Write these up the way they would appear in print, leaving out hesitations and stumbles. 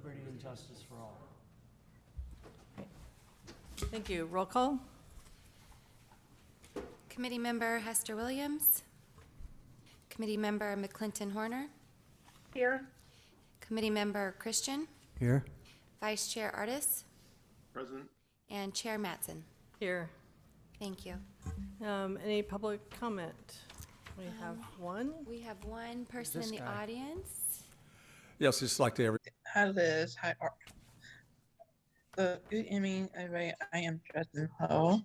liberty and justice for all. Thank you. Roll call? Committee Member Hester Williams. Committee Member McClinton Horner. Here. Committee Member Christian. Here. Vice Chair Artis. Present. And Chair Mattson. Here. Thank you. Any public comment? We have one. We have one person in This the guy. audience. Yes, just like to Hi, Liz. Hi, Art. Good evening, everybody. I am Justin Ho.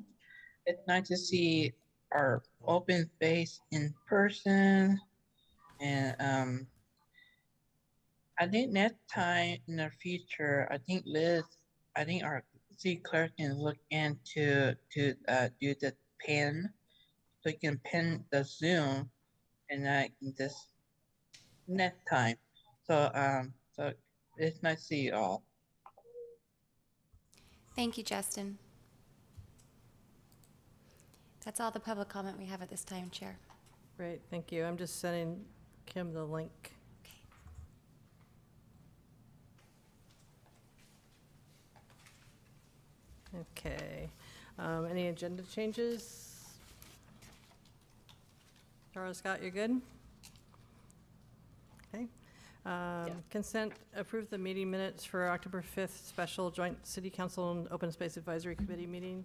It's nice to see our open space in person. And I think next time in the future, I think our city clerk can look into do the pin, so you can pin the Zoom, and I can just next time. So it's nice to see you all. Thank you, Justin. That's all the public comment we have at this time, Chair. Great, thank you. I'm just sending Kim the link. Okay. Any agenda changes? Tara, Scott, you good? Okay. Consent, approve the meeting minutes for October 5th special joint city council and open space advisory committee meeting.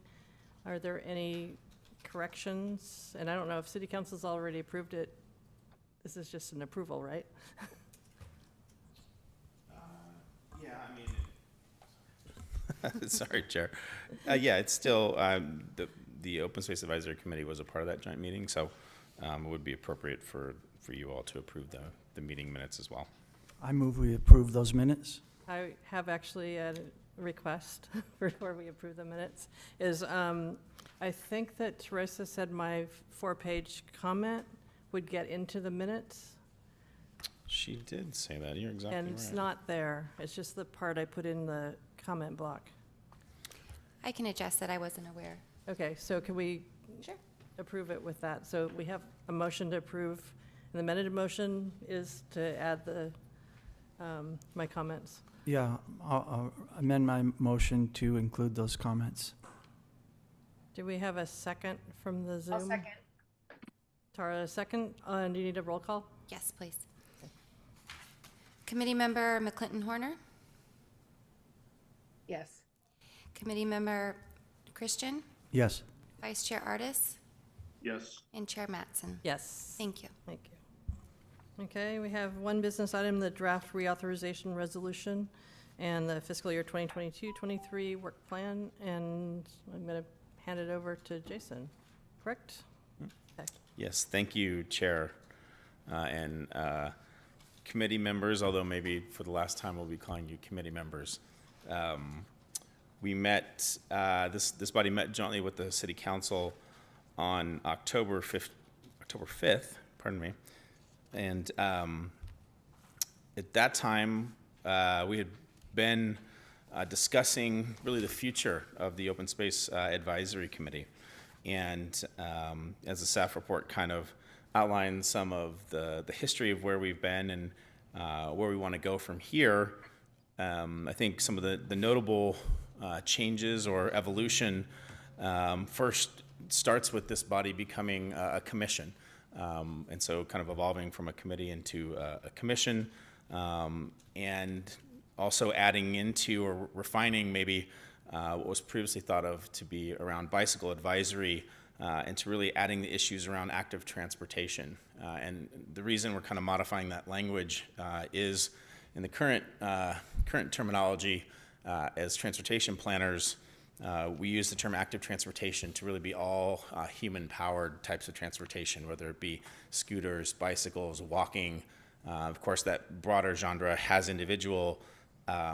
Are there any corrections? And I don't know if city council's already approved it. This is just an approval, right? Yeah, I mean. Sorry, Chair. Yeah, it's still, the Open Space Advisory Committee was a part of that joint meeting, so it would be appropriate for you all to approve the meeting minutes as well. I move we approve those minutes. I have actually a request before we approve the minutes, is I think that Teresa said my 4-page comment would get into the minutes, She did say that. You're exactly and right. it's not there. It's just the part I put in the comment block. I can adjust that. I wasn't aware. Okay, so can we Sure. approve it with that? So we have a motion to approve, and the amended motion is to add the, my comments. Yeah, I'll amend my motion to include those comments. Do we have a second from the Zoom? I'll second. Tara, a second. Do you need a roll call? Yes, please. Committee Member McClinton Horner. Yes. Committee Member Christian. Yes. Vice Chair Artis. Yes. And Chair Mattson. Yes. Thank you. Thank you. Okay, we have one business item, the draft reauthorization resolution and the fiscal year 2022-23 work plan, and I'm going to hand it over to Jason, correct? Okay. Yes, thank you, Chair, and committee members, although maybe for the last time we'll be calling you committee members. We met, this body met jointly with the City Council on October 5th, pardon me, and at that time, we had been discussing really the future of the Open Space Advisory Committee. And as the staff report kind of outlines some of the history of where we've been and where we want to go from here, I think some of the notable changes or evolution first starts with this body becoming a commission. And so kind of evolving from a committee into a commission, and also adding into or refining maybe what was previously thought of to be around bicycle advisory, and to really adding the issues around active transportation. And the reason we're kind of modifying that language is in the current terminology, as transportation planners, we use the term active transportation to really be all human-powered types of transportation, whether it be scooters, bicycles, walking. Of course, that broader genre has individual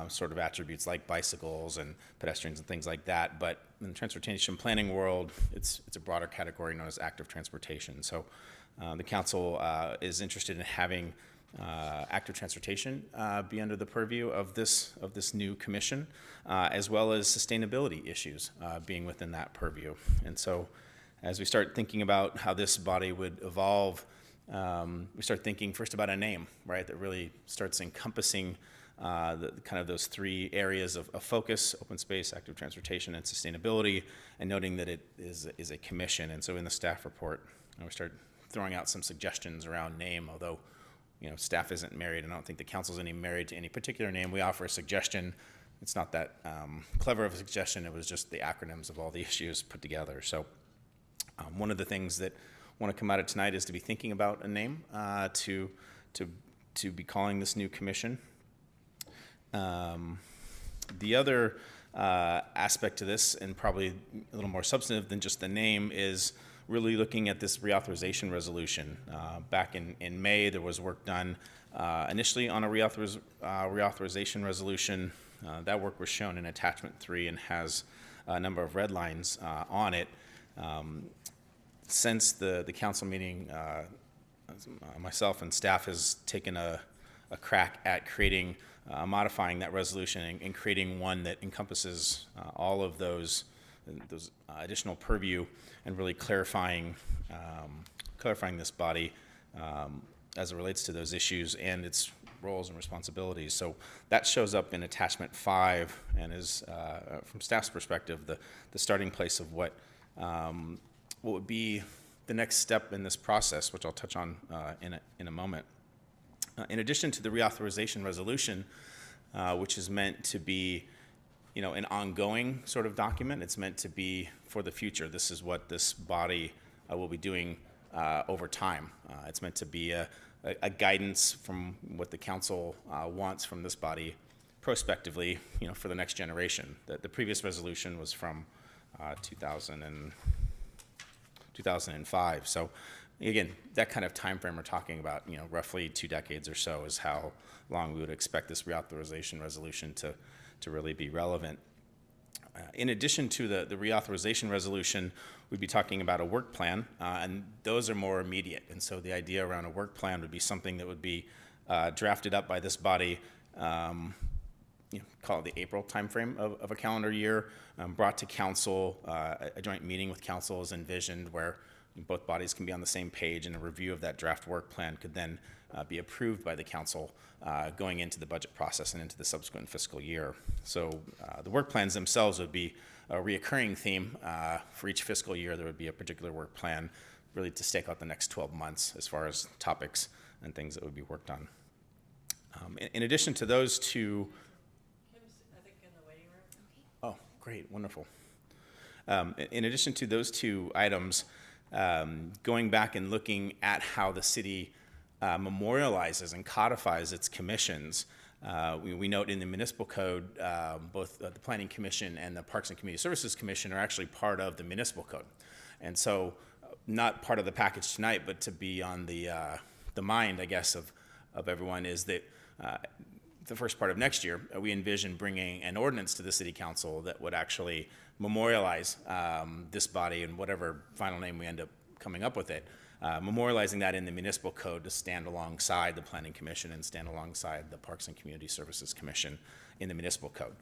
sort of attributes like bicycles and pedestrians and things like that, but in the transportation planning world, it's a broader category known as active transportation. So the council is interested in having active transportation be under the purview of this new commission, as well as sustainability issues being within that purview. And so as we start thinking about how this body would evolve, we start thinking first about a name, right, that really starts encompassing kind of those three areas of focus: open space, active transportation, and sustainability, and noting that it is a commission. And so in the staff report, we started throwing out some suggestions around name, although staff isn't married, and I don't think the council's any married to any particular name. We offer a suggestion. It's not that clever of a suggestion. It was just the acronyms of all the issues put together. So one of the things that want to come out of tonight is to be thinking about a name to be calling this new commission. The other aspect to this, and probably a little more substantive than just the name, is really looking at this reauthorization resolution. Back in May, there was work done initially on a reauthorization resolution. That work was shown in attachment 3 and has a number of red lines on it. Since the council meeting, myself and staff has taken a crack at creating, modifying that resolution and creating one that encompasses all of those additional purview, and really clarifying this body as it relates to those issues and its roles and responsibilities. So that shows up in attachment 5 and is, from staff's perspective, the starting place of what would be the next step in this process, which I'll touch on in a moment. In addition to the reauthorization resolution, which is meant to be an ongoing sort of document, it's meant to be for the future. This is what this body will be doing over time. It's meant to be a guidance from what the council wants from this body prospectively, for the next generation. The previous resolution was from 2005. So again, that kind of time frame we're talking about, roughly 2 decades or so is how long we would expect this reauthorization resolution to really be relevant. In addition to the reauthorization resolution, we'd be talking about a work plan, and those are more immediate. And so the idea around a work plan would be something that would be drafted up by this body, call it the April timeframe of a calendar year, brought to council. A joint meeting with council is envisioned where both bodies can be on the same page, and a review of that draft work plan could then be approved by the council going into the budget process and into the subsequent fiscal year. So the work plans themselves would be a reoccurring theme. For each fiscal year, there would be a particular work plan really to stake out the next 12 months as far as topics and things that would be worked on. In addition to those two... Kim's, I think, in the waiting room. Oh, great, wonderful. In addition to those two items, going back and looking at how the city memorializes and codifies its commissions, we note in the municipal code, both the Planning Commission and the Parks and Community Services Commission are actually part of the municipal code. And so not part of the package tonight, but to be on the mind, I guess, of everyone is that the first part of next year, we envision bringing an ordinance to the city council that would actually memorialize this body and whatever final name we end up coming up with it, memorializing that in the municipal code to stand alongside the Planning Commission and stand alongside the Parks and Community Services Commission in the municipal code.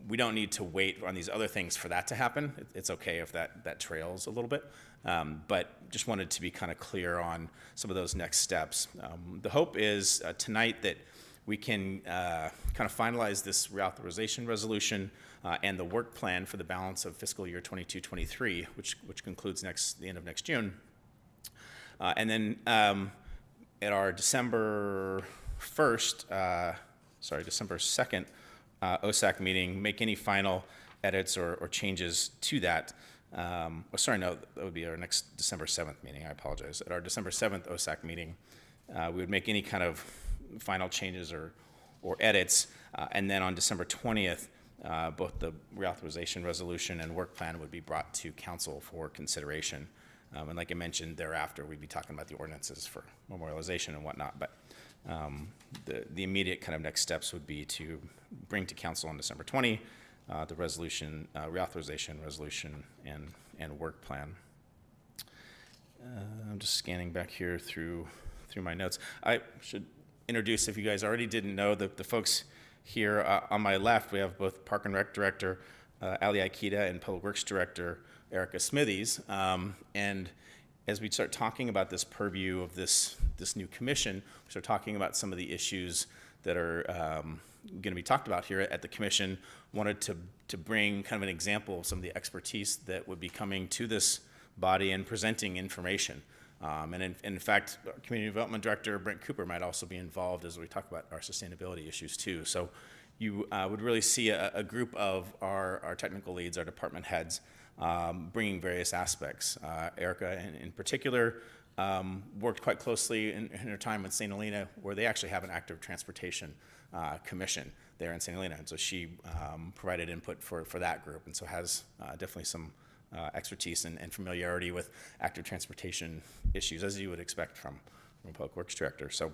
We don't need to wait on these other things for that to happen. It's okay if that trails a little bit, but just wanted to be kind of clear on some of those next steps. The hope is tonight that we can kind of finalize this reauthorization resolution and the work plan for the balance of fiscal year 22-23, which concludes the end of next June. And then at our December 2nd OSAC meeting, make any final edits or changes to that. That would be our next December 7th meeting. I apologize. At our December 7th OSAC meeting, we would make any kind of final changes or edits, and then on December 20th, both the reauthorization resolution and work plan would be brought to council for consideration. And like I mentioned, thereafter, we'd be talking about the ordinances for memorialization and whatnot. But the immediate kind of next steps would be to bring to council on December 20 the resolution, reauthorization resolution, and work plan. I'm just scanning back here through my notes. I should introduce, if you guys already didn't know, the folks here on my left. We have both Park and Rec Director Ali Aikida and Public Works Director Erica Smithies. And as we start talking about this purview of this new commission, we start talking about some of the issues that are going to be talked about here at the commission. Wanted to bring kind of an example of some of the expertise that would be coming to this body and presenting information. And in fact, our Community Development Director, Brent Cooper, might also be involved as we talk about our sustainability issues too. So you would really see a group of our technical leads, our department heads, bringing various aspects. Erica, in particular, worked quite closely in her time with St. Helena, where they actually have an active transportation commission there in St. Helena. And so she provided input for that group, and so has definitely some expertise and familiarity with active transportation issues, as you would expect from a Public Works Director. So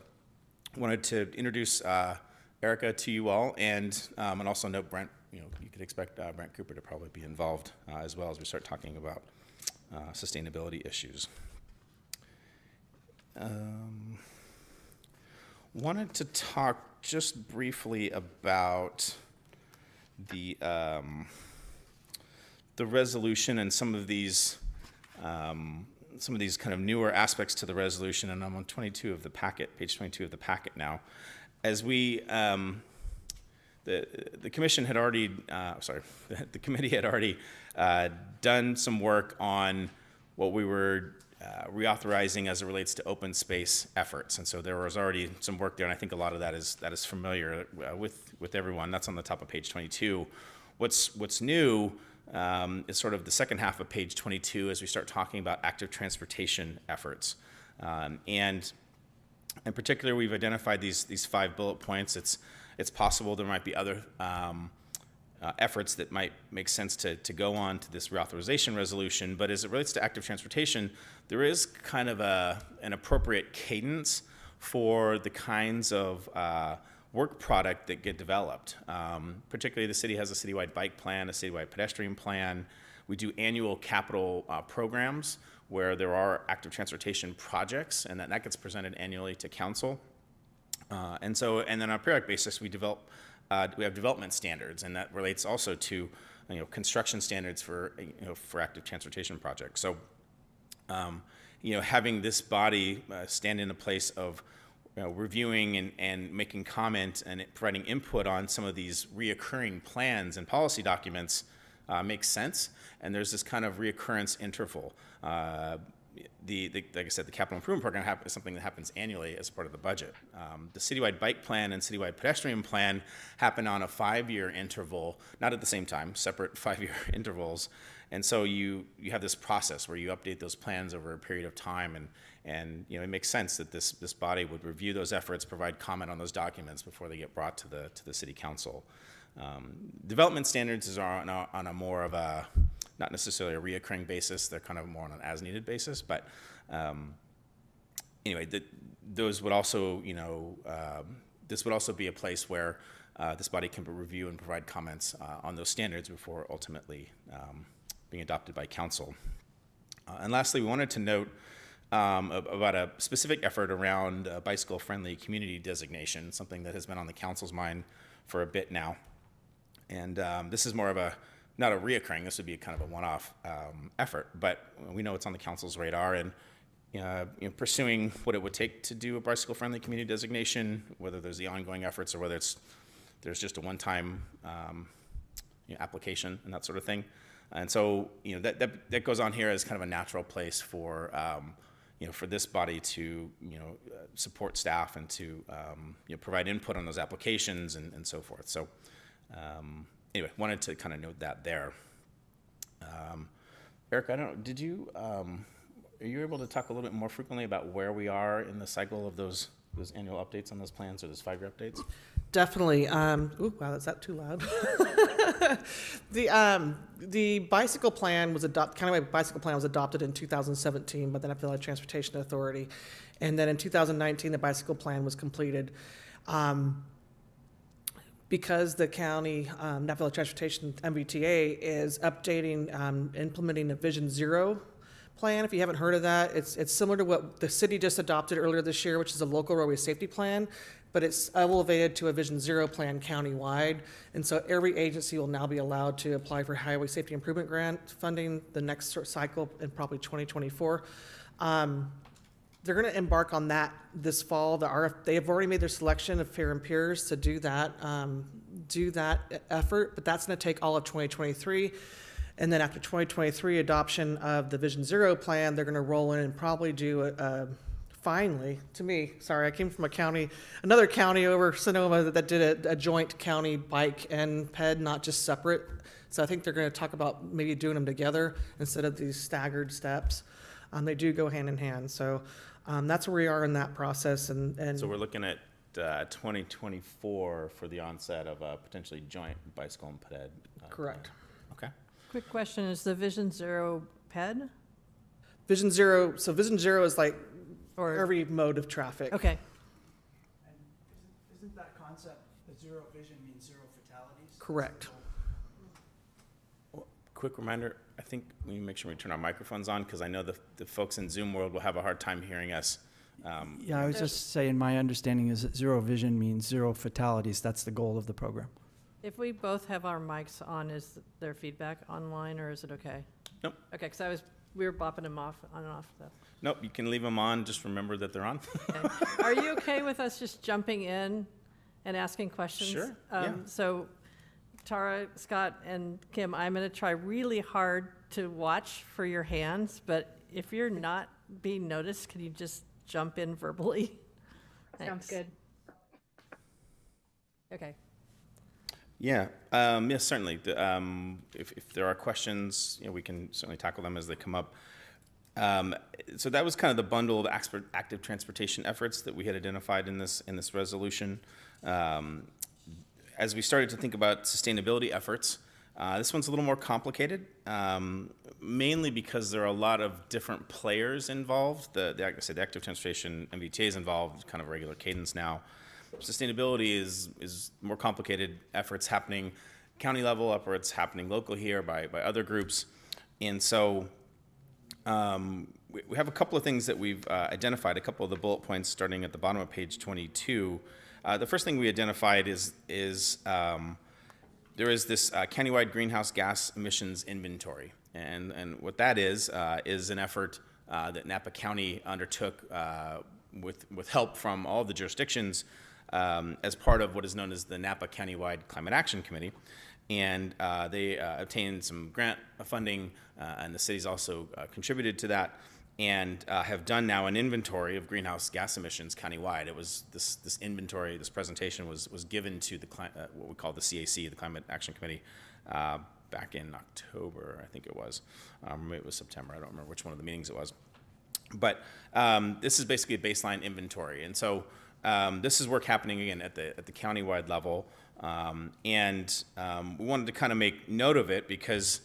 wanted to introduce Erica to you all, and also note Brent, you could expect Brent Cooper to probably be involved as well as we start talking about sustainability issues. Wanted to talk just briefly about the resolution and some of these kind of newer aspects to the resolution, and I'm on 22 of the packet, page 22 of the packet now. As we, the commission had already, the committee had already done some work on what we were reauthorizing as it relates to open space efforts, and so there was already some work there, and I think a lot of that is familiar with everyone. That's on the top of page 22. What's new is sort of the second half of page 22 as we start talking about active transportation efforts, and in particular, we've identified these 5 bullet points. It's possible there might be other efforts that might make sense to go on to this reauthorization resolution, but as it relates to active transportation, there is kind of an appropriate cadence for the kinds of work product that get developed. Particularly, the city has a citywide bike plan, a citywide pedestrian plan. We do annual capital programs where there are active transportation projects, and that gets presented annually to council. And then on a periodic basis, we have development standards, and that relates also to construction standards for active transportation projects. So having this body stand in the place of reviewing and making comment and providing input on some of these reoccurring plans and policy documents makes sense, and there's this kind of reoccurrence interval. Like I said, the capital improvement program is something that happens annually as part of the budget. The citywide bike plan and citywide pedestrian plan happen on a 5-year interval, not at the same time, separate 5-year intervals. And so you have this process where you update those plans over a period of time, and it makes sense that this body would review those efforts, provide comment on those documents before they get brought to the city council. Development standards are on a more of a, not necessarily a reoccurring basis, they're kind of more on an as-needed basis, but anyway, those would also, this would also be a place where this body can review and provide comments on those standards before ultimately being adopted by council. And lastly, we wanted to note about a specific effort around bicycle-friendly community designation, something that has been on the council's mind for a bit now. And this is more of not a reoccurring, this would be kind of a one-off effort, but we know it's on the council's radar, and pursuing what it would take to do a bicycle-friendly community designation, whether there's the ongoing efforts or whether there's just a one-time application and that sort of thing. And so that goes on here as kind of a natural place for for this body to support staff and to provide input on those applications and so forth. So anyway, wanted to kind of note that there. Eric, I don't know, did you are you able to talk a little bit more frequently about where we are in the cycle of those annual updates on those plans, or those 5-year updates? Definitely. Ooh, wow, is that too loud? The bicycle plan was County-wide bicycle plan was adopted in 2017 by the Napa Valley Transportation Authority, and then in 2019 the bicycle plan was completed. Because the county Napa Valley Transportation MVTA is updating, implementing a Vision Zero plan. If you haven't heard of that, it's similar to what the city just adopted earlier this year, which is a local roadway safety plan, but it's elevated to a Vision Zero plan countywide. And so every agency will now be allowed to apply for highway safety improvement grant funding the next cycle in probably 2024. they're going to embark on that this fall. They have already made their selection of peer and peers to do that effort, but that's going to take all of 2023. And then after 2023 adoption of the Vision Zero plan, they're going to roll in and probably do finally, to me, sorry, I came from another county over Sonoma that did a joint county bike and ped, not just separate. So I think they're going to talk about maybe doing them together instead of these staggered steps. They do go hand in hand. So that's where we are in that process. And So we're looking at 2024 for the onset of a potentially joint bicycle and ped. correct. Okay. Quick question, is the Vision Zero PED? Vision Zero is like Or, every mode of traffic. okay, Isn't that concept, the zero vision means zero fatalities? Correct. Quick reminder, I think we need to make sure we turn our microphones on because I know the folks in Zoom world will have a hard time hearing us. Yeah, I was just saying, my understanding is that zero vision means zero fatalities. That's the goal of the program. if we both have our mics on, is there feedback online, or is it okay? Nope. Okay, because we were bopping them off, on and off, though. Nope, you can leave them on. Just remember that they're on. Okay. Are you okay with us just jumping in and asking questions? Sure, yeah. So Tara, Scott, and Kim, I'm going to try really hard to watch for your hands, but if you're not being noticed, can you just jump in verbally? Sounds Thanks. good. Okay. Yeah, yes, certainly. If there are questions, we can certainly tackle them as they come up. So that was kind of the bundle of active transportation efforts that we had identified in this resolution. As we started to think about sustainability efforts, this one's a little more complicated, mainly because there are a lot of different players involved. Like I said, the active transportation MBTA is involved, kind of regular cadence now. Sustainability is more complicated efforts happening county level, efforts happening local here by other groups. And so we have a couple of things that we've identified, a couple of the bullet points starting at the bottom of page 22. The first thing we identified is there is this countywide greenhouse gas emissions inventory. And what that is an effort that Napa County undertook with help from all the jurisdictions as part of what is known as the Napa Countywide Climate Action Committee. And they obtained some grant funding, and the city's also contributed to that, and have done now an inventory of greenhouse gas emissions countywide. It was this inventory, this presentation was given to the what we call the CAC, the Climate Action Committee, back in October, I think it was. Maybe it was September. I don't remember which one of the meetings it was. But this is basically a baseline inventory, and so this is work happening again at the countywide level, and we wanted to kind of make note of it because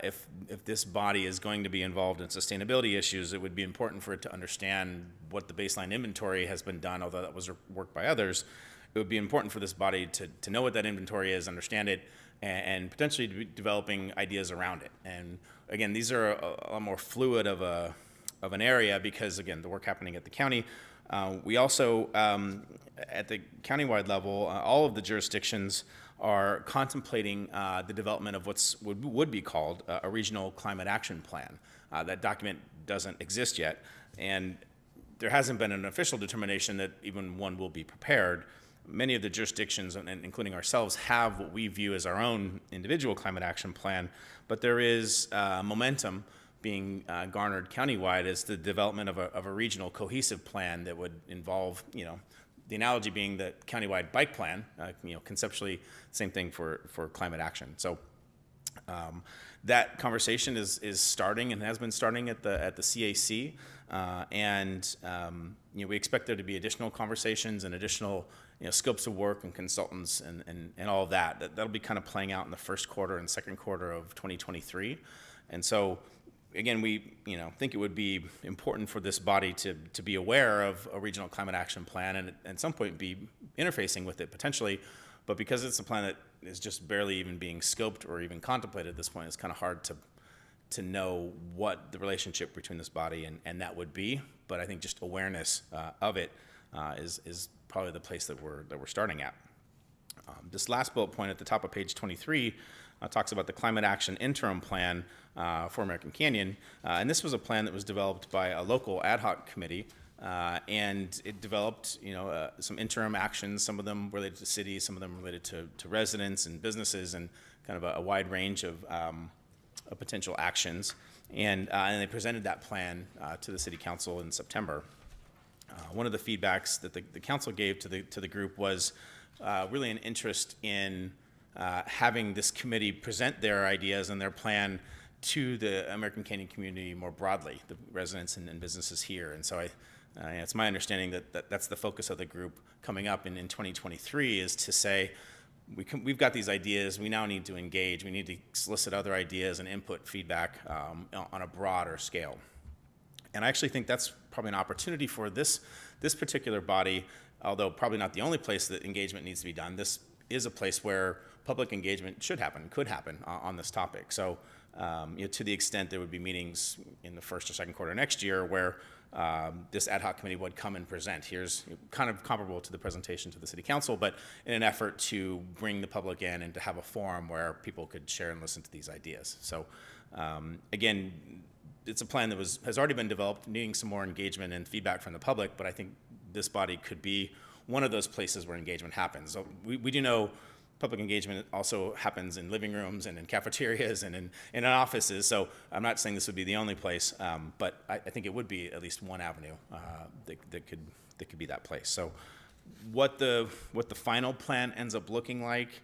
if this body is going to be involved in sustainability issues, it would be important for it to understand what the baseline inventory has been done, although that was work by others. It would be important for this body to know what that inventory is, understand it, and potentially be developing ideas around it. And again, these are a lot more fluid of an area because, again, the work happening at the county. We also, at the countywide level, all of the jurisdictions are contemplating the development of would be called a regional climate action plan. That document doesn't exist yet, and there hasn't been an official determination that even one will be prepared. Many of the jurisdictions, and including ourselves, have what we view as our own individual climate action plan, but there is momentum being garnered countywide as the development of a regional cohesive plan that would involve, the analogy being the countywide bike plan, conceptually same thing for climate action. So that conversation is starting and has been starting at the CAC, and we expect there to be additional conversations and additional scopes of work and consultants and all of that. That'll be kind of playing out in the first quarter and second quarter of 2023, and so. Again, we think it would be important for this body to be aware of a regional climate action plan and at some point be interfacing with it potentially, but because it's a plan that is just barely even being scoped or even contemplated at this point, it's kind of hard to know what the relationship between this body and that would be. But I think just awareness of it is probably the place that we're starting at. This last bullet point at the top of page 23 talks about the Climate Action Interim Plan for American Canyon. And this was a plan that was developed by a local ad hoc committee And it developed, some interim actions, some of them related to cities, some of them related to residents and businesses, and kind of a wide range of potential actions. And they presented that plan to the city council in September. One of the feedbacks that the council gave to the group was really an interest in having this committee present their ideas and their plan to the American Canyon community more broadly, the residents and businesses here. And so it's my understanding that that's the focus of the group coming up in 2023, is to say, we've got these ideas, we now need to engage, we need to solicit other ideas and input feedback on a broader scale. And I actually think that's probably an opportunity for this particular body, although probably not the only place that engagement needs to be done. This is a place where public engagement could happen on this topic. So, to the extent there would be meetings in the first or second quarter next year where this ad hoc committee would come and present. Here's kind of comparable to the presentation to the city council, but in an effort to bring the public in and to have a forum where people could share and listen to these ideas. So, again, it's a plan that has already been developed, needing some more engagement and feedback from the public, but I think this body could be one of those places where engagement happens. So we do know public engagement also happens in living rooms and in cafeterias and in offices, so I'm not saying this would be the only place, but I think it would be at least one avenue that could be that place. So what the final plan ends up looking like,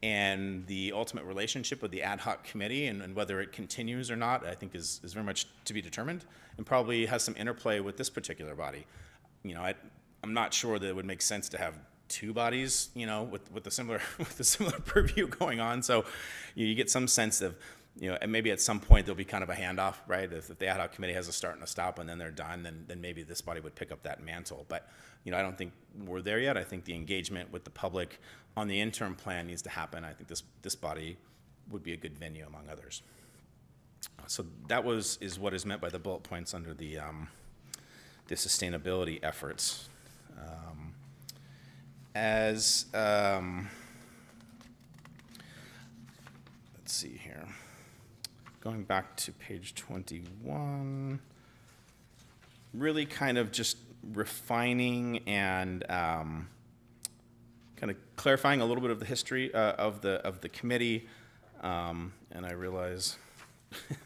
and the ultimate relationship with the ad hoc committee and whether it continues or not, I think is very much to be determined, and probably has some interplay with this particular body. I'm not sure that it would make sense to have two bodies, with a similar purview going on. So you get some sense of, and maybe at some point there'll be kind of a handoff, right? If the ad hoc committee has a start and a stop and then they're done, then maybe this body would pick up that mantle. But I don't think we're there yet. I think the engagement with the public on the interim plan needs to happen. I think this body would be a good venue among others. So that is what is meant by the bullet points under the sustainability efforts. Let's see here. Going back to page 21, really kind of just refining and kind of clarifying a little bit of the history of the committee. And I realize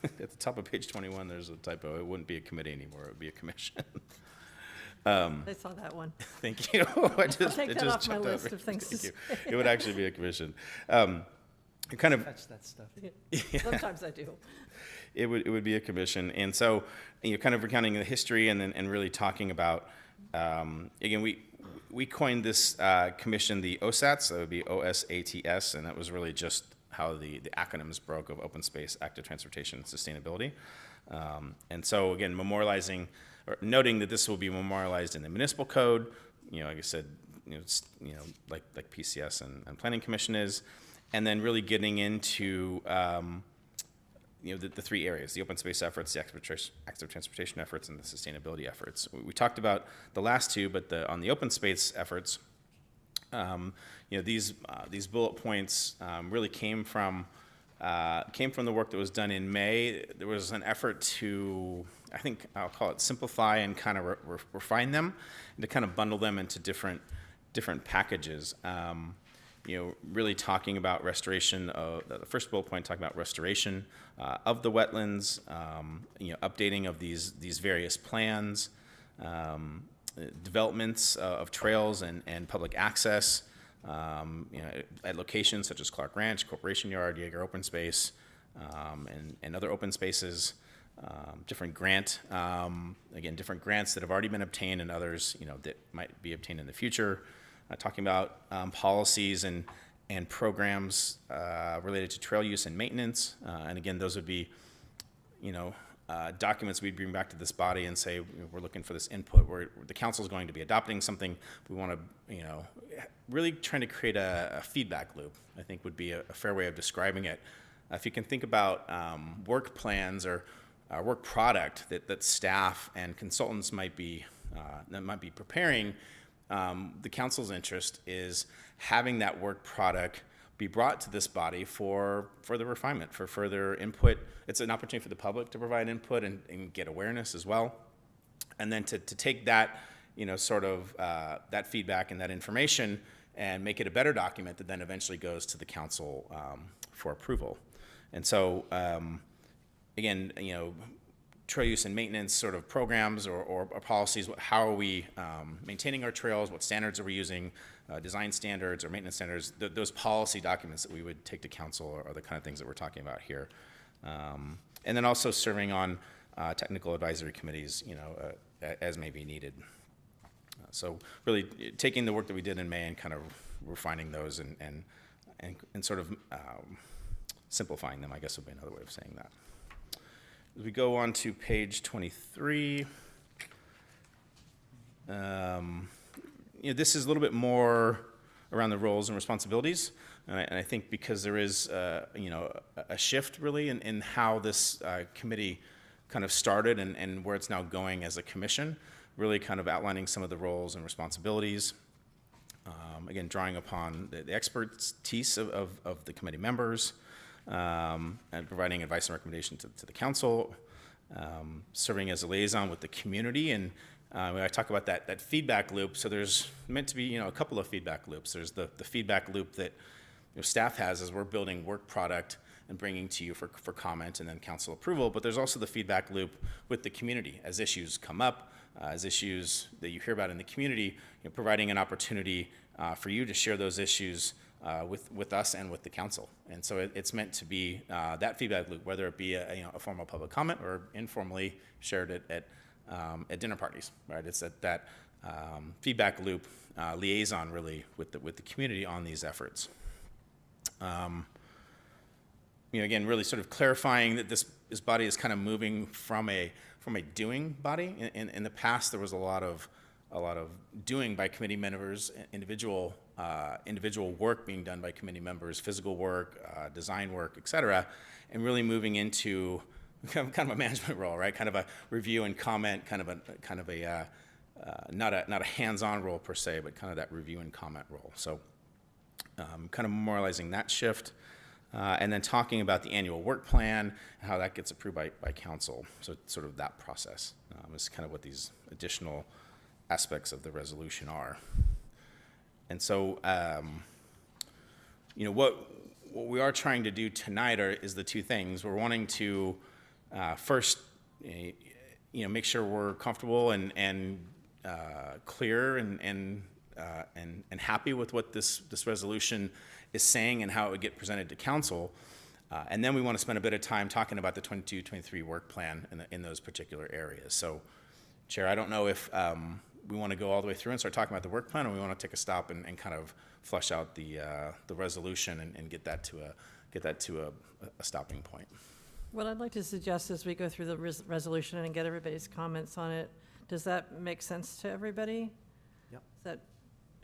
at the top of page 21 there's a typo. It wouldn't be a committee anymore. It would be a commission. I saw that one. Thank you. I'll take that off my list of things to say. It would actually be a commission. Kind of Touch that stuff. Sometimes I do. it would be a commission, and so kind of recounting the history and really talking about again we coined this commission the OSATS, so it would be OSATS, and that was really just how the acronyms broke of Open Space, Active Transportation, and Sustainability. And so again, memorializing or noting that this will be memorialized in the municipal code, like I said, like PCS and Planning Commission is, and then really getting into the three areas: the open space efforts, the active transportation efforts, and the sustainability efforts. We talked about the last two, but on the open space efforts, these bullet points really came from the work that was done in May. There was an effort to, I think I'll call it, simplify and kind of refine them, and to kind of bundle them into different packages. Really talking about restoration of the first bullet point, talking about restoration of the wetlands, updating of these various plans, developments of trails and public access, at locations such as Clark Ranch, Corporation Yard, Yeager Open Space, and other open spaces, different grants that have already been obtained and others, that might be obtained in the future, talking about policies and programs related to trail use and maintenance. And again, those would be, documents we'd bring back to this body and say, we're looking for this input. The council is going to be adopting something. We want to, really trying to create a feedback loop, I think would be a fair way of describing it. If you can think about work plans or work product that staff and consultants might be preparing, the council's interest is having that work product be brought to this body for further refinement, for further input. It's an opportunity for the public to provide input and get awareness as well. And then to take that, sort of that feedback and that information and make it a better document that then eventually goes to the council for approval. And so, again, trail use and maintenance sort of programs or policies, how are we maintaining our trails, what standards are we using, design standards or maintenance standards, those policy documents that we would take to council are the kind of things that we're talking about here. And then also serving on technical advisory committees, as may be needed. So really taking the work that we did in May and kind of refining those and sort of simplifying them, I guess would be another way of saying that. As we go on to page 23, this is a little bit more around the roles and responsibilities. And I think because there is, a shift really in how this committee kind of started and where it's now going as a commission, really kind of outlining some of the roles and responsibilities. Again, drawing upon the expertise of the committee members, and providing advice and recommendation to the council, serving as a liaison with the community. And when I talk about that feedback loop, so there's meant to be a couple of feedback loops. There's the feedback loop that staff has as we're building work product and bringing to you for comment and then council approval, but there's also the feedback loop with the community as issues come up, as issues that you hear about in the community, providing an opportunity for you to share those issues with us and with the council. And so it's meant to be that feedback loop, whether it be a formal public comment or informally shared at dinner parties, right? It's that feedback loop liaison really with the community on these efforts. Again, really sort of clarifying that this body is kind of moving from a doing body. In the past, there was a lot of doing by committee members, individual work being done by committee members, physical work, design work, et cetera, and really moving into kind of a management role, right? Kind of a review and comment, kind of a not a hands-on role per se, but kind of that review and comment role. So kind of memorializing that shift. And then talking about the annual work plan and how that gets approved by council. So sort of that process is kind of what these additional aspects of the resolution are. And so, what we are trying to do tonight is the two things. We're wanting to first, make sure we're comfortable and clear and happy with what this resolution is saying and how it would get presented to council. And then we want to spend a bit of time talking about the 22-23 work plan in those particular areas. So, Chair, I don't know if we want to go all the way through and start talking about the work plan, or we want to take a stop and kind of flesh out the resolution and get that to a stopping point. What I'd like to suggest is we go through the resolution and get everybody's comments on it. Does that make sense to everybody? Yep.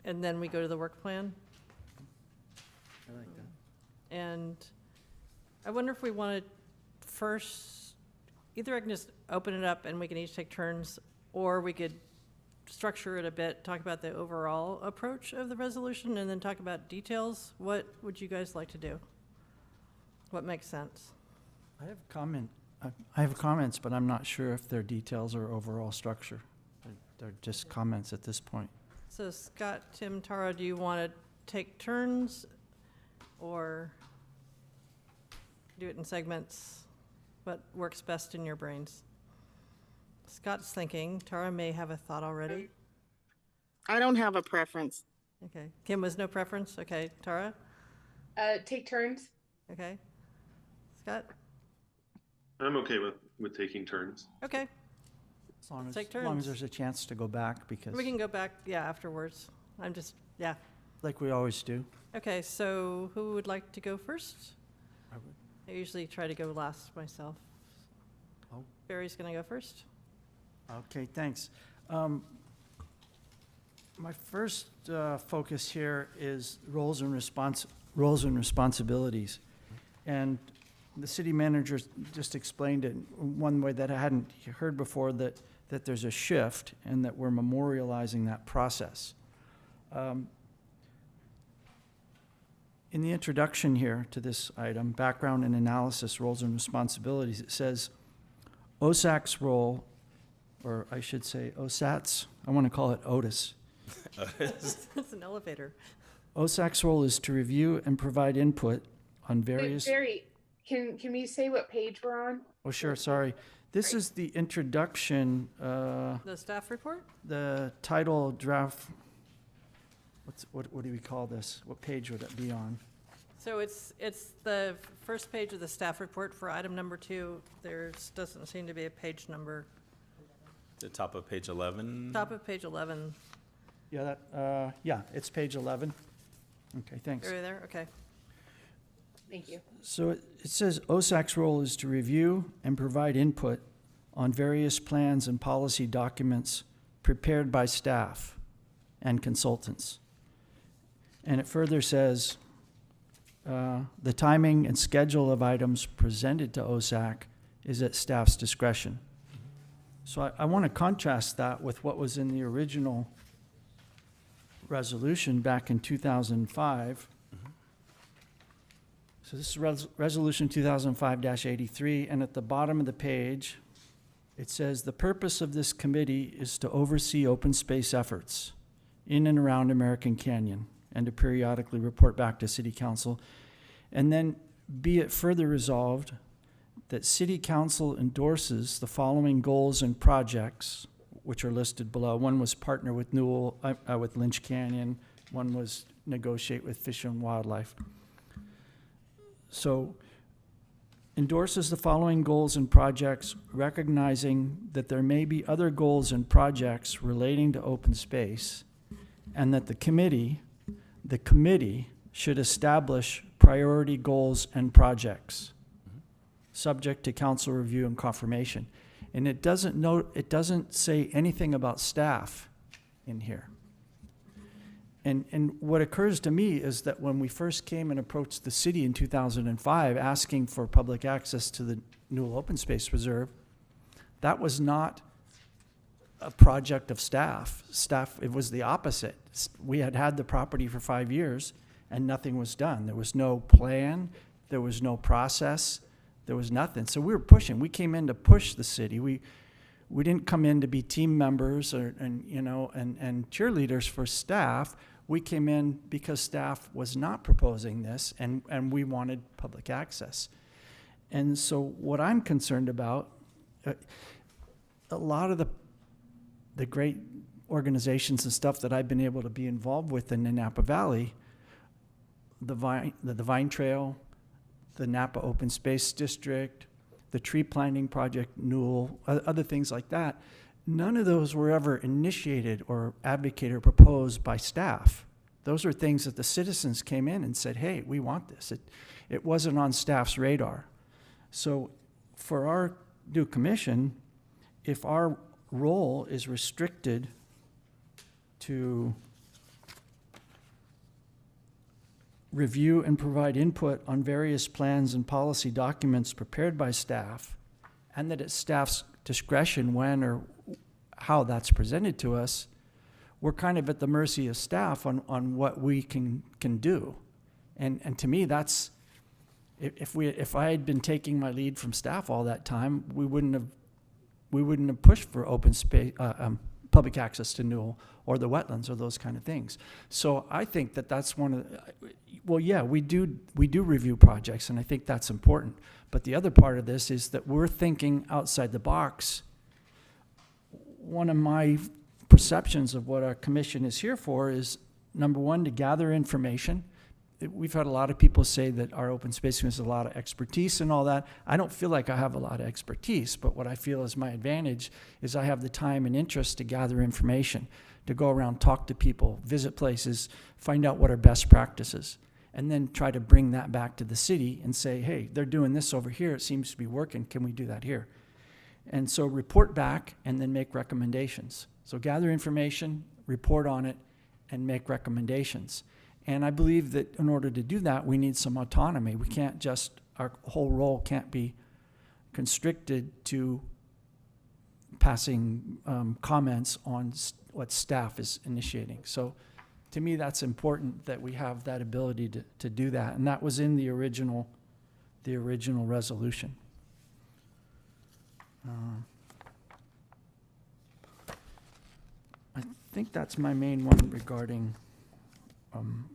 And then we go to the work plan? I like that. And I wonder if we want to first, either I can just open it up and we can each take turns, or we could structure it a bit, talk about the overall approach of the resolution, and then talk about details. What would you guys like to do? What makes sense? I have a comment. I have comments, but I'm not sure if they're details or overall structure. They're just comments at this point. So Scott, Tim, Tara, do you want to take turns or do it in segments? What works best in your brains? Scott's thinking. Tara may have a thought already. I don't have a preference. Okay. Kim was no preference? Okay. Tara? Take turns. Okay. Scott? I'm okay with taking turns. Okay. As long as, Take as long as turns. there's a chance to go back, because We can go back, afterwards. I'm just, like we always do. Okay, so who would like to go first? I would. I usually try to go last myself. Oh. Barry's going to go first. Okay, thanks. My first focus here is roles and responsibilities. And the city manager just explained it one way that I hadn't heard before, that there's a shift and that we're memorializing that process. In the introduction here to this item, background and analysis, roles and responsibilities, it says OSAC's role or I should say OSATs. I want to call it Otis. It's an elevator. OSAC's role is to review and provide input on Wait, various. Barry, can we say what page we're on? Oh, sure, sorry. This is the introduction, The staff report? the title draft. What do we call this? What page would it be on? So it's the first page of the staff report for item number 2. There doesn't seem to be a page number. The top of page 11. Top of page 11. Yeah, that, yeah, it's page 11. Okay, thanks. Are you there? Okay. Thank you. So it says OSAC's role is to review and provide input on various plans and policy documents prepared by staff and consultants. And it further says, the timing and schedule of items presented to OSAC is at staff's discretion. So I want to contrast that with what was in the original resolution back in 2005. So this is Resolution 2005-83, and at the bottom of the page, it says, the purpose of this committee is to oversee open space efforts in and around American Canyon and to periodically report back to City Council. And then be it further resolved that City Council endorses the following goals and projects, which are listed below. One was partner with Newell, with Lynch Canyon. One was negotiate with Fish and Wildlife. So endorses the following goals and projects, recognizing that there may be other goals and projects relating to open space, and that the committee should establish priority goals and projects, subject to council review and confirmation. And it doesn't say anything about staff in here. And what occurs to me is that when we first came and approached the city in 2005 asking for public access to the Newell Open Space Reserve, that was not a project of staff. It was the opposite. We had had the property for 5 years and nothing was done. There was no plan, there was no process, there was nothing. So we were pushing. We came in to push the city. We didn't come in to be team members and cheerleaders for staff. We came in because staff was not proposing this, and we wanted public access. And so what I'm concerned about, a lot of the great organizations and stuff that I've been able to be involved with in the Napa Valley, the Vine Trail, the Napa Open Space District, the tree planting project, Newell, other things like that, none of those were ever initiated or advocated or proposed by staff. Those are things that the citizens came in and said, hey, we want this. It wasn't on staff's radar. So for our new commission, if our role is restricted to review and provide input on various plans and policy documents prepared by staff, and that it's staff's discretion when or how that's presented to us, we're kind of at the mercy of staff on what we can do. And to me, that's, if I had been taking my lead from staff all that time, we wouldn't have pushed for open space, public access to Newell or the wetlands or those kind of things. So I think that that's one of the, well, yeah, we do review projects, and I think that's important. But the other part of this is that we're thinking outside the box. One of my perceptions of what our commission is here for is, number one, to gather information. We've had a lot of people say that our open space has a lot of expertise and all that. I don't feel like I have a lot of expertise, but what I feel is my advantage is I have the time and interest to gather information, to go around, talk to people, visit places, find out what are best practices, and then try to bring that back to the city and say, hey, they're doing this over here. It seems to be working. Can we do that here? And so report back and then make recommendations. So gather information, report on it, and make recommendations. And I believe that in order to do that, we need some autonomy. We can't just, our whole role can't be constricted to passing comments on what staff is initiating. So to me, that's important that we have that ability to do that. And that was in the original resolution. think that's my main one regarding,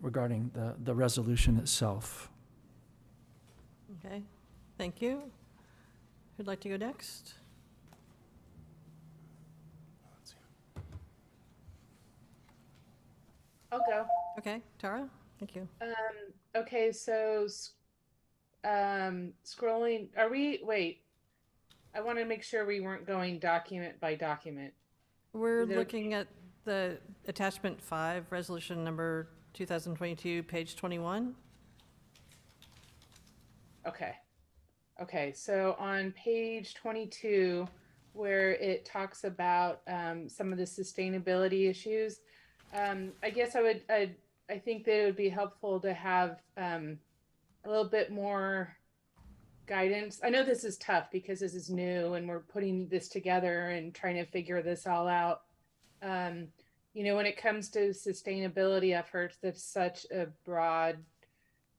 regarding the resolution itself. Okay, thank you. Who'd like to go next? I'll go. Okay, Tara, thank you. Okay, so scrolling, wait. I want to make sure we weren't going document by document. We're Is it okay? looking at the attachment 5, resolution number 2022, page 21. Okay. Okay, so on page 22, where it talks about some of the sustainability issues, I guess I think that it would be helpful to have a little bit more guidance. I know this is tough because this is new and we're putting this together and trying to figure this all out. You know, when it comes to sustainability efforts, that's such a broad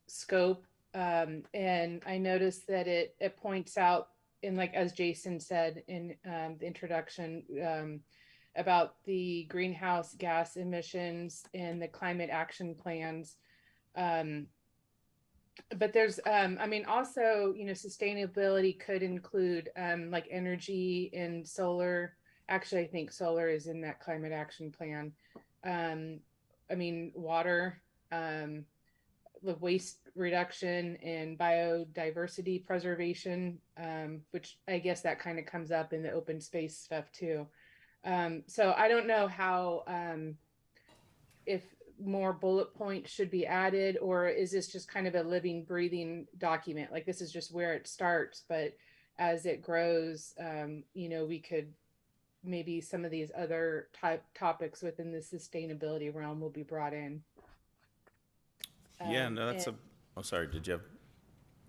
scope. And I noticed that it points out in, like, as Jason said in the introduction, about the greenhouse gas emissions and the climate action plans. But there's, I mean, also, you know, sustainability could include like energy and solar. Actually, I think solar is in that climate action plan. I mean, water, the waste reduction and biodiversity preservation, which I guess that kind of comes up in the open space stuff too. So I don't know how, if more bullet points should be added, or is this just kind of a living, breathing document? Like, this is just where it starts, but as it grows, you know, we could, maybe some of these other topics within the sustainability realm will be brought in. Yeah, no, that's oh, sorry, did you have?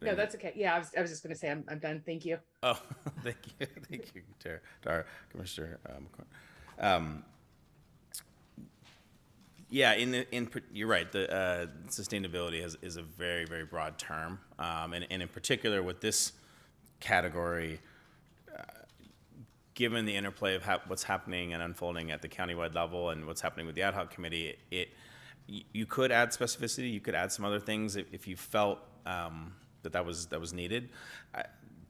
No, that's okay. Yeah, I was just going to say I'm done. Thank you. Oh, thank you, Tara, Commissioner McCorn. Yeah, you're right. The sustainability is a very, very broad term, and in particular with this category, given the interplay of what's happening and unfolding at the countywide level and what's happening with the ad hoc committee, you could add specificity. You could add some other things if you felt that was needed.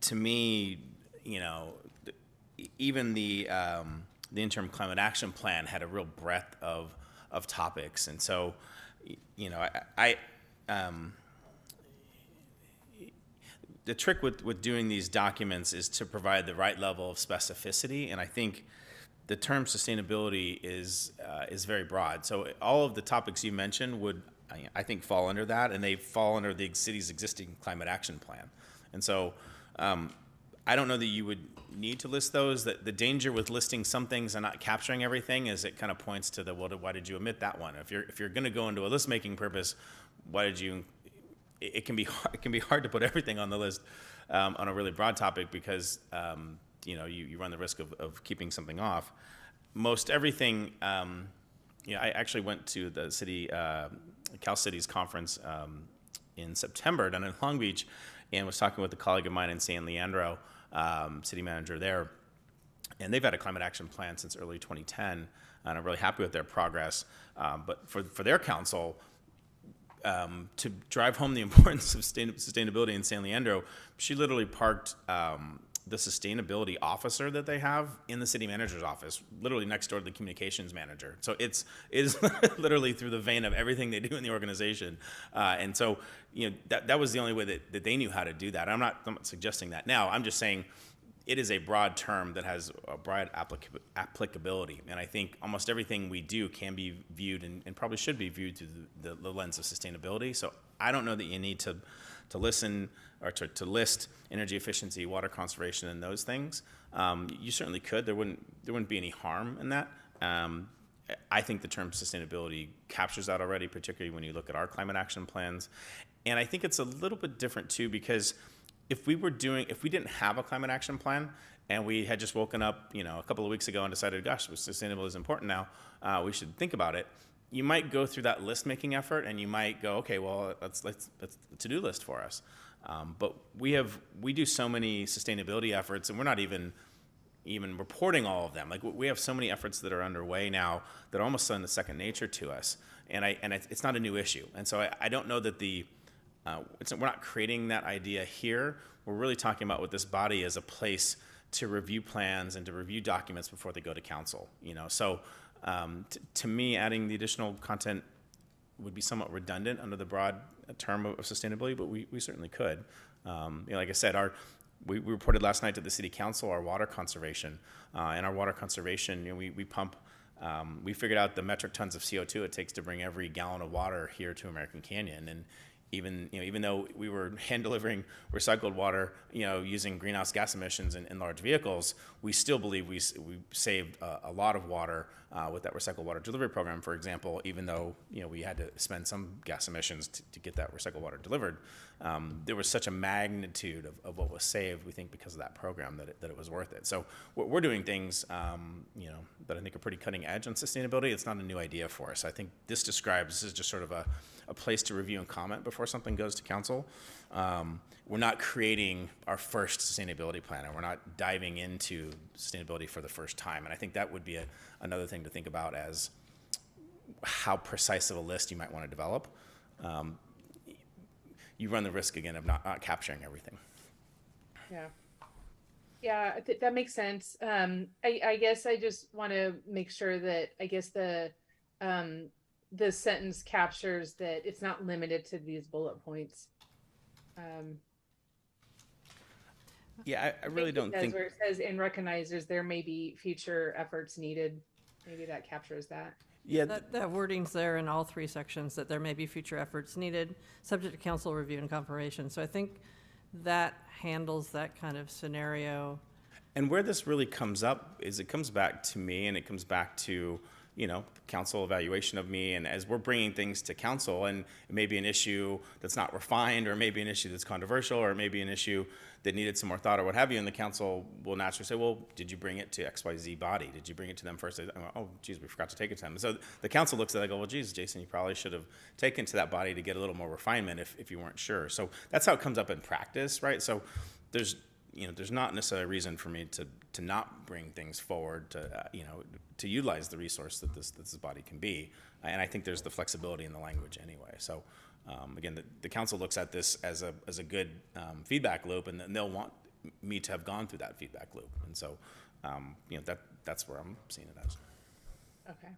To me, you know, even the interim climate action plan had a real breadth of topics, and so, you know, the trick with doing these documents is to provide the right level of specificity, and I think the term sustainability is very broad. So all of the topics you mentioned would, I think, fall under that, and they fall under the city's existing climate action plan. And so I don't know that you would need to list those. The danger with listing some things and not capturing everything is it kind of points to why did you omit that one? If you're going to go into a list making purpose, why did you? It can be hard to put everything on the list on a really broad topic because you know, you run the risk of keeping something off. Most everything, you know, I actually went to the city, Cal City's conference in September down in Long Beach, and was talking with a colleague of mine in San Leandro, city manager there, and they've had a climate action plan since early 2010, and I'm really happy with their progress. But for their council, to drive home the importance of sustainability in San Leandro, she literally parked the sustainability officer that they have in the city manager's office, literally next door to the communications manager. So it is literally through the vein of everything they do in the organization. And so, you know, that was the only way that they knew how to do that. I'm not suggesting that now. I'm just saying it is a broad term that has a broad applicability. And I think almost everything we do can be viewed and probably should be viewed through the lens of sustainability. So I don't know that you need to listen or to list energy efficiency, water conservation, and those things. You certainly could. There wouldn't be any harm in that. I think the term sustainability captures that already, particularly when you look at our climate action plans. And I think it's a little bit different too, because if we didn't have a climate action plan and we had just woken up, you know, a couple of weeks ago and decided, gosh, sustainability is important now, we should think about it. You might go through that list making effort and you might go, okay, well, let's a to-do list for us. But we do so many sustainability efforts, and we're not even even reporting all of them. Like we have so many efforts that are underway now that are almost sudden second nature to us, and it's not a new issue. And so I don't know that we're not creating that idea here. We're really talking about what this body is, a place to review plans and to review documents before they go to council. So to me, adding the additional content would be somewhat redundant under the broad term of sustainability, but we certainly could. Like I said, we reported last night to the city council our water conservation. And our water conservation, we pump, we figured out the metric tons of CO2 it takes to bring every gallon of water here to American Canyon. And even though we were hand delivering recycled water, using greenhouse gas emissions in large vehicles, we still believe we saved a lot of water with that recycled water delivery program, for example, even though we had to spend some gas emissions to get that recycled water delivered. There was such a magnitude of what was saved, we think, because of that program that it was worth it. So we're doing things that I think are pretty cutting edge on sustainability. It's not a new idea for us. I think this is just sort of a place to review and comment before something goes to council. We're not creating our first sustainability plan, and we're not diving into sustainability for the first time. And I think that would be another thing to think about as how precise of a list you might want to develop. You run the risk again of not capturing everything. Yeah, that makes sense. I guess I just want to make sure that the sentence captures that it's not limited to these bullet points. I really don't think where it says and recognizes there may be future efforts needed. Maybe that captures that. Yeah, That wording's there in all three sections, that there may be future efforts needed, subject to council review and confirmation. So I think that handles that kind of scenario. And where this really comes up is it comes back to me, and it comes back to council evaluation of me. And as we're bringing things to council, and it may be an issue that's not refined, or maybe an issue that's controversial, or maybe an issue that needed some more thought or what have you, and the council will naturally say, well, did you bring it to XYZ body? Did you bring it to them first? Oh, geez, we forgot to take it to them. So the council looks at it and go, well, geez, Jason, you probably should have taken to that body to get a little more refinement if you weren't sure. So that's how it comes up in practice, right? So there's not necessarily a reason for me to not bring things forward to utilize the resource that this body can be. And I think there's the flexibility in the language anyway. So again, the council looks at this as a good feedback loop, and then they'll want me to have gone through that feedback loop. And so that's where I'm seeing it as. Okay.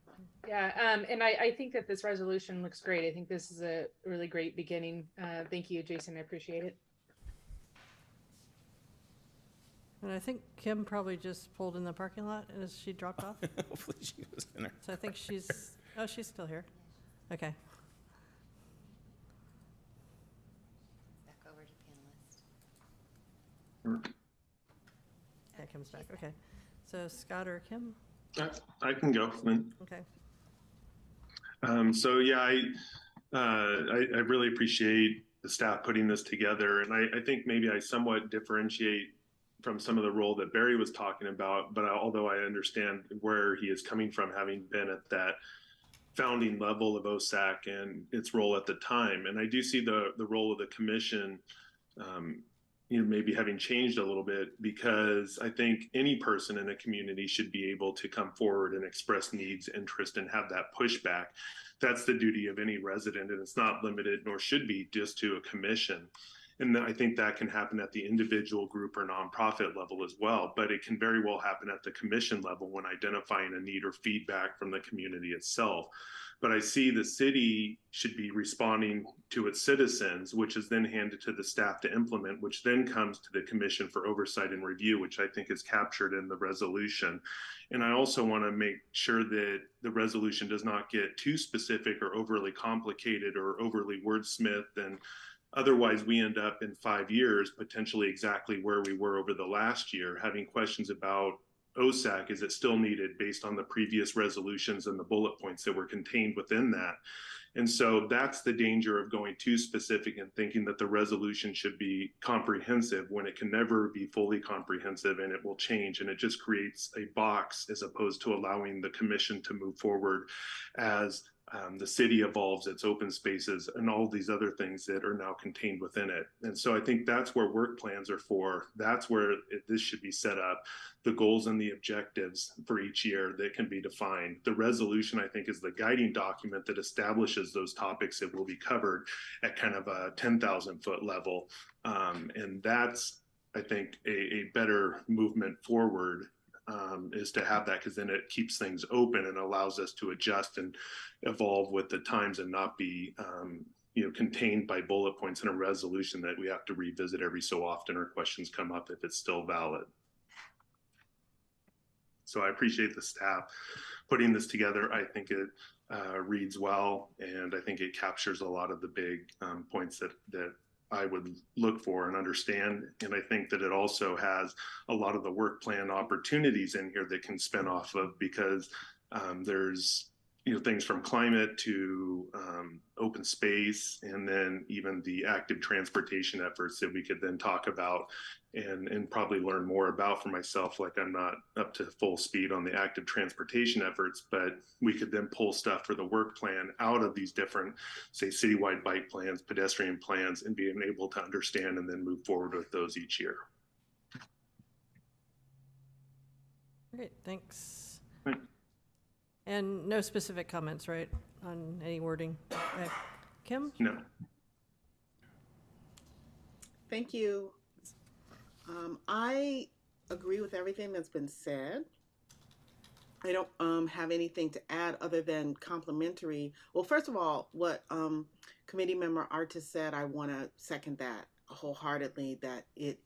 Yeah. And I think that this resolution looks great. I think this is a really great beginning. Thank you, Jason. I appreciate it. And I think Kim probably just pulled in the parking lot, and is she dropped off? Hopefully she was in there. So I think she's still here. Okay. Back over to panelist. Yeah, Kim's back. Okay. So Scott or Kim? I can go. Okay. So yeah, I really appreciate the staff putting this together, and I think maybe I somewhat differentiate from some of the role that Barry was talking about, but although I understand where he is coming from, having been at that founding level of OSAC and its role at the time. And I do see the role of the commission, maybe having changed a little bit, because I think any person in a community should be able to come forward and express needs, interest, and have that pushback. That's the duty of any resident, and it's not limited, nor should be, just to a commission. And I think that can happen at the individual, group, or nonprofit level as well. But it can very well happen at the commission level when identifying a need or feedback from the community itself. But I see the city should be responding to its citizens, which is then handed to the staff to implement, which then comes to the commission for oversight and review, which I think is captured in the resolution. And I also want to make sure that the resolution does not get too specific or overly complicated or overly wordsmithed, and otherwise, we end up in 5 years potentially exactly where we were over the last year, having questions about OSAC. Is it still needed based on the previous resolutions and the bullet points that were contained within that? And so that's the danger of going too specific and thinking that the resolution should be comprehensive when it can never be fully comprehensive, and it will change. And it just creates a box as opposed to allowing the commission to move forward as the city evolves its open spaces and all these other things that are now contained within it. And so I think that's where work plans are for. That's where this should be set up, the goals and the objectives for each year that can be defined. The resolution, I think, is the guiding document that establishes those topics that will be covered at kind of a 10,000 foot level. And that's, I think, a better movement forward, is to have that, because then it keeps things open and allows us to adjust and evolve with the times and not be contained by bullet points in a resolution that we have to revisit every so often, or questions come up if it's still valid. So I appreciate the staff putting this together. I think it reads well, and I think it captures a lot of the big points that I would look for and understand. And I think that it also has a lot of the work plan opportunities in here that can spin off of, because there's things from climate to open space, and then even the active transportation efforts that we could then talk about and probably learn more about for myself. Like, I'm not up to full speed on the active transportation efforts, but we could then pull stuff for the work plan out of these different, say, citywide bike plans, pedestrian plans, and being able to understand and then move forward with those each year. Great, thanks. Right. And no specific comments, right, on any wording? Kim? No. Thank you. I agree with everything that's been said. I don't have anything to add other than complimentary. Well, first of all, what committee member Artis said, I want to second that wholeheartedly, that it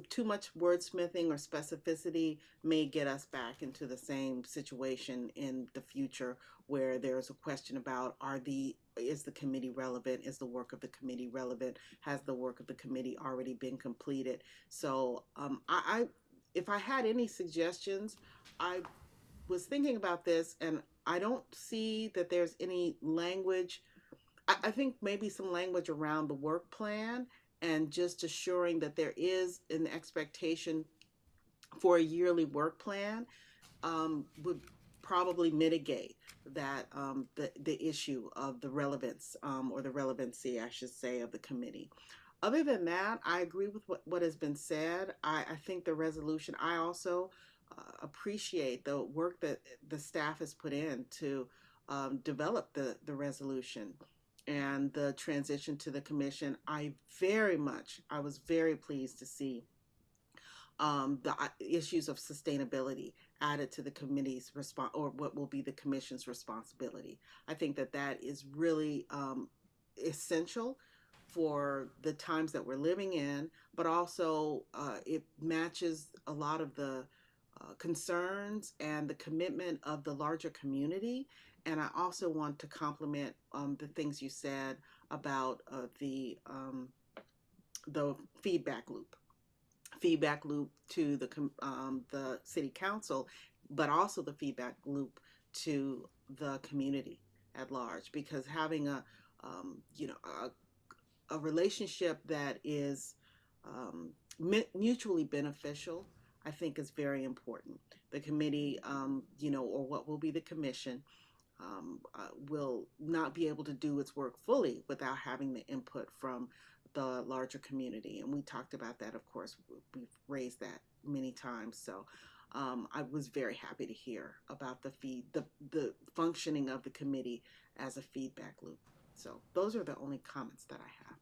too much wordsmithing or specificity may get us back into the same situation in the future, where there's a question about is the committee relevant? Is the work of the committee relevant? Has the work of the committee already been completed? So if I had any suggestions, I was thinking about this, and I don't see that there's any language. I think maybe some language around the work plan, and just assuring that there is an expectation for a yearly work plan would probably mitigate that the issue of the relevance, or the relevancy, I should say, of the committee. Other than that, I agree with what has been said. I think the resolution, I also appreciate the work that the staff has put in to develop the resolution and the transition to the commission. I was very pleased to see the issues of sustainability added to the committee's response, or what will be the commission's responsibility. I think that is really essential for the times that we're living in, but also it matches a lot of the concerns and the commitment of the larger community. And I also want to compliment the things you said about the feedback loop to the city council, but also the feedback loop to the community at large, because having a relationship that is mutually beneficial, I think, is very important. The committee, or what will be the commission, will not be able to do its work fully without having the input from the larger community. And we talked about that, of course. We've raised that many times. So I was very happy to hear about the functioning of the committee as a feedback loop. So those are the only comments that I have.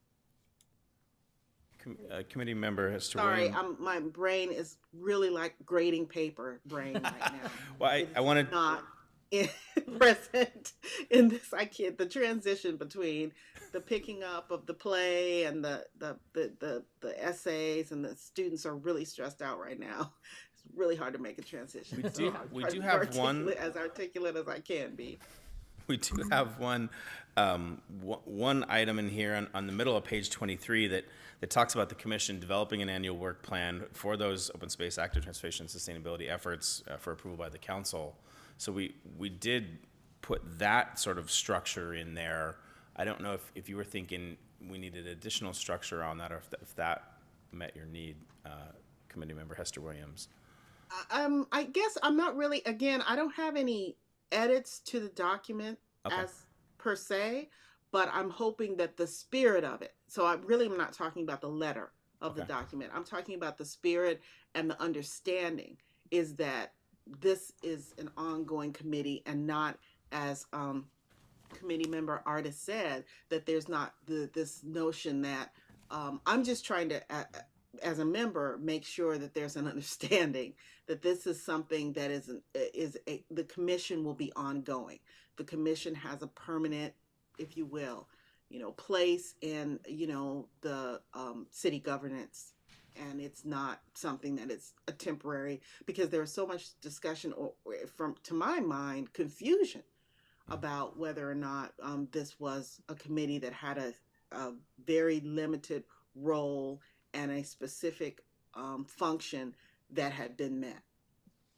Committee member Hester Sorry, Williams. my brain is really like grading paper brain right now. Well, I wanted not present in this. I can't. The transition between the picking up of the play and the essays, and the students are really stressed out right now. It's really hard to make a transition. We do have one as articulate as I can be. We do have one item in here on the middle of page 23 that talks about the commission developing an annual work plan for those open space, active transportation, and sustainability efforts for approval by the council. So we did put that sort of structure in there. I don't know if you were thinking we needed additional structure on that, or if that met your need, committee member Hester Williams. I guess I'm not really, again, I don't have any edits to the document Okay. as per se, but I'm hoping that the spirit of it. So I really am not talking about the letter of the Okay. document. I'm talking about the spirit and the understanding is that this is an ongoing committee and not as committee member Artis said, that there's not this notion that I'm just trying to, as a member, make sure that there's an understanding that this is something that the commission will be ongoing. The commission has a permanent, if you will, place in, the city governance. And it's not something that is a temporary, because there's so much discussion to my mind, confusion about whether or not this was a committee that had a very limited role and a specific function that had been met.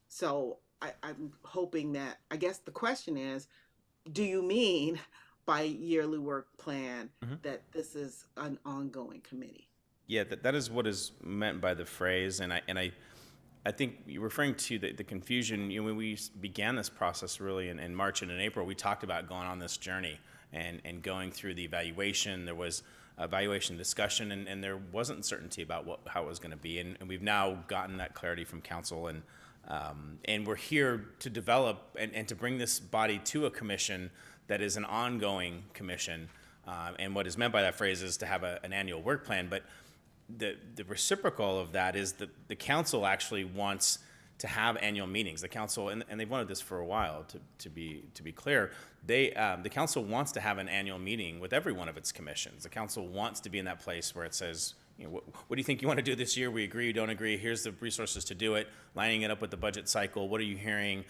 So I'm hoping that, I guess the question is, do you mean by yearly work plan that this is an ongoing committee? Yeah, that is what is meant by the phrase, and I think you're referring to the confusion. When we began this process really in March and in April, we talked about going on this journey and going through the evaluation. There was evaluation discussion, and there wasn't certainty about how it was going to be, and we've now gotten that clarity from council, and we're here to develop and to bring this body to a commission that is an ongoing commission, and what is meant by that phrase is to have an annual work plan, but the reciprocal of that is that the council actually wants to have annual meetings. The council, and they've wanted this for a while, to be clear, the council wants to have an annual meeting with every one of its commissions. The council wants to be in that place where it says, what do you think you want to do this year? We agree, don't agree. Here's the resources to do it, lining it up with the budget cycle. What are you hearing?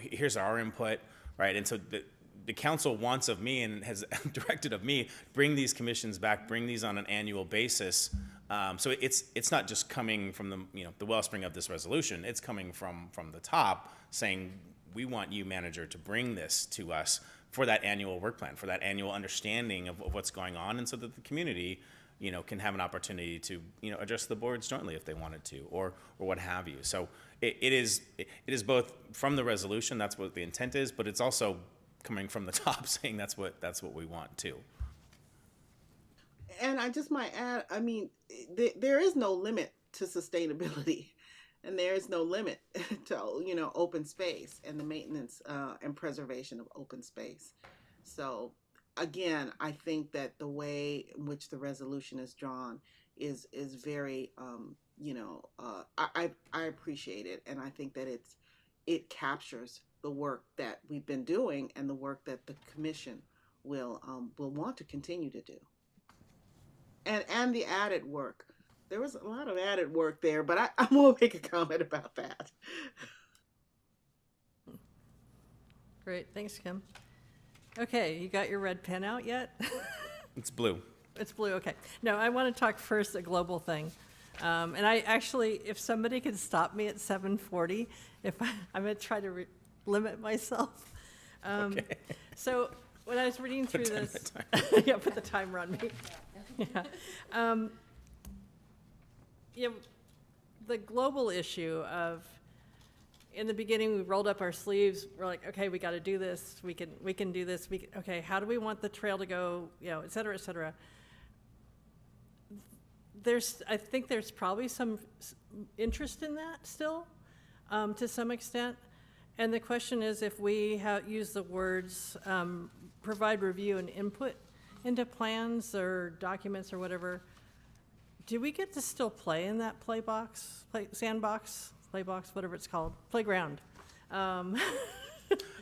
Here's our input, right? And so the council wants of me and has directed of me, bring these commissions back, bring these on an annual basis. So it's not just coming from the wellspring of this resolution. It's coming from the top, saying we want you, manager, to bring this to us for that annual work plan, for that annual understanding of what's going on, and so that the community can have an opportunity to address the boards jointly if they wanted to, or what have you. So it is both from the resolution, that's what the intent is, but it's also coming from the top saying that's what we want too. And I just might add, I mean, there is no limit to sustainability, and there is no limit to open space and the maintenance and preservation of open space. So again, I think that the way in which the resolution is drawn is very I appreciate it, and I think that it captures the work that we've been doing and the work that the commission will want to continue to do. And the added work. There was a lot of added work there, but I won't make a comment about that. Great, thanks, Kim. Okay, you got your red pen out yet? It's blue. It's blue, okay. No, I want to talk first a global thing. And I actually, if somebody could stop me at 7:40, I'm going to try to limit myself. Okay. So when I was reading through this, yeah, put the timer on me. Yeah. The global issue of, in the beginning, we rolled up our sleeves. We're like, okay, we got to do this. We can do this. Okay, how do we want the trail to go? Et cetera, et cetera. I think there's probably some interest in that still, to some extent. And the question is, if we use the words provide review and input into plans or documents or whatever, do we get to still play in that sandbox, playbox, whatever it's called, playground? I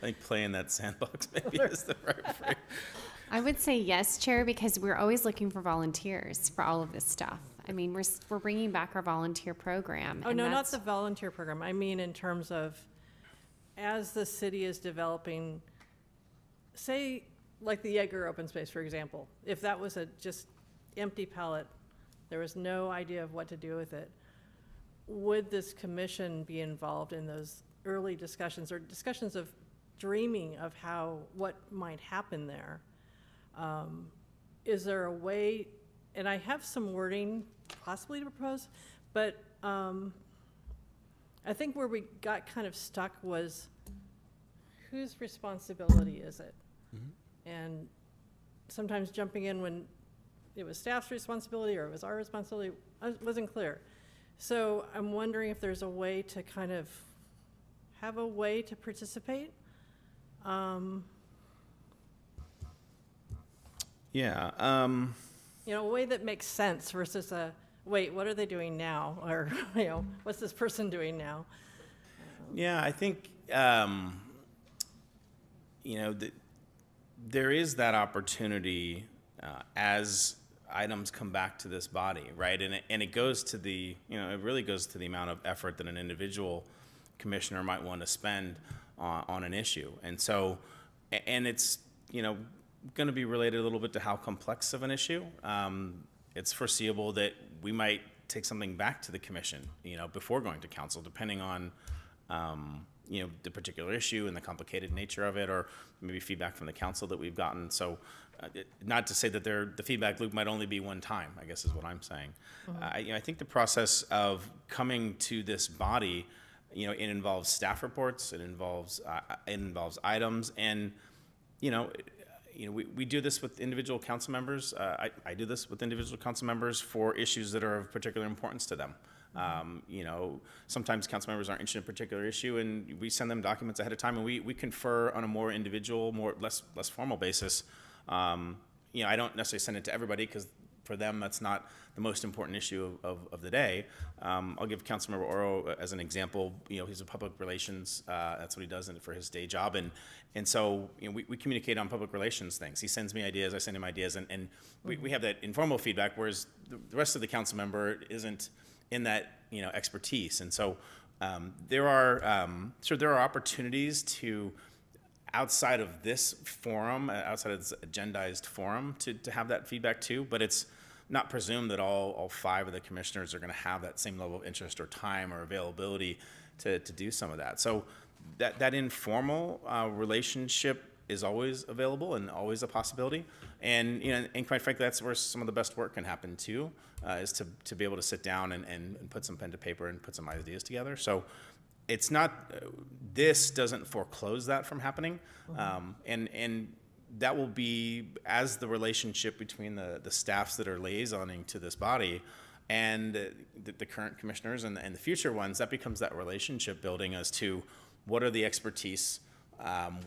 think play in that sandbox maybe is the right phrase. I would say yes, Chair, because we're always looking for volunteers for all of this stuff. I mean, we're bringing back our volunteer program. Oh, no, not the volunteer program. I mean in terms of, as the city is developing, say, like the Yeager open space, for example, if that was a just empty palette, there was no idea of what to do with it, would this commission be involved in those early discussions or discussions of dreaming of what might happen there? Is there a way, and I have some wording possibly to propose, but I think where we got kind of stuck was, whose responsibility is it? And sometimes jumping in when it was staff's responsibility or it was our responsibility wasn't clear. So I'm wondering if there's a way to kind of have a way to participate. Yeah. You know, a way that makes sense versus a, wait, what are they doing now? Or, you know, what's this person doing now? Yeah, I think, you know, there is that opportunity as items come back to this body, right? And it goes to the, you know, it really goes to the amount of effort that an individual commissioner might want to spend on an issue. And so, and it's, you know, going to be related a little bit to how complex of an issue. It's foreseeable that we might take something back to the commission, you know, before going to council, depending on, you know, the particular issue and the complicated nature of it, or maybe feedback from the council that we've gotten. So not to say that the feedback loop might only be one time, I guess is what I'm saying. You know, I think the process of coming to this body, you know, it involves staff reports, it involves items, and, you know, we do this with individual council members. I do this with individual council members for issues that are of particular importance to them. You know, sometimes council members aren't interested in a particular issue, and we send them documents ahead of time, and we confer on a more individual, less formal basis. You know, I don't necessarily send it to everybody because for them that's not the most important issue of the day. I'll give Councilmember Oro as an example. You know, he's a public relations. That's what he does for his day job, and so, you know, we communicate on public relations things. He sends me ideas, I send him ideas, and we have that informal feedback, whereas the rest of the council member isn't in that, you know, expertise. And so there are opportunities to, outside of this forum, outside of this agendized forum, to have that feedback too, but it's not presumed that all 5 of the commissioners are going to have that same level of interest or time or availability to do some of that. So that informal relationship is always available and always a possibility. And, you know, and quite frankly, that's where some of the best work can happen too, is to be able to sit down and put some pen to paper and put some ideas together. So it's not, this doesn't foreclose that from happening. And that will be, as the relationship between the staffs that are liaisoning to this body and the current commissioners and the future ones, that becomes that relationship building as to what are the expertise,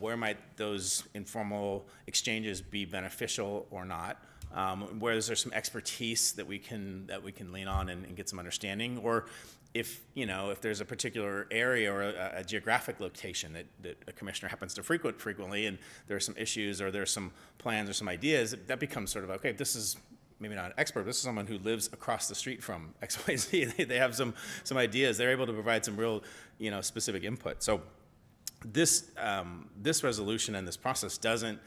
where might those informal exchanges be beneficial or not, where is there some expertise that we can lean on and get some understanding, or if, you know, if there's a particular area or a geographic location that a commissioner happens to frequently, and there are some issues or there's some plans or some ideas, that becomes sort of, okay, this is maybe not an expert, this is someone who lives across the street from XYZ. They have some ideas. They're able to provide some real, you know, specific input. So this resolution and this process doesn't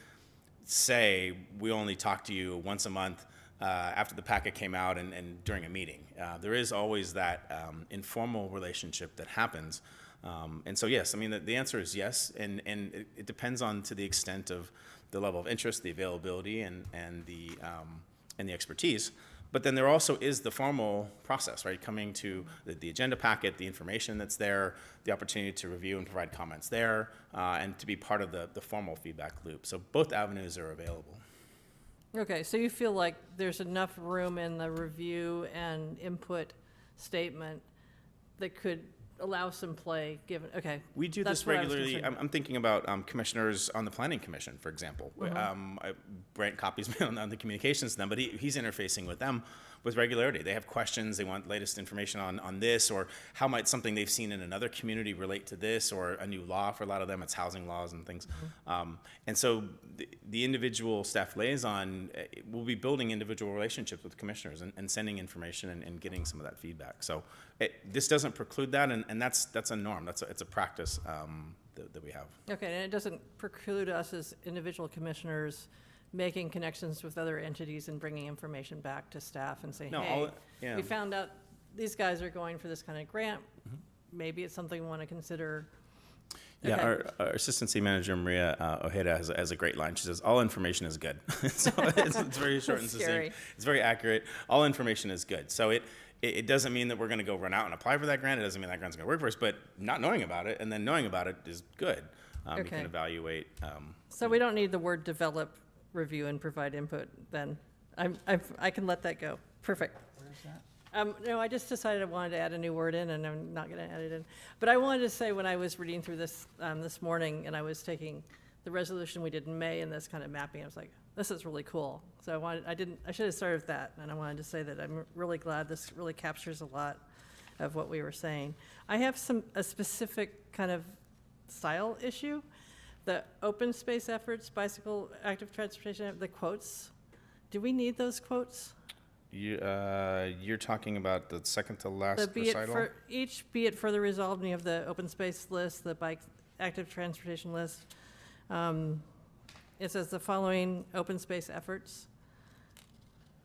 say we only talk to you once a month after the packet came out and during a meeting. There is always that informal relationship that happens. And so, yes, I mean, the answer is yes, and it depends on to the extent of the level of interest, the availability, and the expertise. But then there also is the formal process, right? Coming to the agenda packet, the information that's there, the opportunity to review and provide comments there, and to be part of the formal feedback loop. So both avenues are available. Okay, so you feel like there's enough room in the review and input statement that could allow some play, given, okay. We do that's this what I was regularly. concerned about. I'm thinking about commissioners on the Planning Commission, for example. Brent copies me on the communications to them, but he's interfacing with them with regularity. They have questions, they want latest information on this, or how might something they've seen in another community relate to this, or a new law. For a lot of them, it's housing laws and things. And so the individual staff liaison will be building individual relationships with commissioners and sending information and getting some of that feedback. So this doesn't preclude that, and that's a norm. It's a practice that we have. Okay, and it doesn't preclude us as individual commissioners making connections with other entities and bringing information back to staff and saying, No, hey, we found out these guys are going for this kind of grant. Maybe it's something we want to consider. Yeah, Okay. our assistant city manager, Maria Ojeda, has a great line. She says, all information is good. So it's very short and Scary. succinct. It's very accurate. All information is good. So it doesn't mean that we're going to go run out and apply for that grant. It doesn't mean that grant's going to work for us, but not knowing about it and then knowing about it is good. You Okay. can evaluate. So we don't need the word develop, review, and provide input then? I can let that go. Perfect. Where's that? No, I just decided I wanted to add a new word in, and I'm not going to add it in. But I wanted to say, when I was reading through this this morning, and I was taking the resolution we did in May and this kind of mapping, I was like, this is really cool. So I should have started with that, and I wanted to say that I'm really glad this really captures a lot of what we were saying. I have a specific kind of style issue. The open space efforts, bicycle, active transportation, the quotes. Do we need those quotes? You're talking about the second to last The be it recital? for, each be it further resolved, and you have the open space list, the bike, active transportation list. It says the following open space efforts.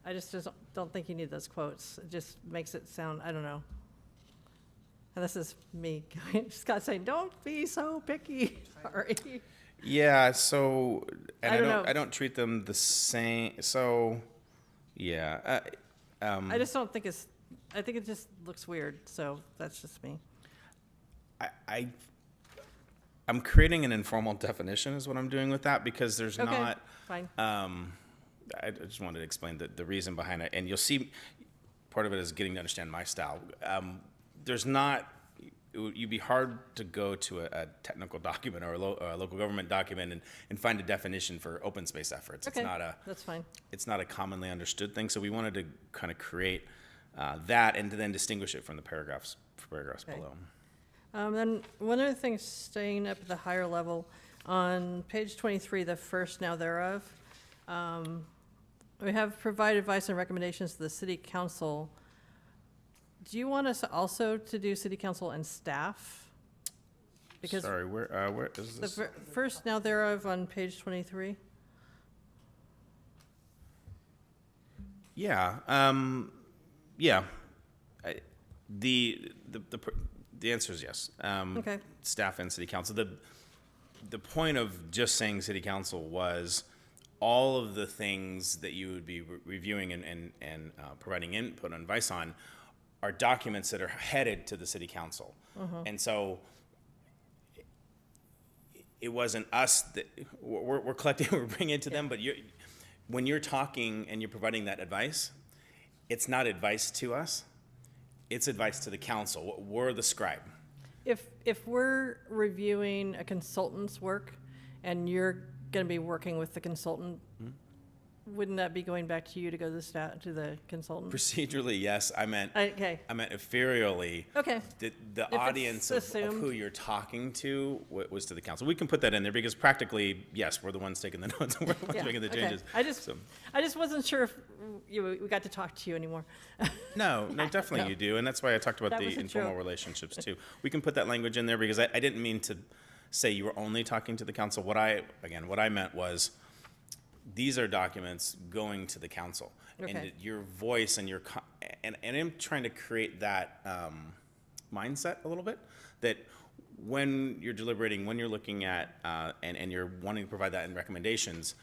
I just don't think you need those quotes. It just makes it sound, I don't know. And this is me, Scott saying, don't be so picky. Sorry. Yeah, so, and I don't know. I don't treat them the same, so, yeah. I just don't think I think it just looks weird, so that's just me. I'm creating an informal definition is what I'm doing with that, because there's Okay, not, fine. I just wanted to explain the reason behind it, and you'll see, part of it is getting to understand my style. There's not, you'd be hard to go to a technical document or a local government document and find a definition for open space efforts. Okay, It's that's fine. not a commonly understood thing, so we wanted to kind of create that and to then distinguish it from the paragraphs Okay. below. Then one other thing, staying up at the higher level, on page 23, the first now thereof, we have provide advice and recommendations to the city council. Do you want us also to do city council and staff? Because Sorry, where is the this? first now thereof on page 23. Yeah, yeah. The answer is yes. Okay. Staff and city council. The point of just saying city council was all of the things that you would be reviewing and providing input and advice on are documents that are headed to the city council. And so it wasn't us that we're collecting, we're bringing it to them, but when you're talking and you're providing that advice, it's not advice to us, it's advice to the council. We're the scribe. If we're reviewing a consultant's work and you're going to be working with the consultant, wouldn't that be going back to you to go to the consultant? Procedurally, yes. I meant ethereally. Okay. The it's audience of assumed. who you're talking to was to the council. We can put that in there because practically, yes, we're the ones taking the notes and we're the ones Yeah, making the okay. changes. I just wasn't sure if we got to talk to you anymore. No, definitely No. you do, and that's why I talked about That the was a informal joke. relationships too. We can put that language in there because I didn't mean to say you were only talking to the council. What I meant was these are documents going to the council, and Okay. your voice and and I'm trying to create that mindset a little bit that when you're deliberating, when you're looking at and you're wanting to provide that in recommendations,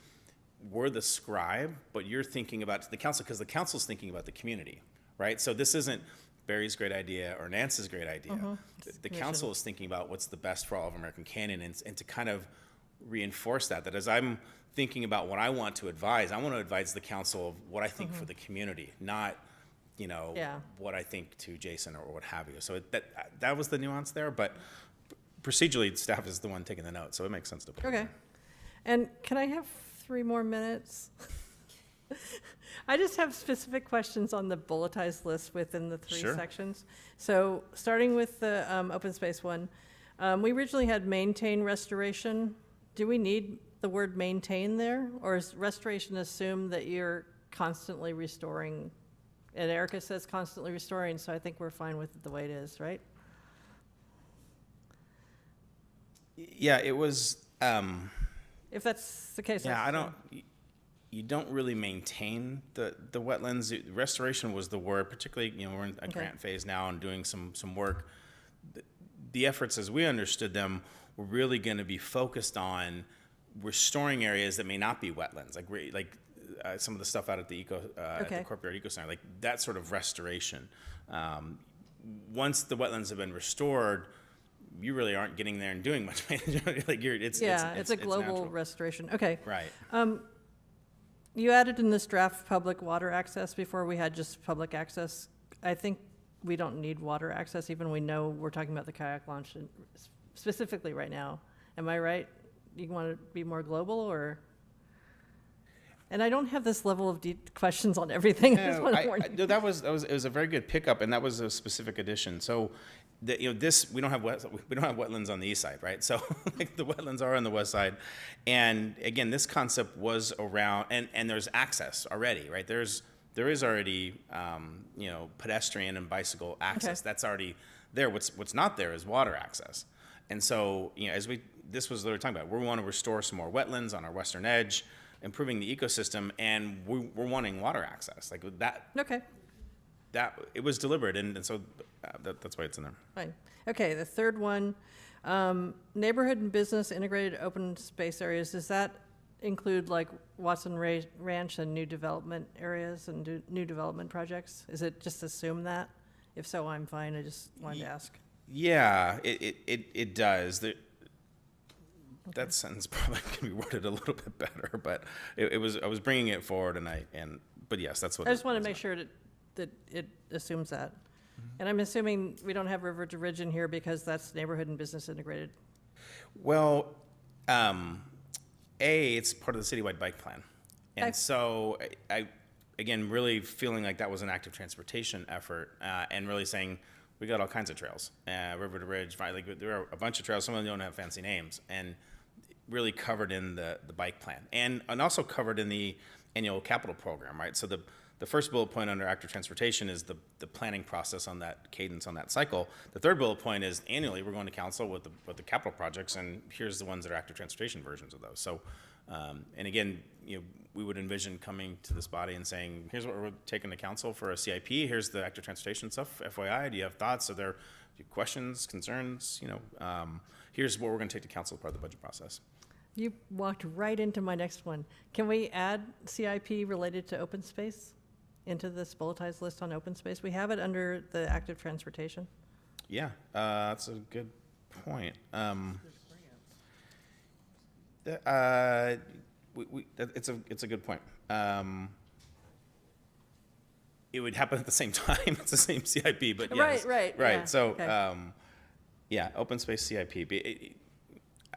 we're the scribe, but you're thinking about the council because the council's thinking about the community, right? So this isn't Barry's great idea or Nance's great idea. The council is thinking about what's the best for all of American Canyon and to kind of reinforce that as I'm thinking about what I want to advise, I want to advise the council of what I think for the community, not, Yeah. what I think to Jason or what have you. So that was the nuance there, but procedurally, staff is the one taking the notes, so it makes sense to put it in Okay. there. And can I have 3 more minutes? I just have specific questions on the bulletized list within the 3 Sure. sections. So starting with the open space one, we originally had maintain restoration. Do we need the word maintain there? Or is restoration assumed that you're constantly restoring? And Erica says constantly restoring, so I think we're fine with it the way it is, right? Yeah, it was, If that's the case. yeah, that's I don't, fine. you don't really maintain the wetlands. Restoration was the word, particularly, we're in a grant phase now and doing some work. The efforts, as we understood them, were really going to be focused on restoring areas that may not be wetlands, like some of the stuff out at the at the Courtyard Eco Center, like that sort of restoration. Once the wetlands have been restored, you really aren't getting there and doing much management. Like it's It's a global natural. restoration. Okay. Right. You added in this draft public water access before we had just public access. I think we don't need water access, even we know we're talking about the kayak launch specifically right now. Am I right? You want to be more global, or? And I don't have this level of deep questions on everything. I just want to warn you. No, it was a very good pickup, and that was a specific addition. So, this we don't have wetlands on the east side, right? So, like, the wetlands are on the west side, and again, this concept was around, and there's access already, right? There is already pedestrian and bicycle access. Okay. That's already there. What's not there is water access, and so this was what we were talking about. We want to restore some more wetlands on our western edge, improving the ecosystem, and we're wanting water access like that. Okay, That it was deliberate, and so that's why it's in there. fine. Okay, the third one, neighborhood and business integrated open space areas. Does that include like Watson Ranch and new development areas and new development projects? Is it just assume that? If so, I'm fine. I just wanted to ask. Yeah, it does. That sentence probably can be worded a little bit better, but I was bringing it forward, but yes, that's what. I just want to make sure that it assumes that. And I'm assuming we don't have River to Ridge in here because that's neighborhood and business integrated. Well, it's part of the citywide bike plan, and so I again really feeling like that was an active transportation effort, and really saying we got all kinds of trails, River to Ridge, like there are a bunch of trails. Some of them don't have fancy names, and really covered in the bike plan, and also covered in the annual capital program, right? So the first bullet point under active transportation is the planning process on that cadence on that cycle. The third bullet point is annually we're going to council with the capital projects, and here's the ones that are active transportation versions of those. So, and again, we would envision coming to this body and saying, here's what we're taking to council for a CIP. Here's the active transportation stuff. FYI, do you have thoughts? Are there questions, concerns? Here's what we're going to take to council as part of the budget process. You walked right into my next one. Can we add CIP related to open space into this bulletized list on open space? We have it under the active transportation. Yeah, that's a good point. It's a good point. It would happen at the same time. It's the same CIP, but yes. Right. Right. Yeah, So, okay. Open space CIP.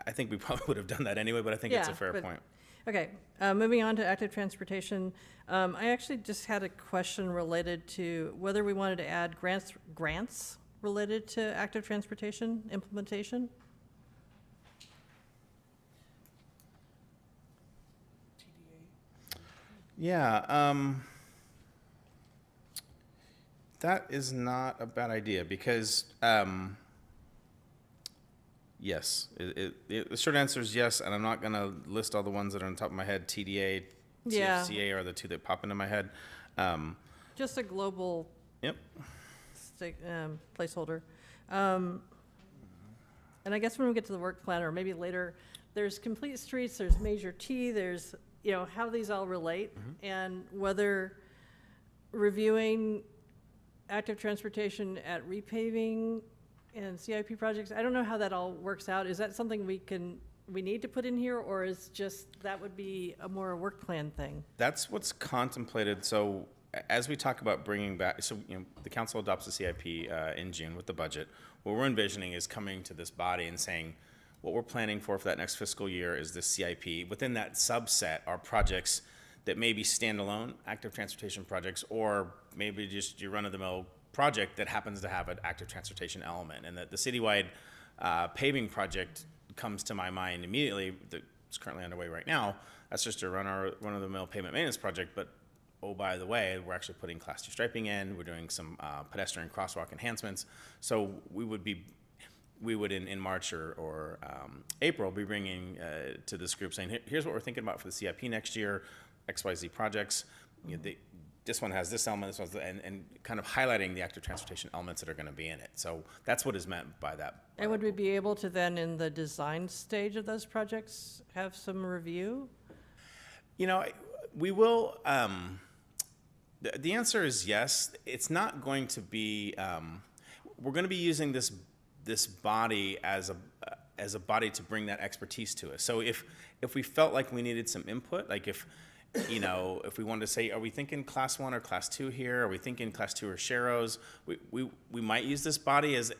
I think we probably would have done that anyway, but I think it's a fair point. Okay, moving on to active transportation. I actually just had a question related to whether we wanted to add grants related to active transportation implementation. Yeah, that is not a bad idea because, yes, the short answer is yes, and I'm not going to list all the ones that are on top of my head. TDA, TFCA are the two that pop into my head. Just a global Yep. placeholder. And I guess when we get to the work plan, or maybe later, there's complete streets, there's major T, there's, how these all relate, and whether reviewing active transportation at repaving and CIP projects, I don't know how that all works out. Is that something we need to put in here, or is just, that would be a more work plan thing? That's what's contemplated. So as we talk about bringing back, so the council adopts the CIP in June with the budget. What we're envisioning is coming to this body and saying, what we're planning for that next fiscal year is this CIP. Within that subset are projects that may be standalone active transportation projects, or maybe just your run-of-the-mill project that happens to have an active transportation element. And that the citywide paving project comes to my mind immediately. That's currently underway right now. That's just a run-of-the-mill pavement maintenance project. But oh, by the way, we're actually putting Class 2 striping in. We're doing some pedestrian crosswalk enhancements. So we would in March or April be bringing to this group saying, here's what we're thinking about for the CIP next year, XYZ projects. This one has this element, this one's and kind of highlighting the active transportation elements that are going to be in it. So that's what is meant by that. And would we be able to then, in the design stage of those projects, have some review? We will. The answer is yes. It's not going to be. We're going to be using this this body as a body to bring that expertise to us. So if we felt like we needed some input, like if we wanted to say, are we thinking class 1 or class 2 here? Are we thinking class 2 or Sharrows? We might use this body as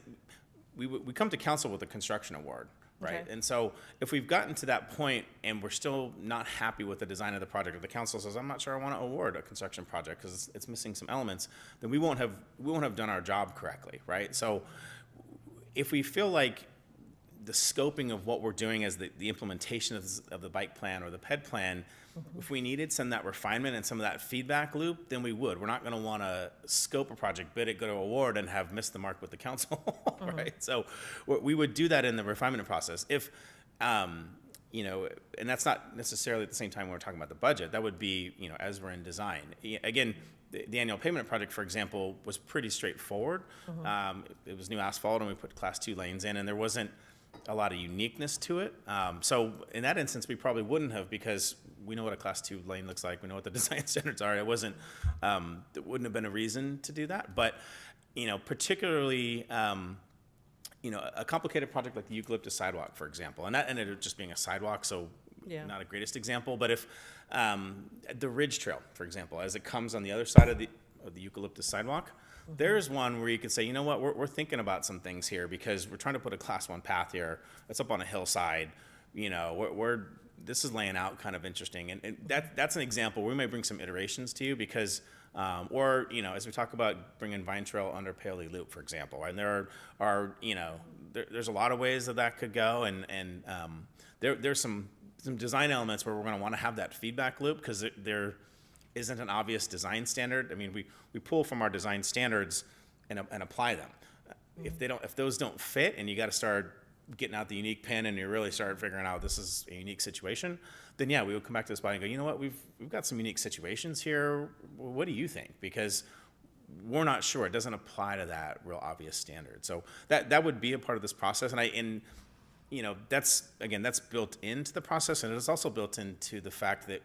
we come to council with a construction award, right? Okay. And so if we've gotten to that point and we're still not happy with the design of the project, or the council says, I'm not sure I want to award a construction project because it's missing some elements, then we won't have done our job correctly, right? So if we feel like the scoping of what we're doing as the implementation of the bike plan or the PED plan, if we needed some of that refinement and some of that feedback loop, then we would. We're not going to want to scope a project, bid it, go to award, and have missed the mark with the council, right? So we would do that in the refinement process. If, and that's not necessarily at the same time when we're talking about the budget. That would be, as we're in design. Again, the annual payment project, for example, was pretty straightforward. It was new asphalt, and we put class 2 lanes in, and there wasn't a lot of uniqueness to it. So in that instance, we probably wouldn't have, because we know what a class 2 lane looks like. We know what the design standards are. It wasn't, there wouldn't have been a reason to do that. But, particularly, a complicated project like the eucalyptus sidewalk, for example, and that ended up just being a sidewalk, so Yeah. not a greatest example. But if the Ridge Trail, for example, as it comes on the other side of the eucalyptus sidewalk, there's one where you could say, you know what, we're thinking about some things here because we're trying to put a class 1 path here. It's up on a hillside. This is laying out kind of interesting. And that's an example. We may bring some iterations to you because, as we talk about bringing Vine Trail under Paoli Loop, for example, and there are there's a lot of ways that could go. And there's some design elements where we're going to want to have that feedback loop because there isn't an obvious design standard. I mean, we pull from our design standards and apply them. If those don't fit, and you got to start getting out the unique pen and you really start figuring out this is a unique situation, then yeah, we would come back to this body and go, you know what, we've got some unique situations here. What do you think? Because we're not sure. It doesn't apply to that real obvious standard. So that would be a part of this process. And that's built into the process, and it is also built into the fact that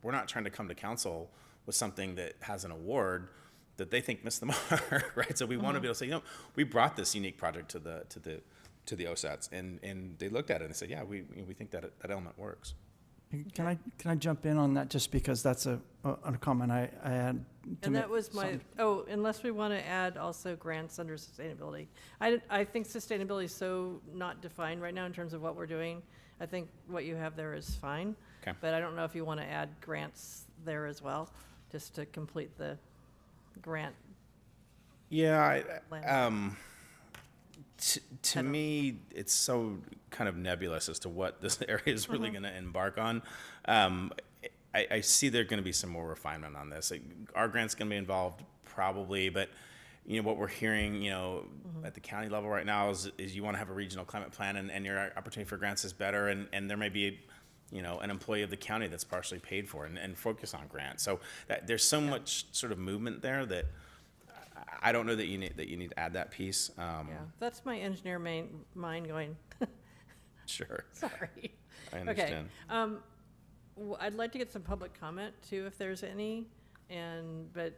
we're not trying to come to council with something that has an award that they think missed the mark, right? So we want to be able to say, we brought this unique project to the OSATs, and they looked at it and said, yeah, we think that element works. Can I jump in on that just because that's a comment I had? And that was unless we want to add also grants under sustainability. I think sustainability is so not defined right now in terms of what we're doing. I think what you have there is fine. Okay. But I don't know if you want to add grants there as well, just to complete the grant. Yeah, to me, it's so kind of nebulous as to what this area is really going to embark on. I see there's going to be some more refinement on this. Our grant's going to be involved probably, but what we're hearing, at the county level right now is you want to have a regional climate plan, and your opportunity for grants is better, and there may be an employee of the county that's partially paid for and focus on grants. So there's so much sort of movement there that I don't know that you need to add that piece. That's my engineer mind going. Sure. Sorry. I understand. Okay. I'd like to get some public comment too, if there's any. But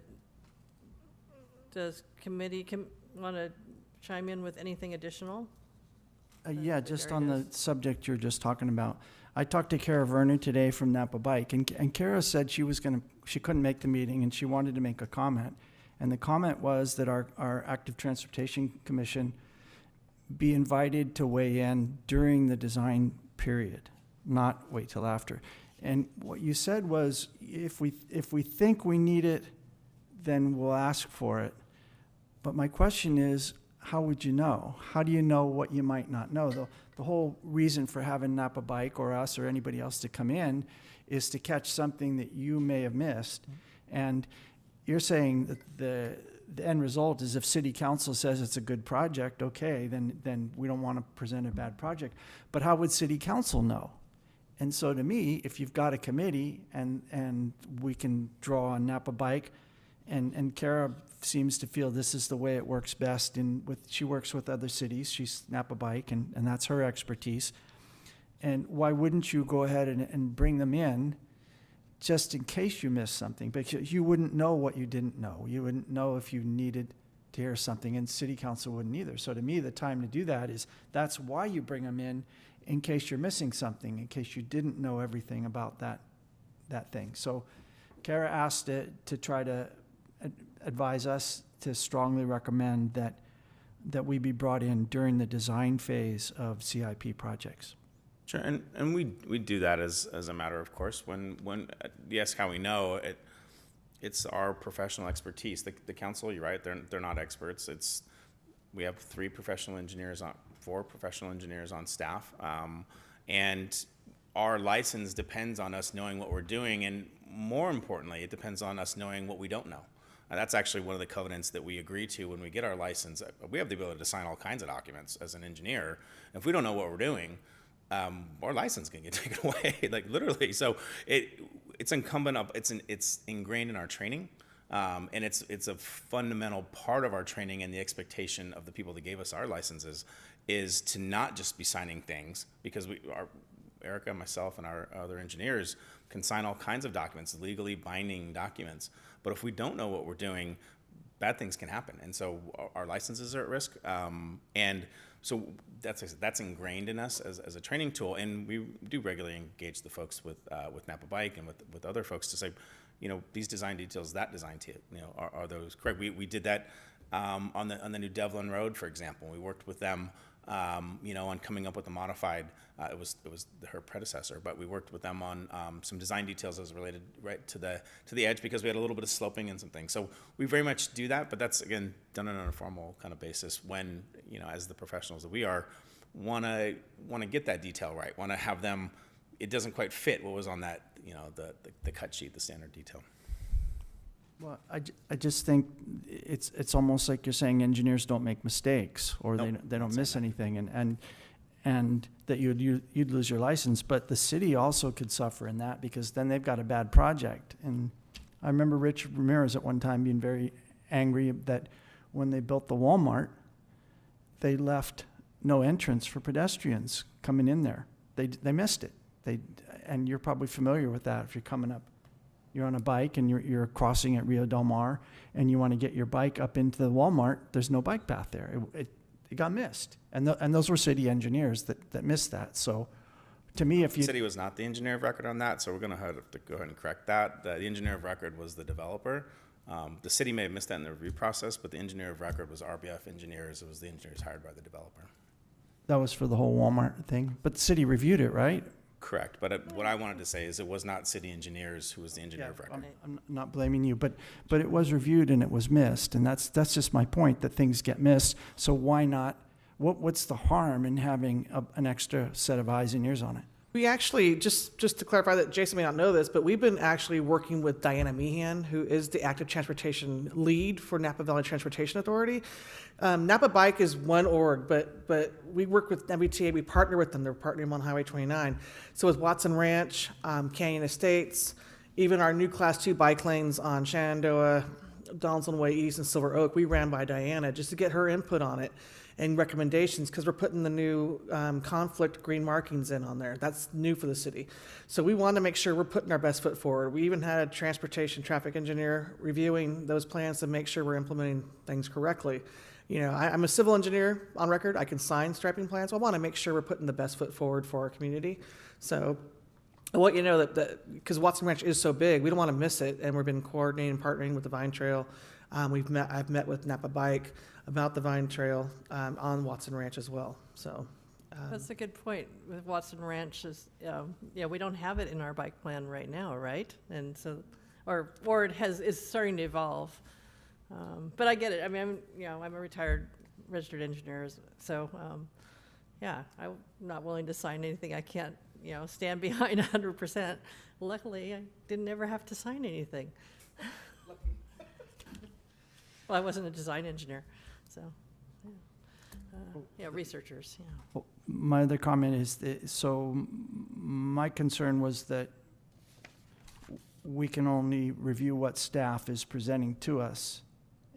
does committee want to chime in with anything additional? Yeah, just on the subject you're just talking about. I talked to Kara Vernon today from Napa Bike, and Kara said she couldn't make the meeting and she wanted to make a comment. And the comment was that our Active Transportation Commission be invited to weigh in during the design period, not wait till after. And what you said was, if we think we need it, then we'll ask for it. But my question is, how would you know? How do you know what you might not know? The whole reason for having Napa Bike or us or anybody else to come in is to catch something that you may have missed. And you're saying that the end result is if city council says it's a good project, okay, then we don't want to present a bad project. But how would city council know? And so to me, if you've got a committee and we can draw on Napa Bike, and Kara seems to feel this is the way it works best, she works with other cities, she's Napa Bike, and that's her expertise. And why wouldn't you go ahead and bring them in just in case you missed something? Because you wouldn't know what you didn't know. You wouldn't know if you needed to hear something, and city council wouldn't either. So to me, the time to do that is, that's why you bring them in case you're missing something, in case you didn't know everything about that thing. So Kara asked it to try to advise us to strongly recommend that we be brought in during the design phase of CIP projects. Sure, and we do that as a matter of course. When you ask how we know, it's our professional expertise. The council, you're right, they're not experts. We have 4 professional engineers on staff, and our license depends on us knowing what we're doing, and more importantly, it depends on us knowing what we don't know. And that's actually one of the covenants that we agree to when we get our license. We have the ability to sign all kinds of documents as an engineer. If we don't know what we're doing, our license can get taken away, like literally. So it's incumbent up. It's ingrained in our training, and it's a fundamental part of our training and the expectation of the people that gave us our licenses is to not just be signing things, because Erica, myself, and our other engineers can sign all kinds of documents, legally binding documents. But if we don't know what we're doing, bad things can happen. And so our licenses are at risk. And so that's ingrained in us as a training tool. And we do regularly engage the folks with Napa Bike and with other folks to say, these design details, that design, are those correct? We did that on the new Devlin Road, for example. We worked with them, on coming up with a modified. It was her predecessor, but we worked with them on some design details as related right to the edge, because we had a little bit of sloping and some things. So we very much do that, but that's again done on a formal kind of basis when as the professionals that we are want to get that detail right, want to have them. It doesn't quite fit what was on that the cut sheet, the standard detail. Well, I just think it's almost like you're saying engineers don't make mistakes, or Nope, they don't not miss saying anything, and that you'd lose your license. But the city also could suffer in that, because then they've got a bad project. And I remember Rich Ramirez at one time being very angry that when they built the Walmart, they left no entrance for pedestrians coming in there. They missed it. And you're probably familiar with that if you're coming up. You're on a bike and you're crossing at Rio Del Mar, and you want to get your bike up into the Walmart. There's no bike path there. It got missed, and those were city engineers that missed that. So, to me, if you City was not the engineer of record on that, so we're going to have to go ahead and correct that. The engineer of record was the developer. The city may have missed that in the review process, but the engineer of record was RBF Engineers. It was the engineers hired by the developer. that was for the whole Walmart thing, but the city reviewed it, right? Correct, but what I wanted to say is it was not city engineers who was the engineer of record. I'm not blaming you, but it was reviewed and it was missed, and that's just my point, that things get missed. So why not? What's the harm in having an extra set of eyes and ears on it? We actually, just to clarify that Jason may not know this, but we've been actually working with Diana Meehan, who is the active transportation lead for Napa Valley Transportation Authority. Napa Bike is one org, but we work with MBTA, we partner with them, they're partnering on Highway 29. So with Watson Ranch, Canyon Estates, even our new Class 2 bike lanes on Shenandoah, Donaldson Way East, and Silver Oak, we ran by Diana just to get her input on it and recommendations, because we're putting the new conflict green markings in on there. That's new for the city. So we want to make sure we're putting our best foot forward. We even had a transportation traffic engineer reviewing those plans to make sure we're implementing things correctly. You know, I'm a civil engineer on record. I can sign striping plans. So I want to make sure we're putting the best foot forward for our community. So I want you to know that because Watson Ranch is so big, we don't want to miss it. And we've been coordinating and partnering with the Vine Trail. I've met with Napa Bike about the Vine Trail on Watson Ranch as well. So That's a good point with Watson Ranch is, we don't have it in our bike plan right now, right? And so, or it's starting to evolve. But I get it. I mean, I'm a retired registered engineer, so I'm not willing to sign anything I can't, stand behind 100%. Luckily, I didn't ever have to sign anything. Well, I wasn't a design engineer, so, researchers, Well, my other comment is that, my concern was that we can only review what staff is presenting to us,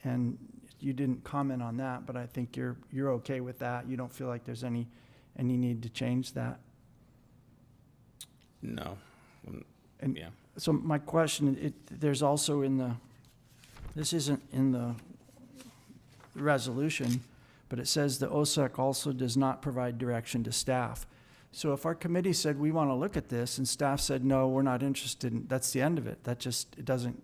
and you didn't comment on that, but I think you're okay with that. You don't feel like there's any need to change that. No. And Yeah. so my question, there's also this isn't in the the resolution, but it says the OSAC also does not provide direction to staff. So if our committee said, we want to look at this, and staff said, no, we're not interested, that's the end of it. It doesn't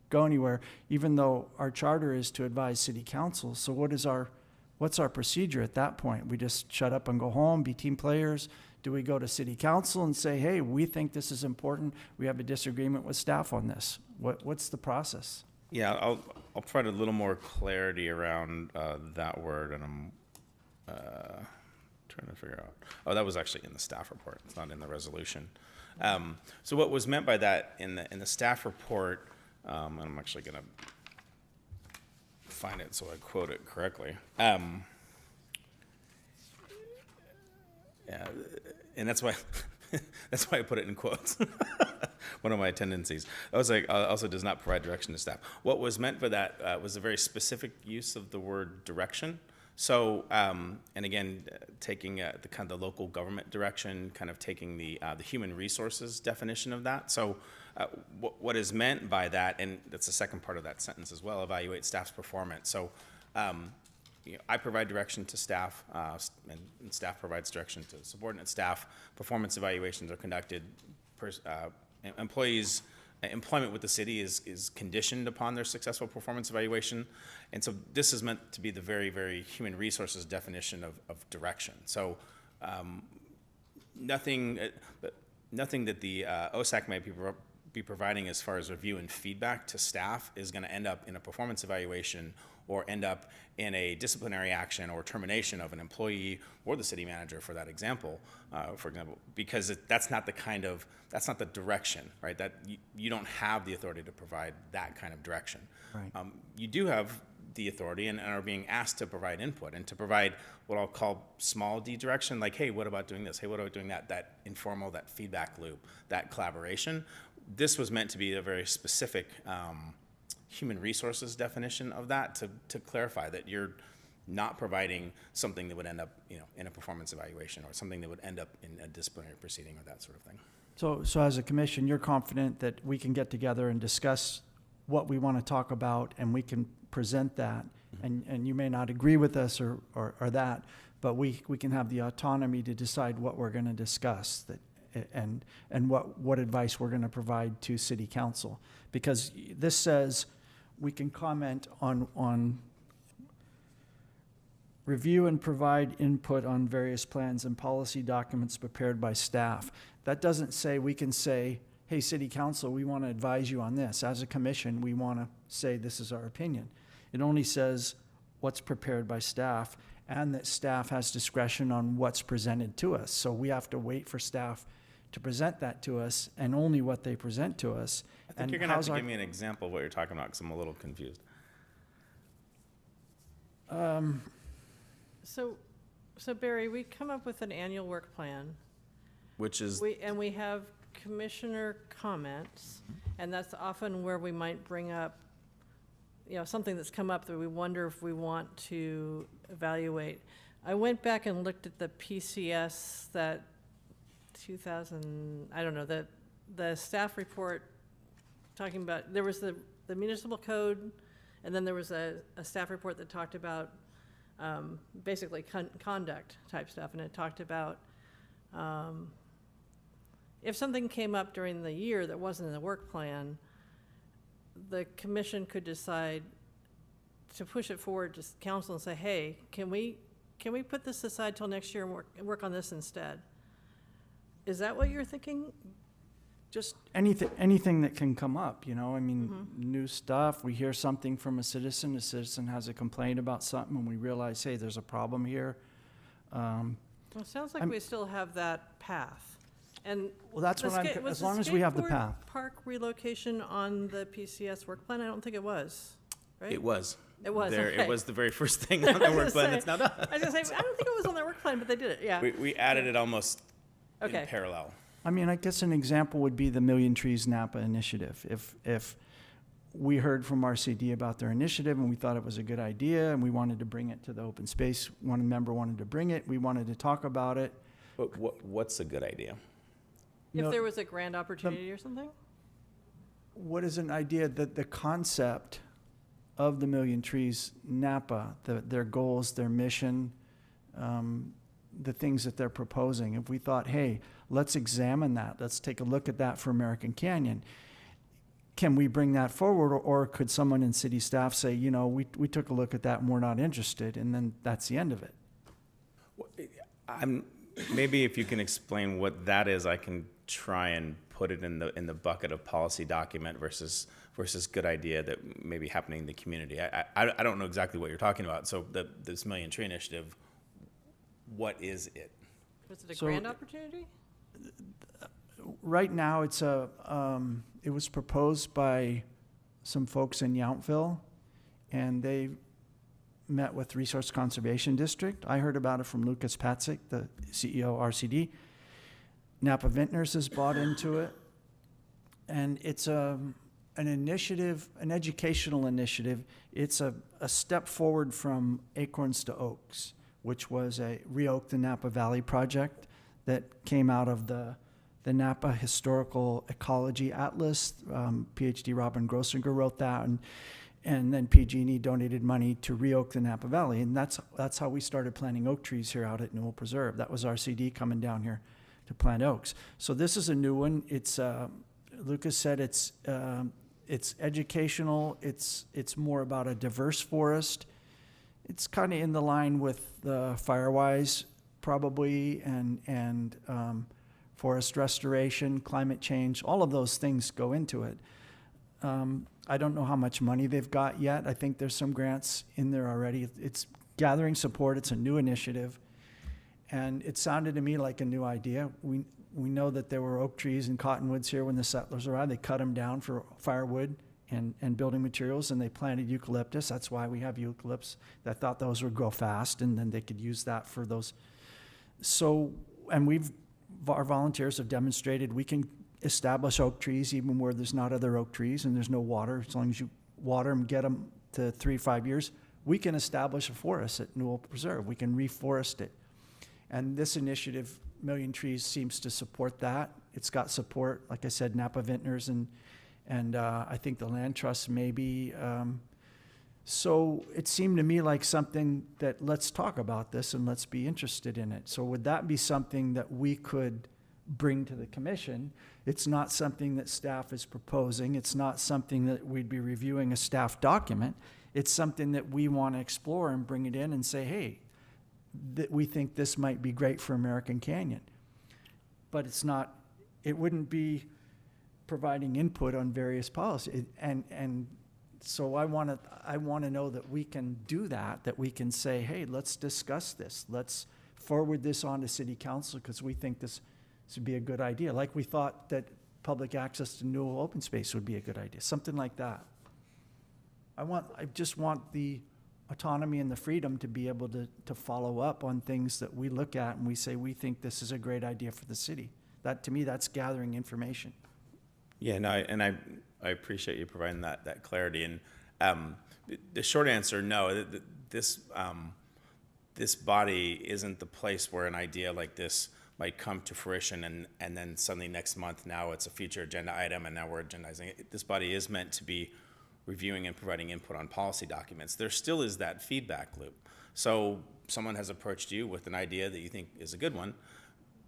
go anywhere, even though our charter is to advise city council. So what's our procedure at that point? We just shut up and go home, be team players? Do we go to city council and say, hey, we think this is important, we have a disagreement with staff on this? What's the process? Yeah, I'll provide a little more clarity around that word, and I'm trying to figure out. Oh, that was actually in the staff report. It's not in the resolution. So what was meant by that in the staff report, and I'm actually going to find it so I quote it correctly. Yeah, and that's why I put it in quotes. One of my tendencies. I was like, also does not provide direction to staff. What was meant by that was a very specific use of the word direction. So, and again, taking the kind of the local government direction, kind of taking the human resources definition of that. So, what is meant by that, and that's the second part of that sentence as well, evaluate staff's performance. So, I provide direction to staff, and staff provides direction to subordinate staff. Performance evaluations are conducted. Employees' employment with the city is conditioned upon their successful performance evaluation. And so this is meant to be the very, very human resources definition of direction. So nothing that the OSAC might be providing as far as review and feedback to staff is going to end up in a performance evaluation or end up in a disciplinary action or termination of an employee or the city manager for that example, because that's not the direction, right? That you don't have the authority to provide that kind of direction. Right. You do have the authority and are being asked to provide input and to provide what I'll call small D direction, like, hey, what about doing this? Hey, what about doing that informal, that feedback loop, that collaboration. This was meant to be a very specific human resources definition of that to clarify that you're not providing something that would end up, in a performance evaluation or something that would end up in a disciplinary proceeding or that sort of thing. So as a commission, you're confident that we can get together and discuss what we want to talk about, and we can present that, and you may not agree with us or that, but we can have the autonomy to decide what we're going to discuss and what advice we're going to provide to city council. Because this says we can comment on review and provide input on various plans and policy documents prepared by staff. That doesn't say we can say, hey, city council, we want to advise you on this. As a commission, we want to say this is our opinion. It only says what's prepared by staff and that staff has discretion on what's presented to us. So we have to wait for staff to present that to us, and only what they present to us. I think you're going to have to give me an example of what you're talking about, because I'm a little confused. So Barry, we come up with an annual work plan. Which is... We have commissioner comments, and that's often where we might bring up, something that's come up that we wonder if we want to evaluate. I went back and looked at the PCS, that 2000, I don't know, the staff report talking about, there was the municipal code, and then there was a staff report that talked about basically conduct type stuff, and it talked about if something came up during the year that wasn't in the work plan, the commission could decide to push it forward to council and say, hey, can we put this aside till next year and work on this instead? Is that what you're thinking? Just anything that can come up, new stuff. We hear something from a citizen has a complaint about something, and we realize, hey, there's a problem here. Well, it sounds like we still have that path. And well, that's what as long as we have the path. Park relocation on the PCS work plan? I don't think it was, right? It was. It was, okay. It was the very first thing on the work plan that's now done. I was going to say, I don't think it was on their work plan, but they did it, yeah. We added it almost in parallel. I mean, I guess an example would be the Million Trees Napa initiative. If we heard from RCD about their initiative and we thought it was a good idea and we wanted to bring it to the open space, one member wanted to bring it, we wanted to talk about it. But what's a good idea? If there was a grand opportunity or something? What is an idea that the concept of the Million Trees Napa, their goals, their mission, the things that they're proposing. If we thought, hey, let's examine that, let's take a look at that for American Canyon, can we bring that forward? Or could someone in city staff say, you know, we took a look at that and we're not interested, and then that's the end of it? Maybe if you can explain what that is, I can try and put it in the bucket of policy document versus good idea that may be happening in the community. I don't know exactly what you're talking about. So this Million Tree Initiative, what is it? Was it a So- grant opportunity? Right now, it was proposed by some folks in Yountville, and they met with Resource Conservation District. I heard about it from Lucas Patzik, the CEO RCD. Napa Vintners has bought into it, and it's an initiative, an educational initiative. It's a step forward from Acorns to Oaks, which was a Re-Oak the Napa Valley project that came out of the Napa Historical Ecology Atlas. PhD Robin Grossinger wrote that, and then PG&E donated money to Re-Oak the Napa Valley, and that's how we started planting oak trees here out at Newell Preserve. That was RCD coming down here to plant oaks. So this is a new one. It's Lucas said it's educational. It's more about a diverse forest. It's kind of in the line with the Firewise probably, and forest restoration, climate change. All of those things go into it. I don't know how much money they've got yet. I think there's some grants in there already. It's gathering support. It's a new initiative. And it sounded to me like a new idea. We know that there were oak trees and cottonwoods here when the settlers arrived. They cut them down for firewood and building materials, and they planted eucalyptus. That's why we have eucalypts. I thought those would grow fast, and then they could use that for those. So, and our volunteers have demonstrated we can establish oak trees even where there's not other oak trees and there's no water. As long as you water them, get them to 3 to 5 years, we can establish a forest at Newell Preserve. We can reforest it. And this initiative, Million Trees, seems to support that. It's got support, like I said, Napa Vintners and I think the Land Trust maybe. So it seemed to me like something that let's talk about this and let's be interested in it. So would that be something that we could bring to the commission? It's not something that staff is proposing. It's not something that we'd be reviewing a staff document. It's something that we want to explore and bring it in and say, hey, that we think this might be great for American Canyon. But it's not, it wouldn't be providing input on various policies. And so I want to know that we can do that we can say, hey, let's discuss this. Let's forward this on to city council because we think this would be a good idea. Like we thought that public access to Newell open space would be a good idea, something like that. I just want the autonomy and the freedom to be able to follow up on things that we look at and we say, we think this is a great idea for the city. That, to me, that's gathering information. Yeah, no, I appreciate you providing that clarity. And the short answer, no, this body isn't the place where an idea like this might come to fruition and then suddenly next month now it's a future agenda item and now we're agendizing it. This body is meant to be reviewing and providing input on policy documents. There still is that feedback loop. So someone has approached you with an idea that you think is a good one.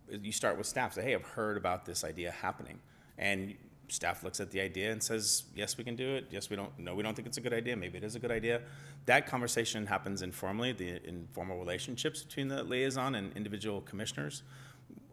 You start with staff, say, hey, I've heard about this idea happening. And staff looks at the idea and says, yes, we can do it. Yes, we don't. No, we don't think it's a good idea. Maybe it is a good idea. That conversation happens informally, the informal relationships between the liaison and individual commissioners.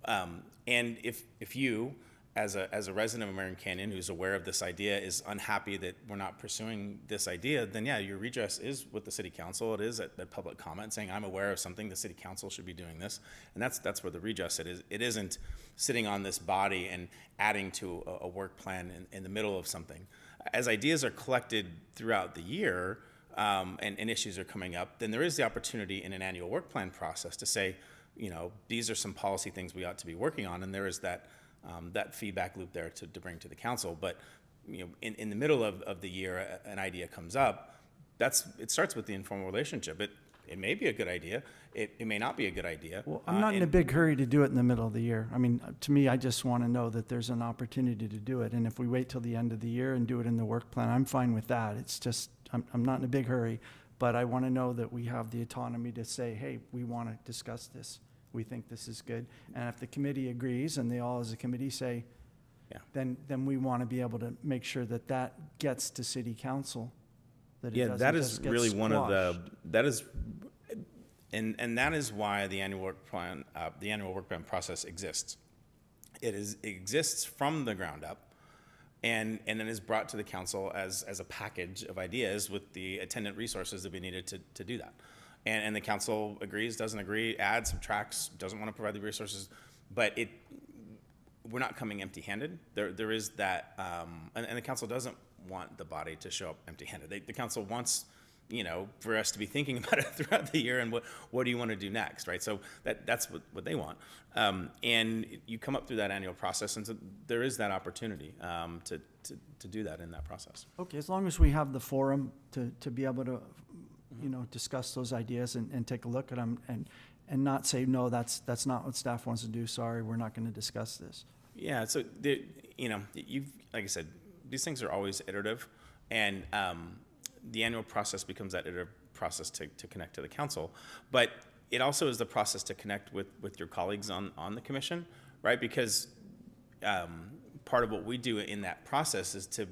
And if you, as a resident of American Canyon who's aware of this idea, is unhappy that we're not pursuing this idea, then yeah, your redress is with the city council. It is at public comment saying, I'm aware of something, the city council should be doing this. And that's where the redress it is. It isn't sitting on this body and adding to a work plan in the middle of something. As ideas are collected throughout the year and issues are coming up, then there is the opportunity in an annual work plan process to say, you know, these are some policy things we ought to be working on, and there is that feedback loop there to bring to the council. But you know, in the middle of the year, an idea comes up. It starts with the informal relationship. It may be a good idea. It may not be a good idea. Well, I'm not in a big hurry to do it in the middle of the year. I mean, to me, I just want to know that there's an opportunity to do it. And if we wait till the end of the year and do it in the work plan, I'm fine with that. It's just, I'm not in a big hurry, but I want to know that we have the autonomy to say, hey, we want to discuss this. We think this is good. And if the committee agrees and they all as a committee say, Yeah. then we want to be able to make sure that that gets to city council. That it Yeah, doesn't that is just get really one of the, squashed. that is, and that is why the annual work plan process exists. It exists from the ground up, and then is brought to the council as a package of ideas with the attendant resources that we needed to do that. And the council agrees, doesn't agree, adds, subtracts, doesn't want to provide the resources, but we're not coming empty-handed. There is that, and the council doesn't want the body to show up empty-handed. The council wants, for us to be thinking about it throughout the year and what do you want to do next, right? So that's what they want. And you come up through that annual process, and so there is that opportunity to do that in that process. Okay, as long as we have the forum to be able to, discuss those ideas and take a look at them and not say, no, that's not what staff wants to do. Sorry, we're not going to discuss this. Yeah, so like I said, these things are always iterative, and the annual process becomes that iterative process to connect to the council. But it also is the process to connect with your colleagues on the commission, right? Because part of what we do in that process is to,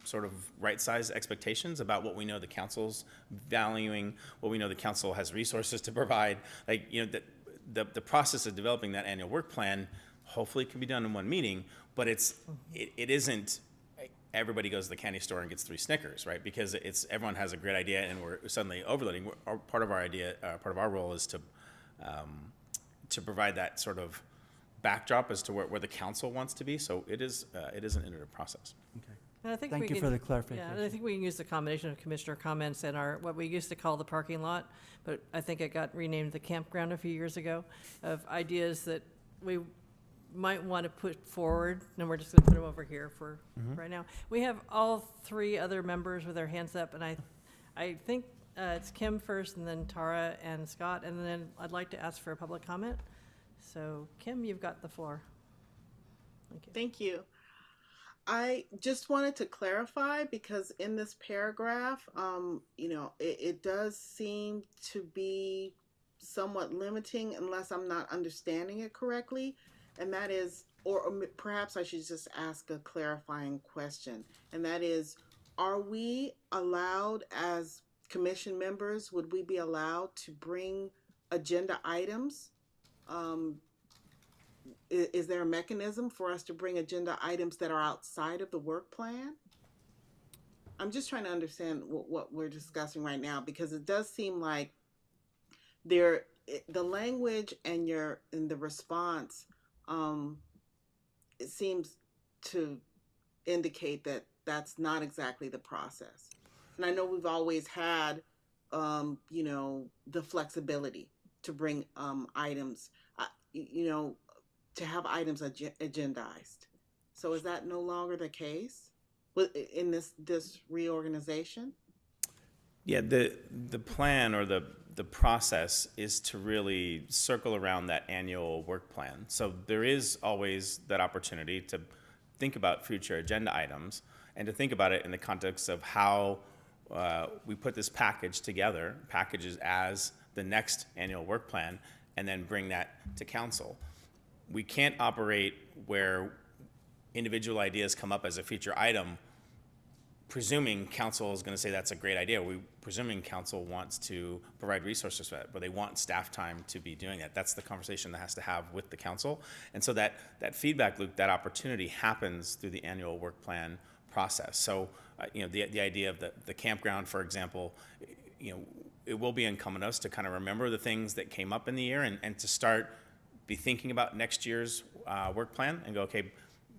sort of right-size expectations about what we know the council's valuing, what we know the council has resources to provide. Like, the process of developing that annual work plan hopefully can be done in one meeting, but it isn't everybody goes to the candy store and gets 3 Snickers, right? Because everyone has a great idea and we're suddenly overloading. Part of our role is to provide that sort of backdrop as to where the council wants to be. So it is an iterative process. Okay. And I think Thank we you can- for the clarification. Yeah, and I think we can use the combination of commissioner comments and what we used to call the parking lot, but I think it got renamed the campground a few years ago, of ideas that we might want to put forward, and we're just going to put them over here for right now. We have all 3 other members with their hands up, and I think it's Kim first, and then Tara and Scott, and then I'd like to ask for a public comment. So Kim, you've got the floor. Thank you. Thank you. I just wanted to clarify because in this paragraph, it does seem to be somewhat limiting unless I'm not understanding it correctly. And that is, or perhaps I should just ask a clarifying question. And that is, are we allowed as commission members, would we be allowed to bring agenda items? Is there a mechanism for us to bring agenda items that are outside of the work plan? I'm just trying to understand what we're discussing right now, because it does seem like the language and the response, it seems to indicate that that's not exactly the process. And I know we've always had, the flexibility to bring items, to have items agendized. So is that no longer the case in this reorganization? Yeah, the plan or the process is to really circle around that annual work plan. So there is always that opportunity to think about future agenda items and to think about it in the context of how we put this packages as the next annual work plan, and then bring that to council. We can't operate where individual ideas come up as a feature item, presuming council is going to say that's a great idea. Presuming council wants to provide resources for that, but they want staff time to be doing that. That's the conversation that has to have with the council. And so that feedback loop, that opportunity happens through the annual work plan process. So, the idea of the campground, for example, it will be incumbent on us to kind of remember the things that came up in the year and to start be thinking about next year's work plan and go, okay,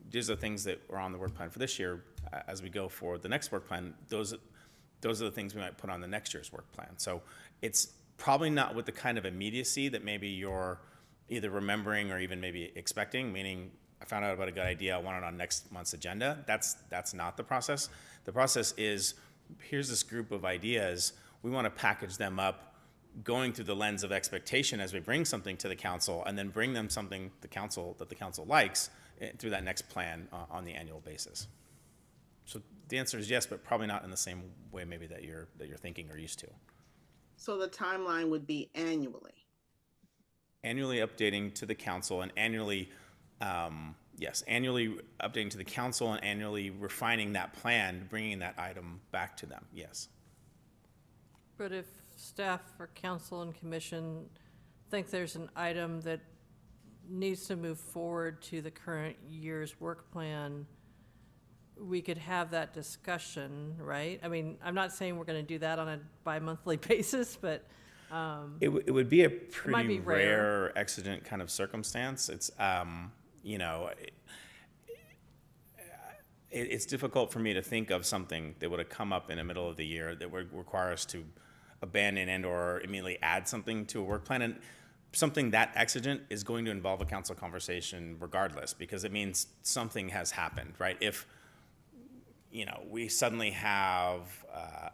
these are the things that are on the work plan for this year. As we go for the next work plan, those are the things we might put on the next year's work plan. So it's probably not with the kind of immediacy that maybe you're either remembering or even maybe expecting, meaning I found out about a good idea, I want it on next month's agenda. That's not the process. The process is, here's this group of ideas, we want to package them up going through the lens of expectation as we bring something to the council, and then bring them something the council likes through that next plan on the annual basis. So the answer is yes, but probably not in the same way maybe that you're thinking or used to. So the timeline would be annually. Annually updating to the council, and annually, annually updating to the council, and annually refining that plan, bringing that item back to them. Yes. But if staff or council and commission think there's an item that needs to move forward to the current year's work plan, we could have that discussion, right? I mean, I'm not saying we're going to do that on a bi-monthly basis, but it would be a might pretty be rare exigent kind of circumstance. It's it's difficult for me to think of something that would have come up in the middle of the year that would require us to abandon and or immediately add something to a work plan. And something that exigent is going to involve a council conversation regardless, because it means something has happened, right? If we suddenly have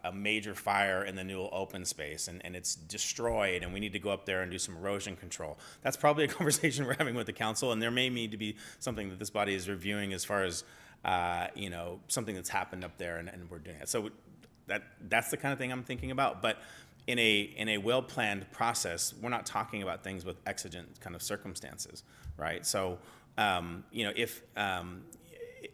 a major fire in the new open space and it's destroyed and we need to go up there and do some erosion control, that's probably a conversation we're having with the council, and there may need to be something that this body is reviewing as far as something that's happened up there, and we're doing it. So that's the kind of thing I'm thinking about. But in a well-planned process, we're not talking about things with exigent kind of circumstances, right? So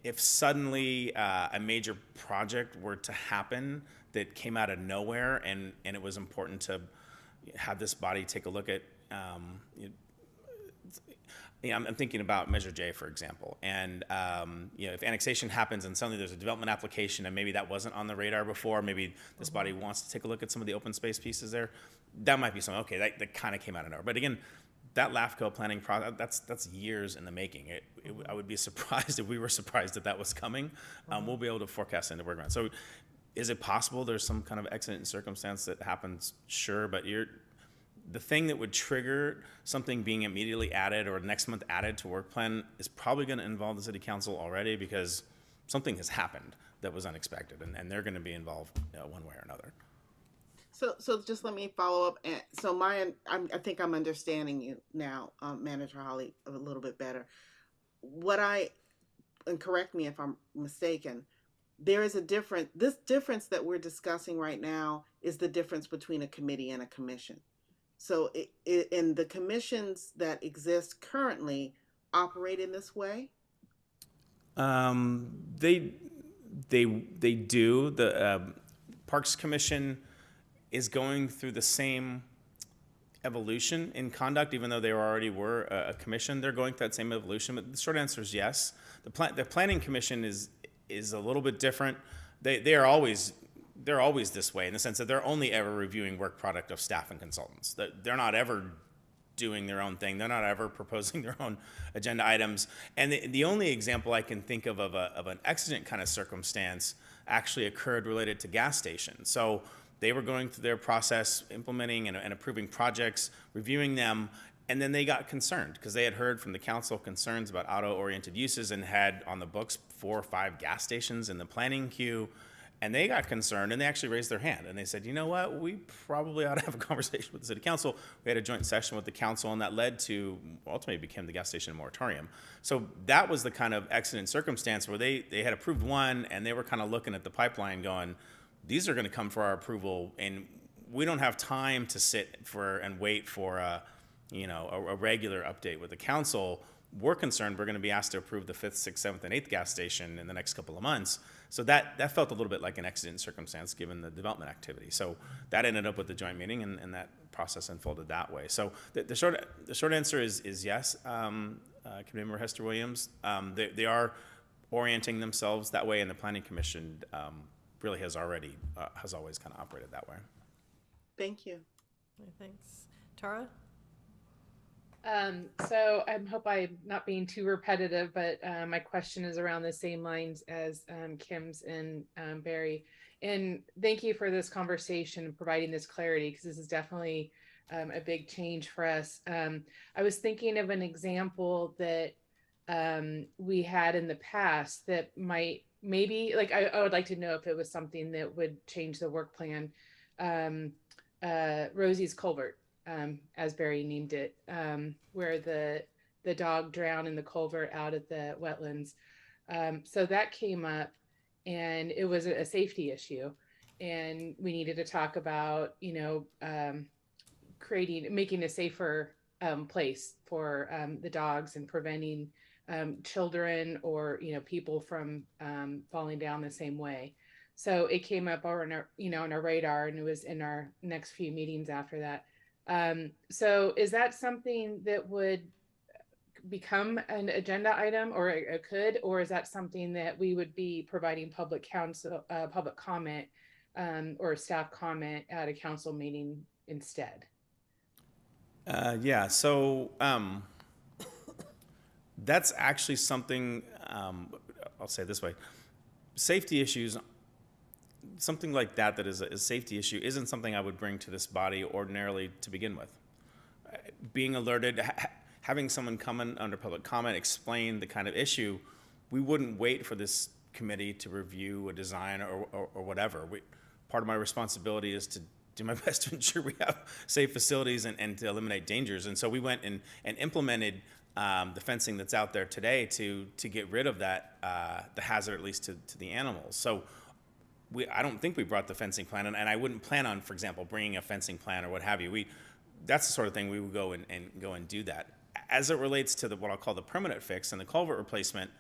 if suddenly a major project were to happen that came out of nowhere, and it was important to have this body take a look at, I'm thinking about Measure J, for example, and if annexation happens and suddenly there's a development application and maybe that wasn't on the radar before, maybe this body wants to take a look at some of the open space pieces there, that might be something, okay, that kind of came out of nowhere. But again, that LAFCO planning process, that's years in the making. I would be surprised if we were surprised that was coming. We'll be able to forecast into work around. So is it possible there's some kind of accident circumstance that happens? Sure, but the thing that would trigger something being immediately added or next month added to work plan is probably going to involve the city council already, because something has happened that was unexpected, and they're going to be involved one way or another. So just let me follow up. And so I think I'm understanding you now, Manager Holly, a little bit better. And correct me if I'm mistaken, there is this difference that we're discussing right now is the difference between a committee and a commission. So in the commissions that exist currently operate in this way? They do. The Parks Commission is going through the same evolution in conduct, even though they already were a commission. They're going through that same evolution, but the short answer is yes. The Planning Commission is a little bit different. They're always this way, in the sense that they're only ever reviewing work product of staff and consultants. They're not ever doing their own thing. They're not ever proposing their own agenda items. And the only example I can think of an exigent kind of circumstance actually occurred related to gas stations. So they were going through their process, implementing and approving projects, reviewing them, and then they got concerned because they had heard from the council concerns about auto-oriented uses and had on the books 4 or 5 gas stations in the planning queue. And they got concerned, and they actually raised their hand, and they said, you know what, we probably ought to have a conversation with the city council. We had a joint session with the council, and that led to, ultimately became the gas station moratorium. So that was the kind of accident circumstance where they had approved one, and they were kind of looking at the pipeline going, these are going to come for our approval, and we don't have time to sit and wait for a regular update with the council. We're concerned we're going to be asked to approve the 5th, 6th, 7th, and 8th gas station in the next couple of months. So that felt a little bit like an accident circumstance given the development activity. So that ended up with the joint meeting, and that process unfolded that way. So the short answer is yes, Committee Member Hester Williams. They are orienting themselves that way, and the Planning Commission really has always kind of operated that way. Thank you. Thanks. Tara? So I hope I'm not being too repetitive, but my question is around the same lines as Kim's and Barry. And thank you for this conversation and providing this clarity, because this is definitely a big change for us. I was thinking of an example that we had in the past that might maybe, like, I would like to know if it was something that would change the work plan. Rosie's Culvert, as Barry named it, where the dog drowned in the culvert out at the wetlands. So that came up, and it was a safety issue, and we needed to talk about, making a safer place for the dogs and preventing children or people from falling down the same way. So it came up on our on our radar, and it was in our next few meetings after that. So is that something that would become an agenda item, or it could, or is that something that we would be providing public comment or staff comment at a council meeting instead? Yeah, so that's actually something, I'll say it this way. Safety issues, something like that is a safety issue, isn't something I would bring to this body ordinarily to begin with. Being alerted, having someone come in under public comment, explain the kind of issue, we wouldn't wait for this committee to review a design or whatever. Part of my responsibility is to do my best to ensure we have safe facilities and to eliminate dangers. And so we went and implemented the fencing that's out there today to get rid of that, the hazard, at least to the animals. So I don't think we brought the fencing plan, and I wouldn't plan on, for example, bringing a fencing plan or what have you. That's the sort of thing we would go and do that. As it relates to what I'll call the permanent fix and the culvert replacement,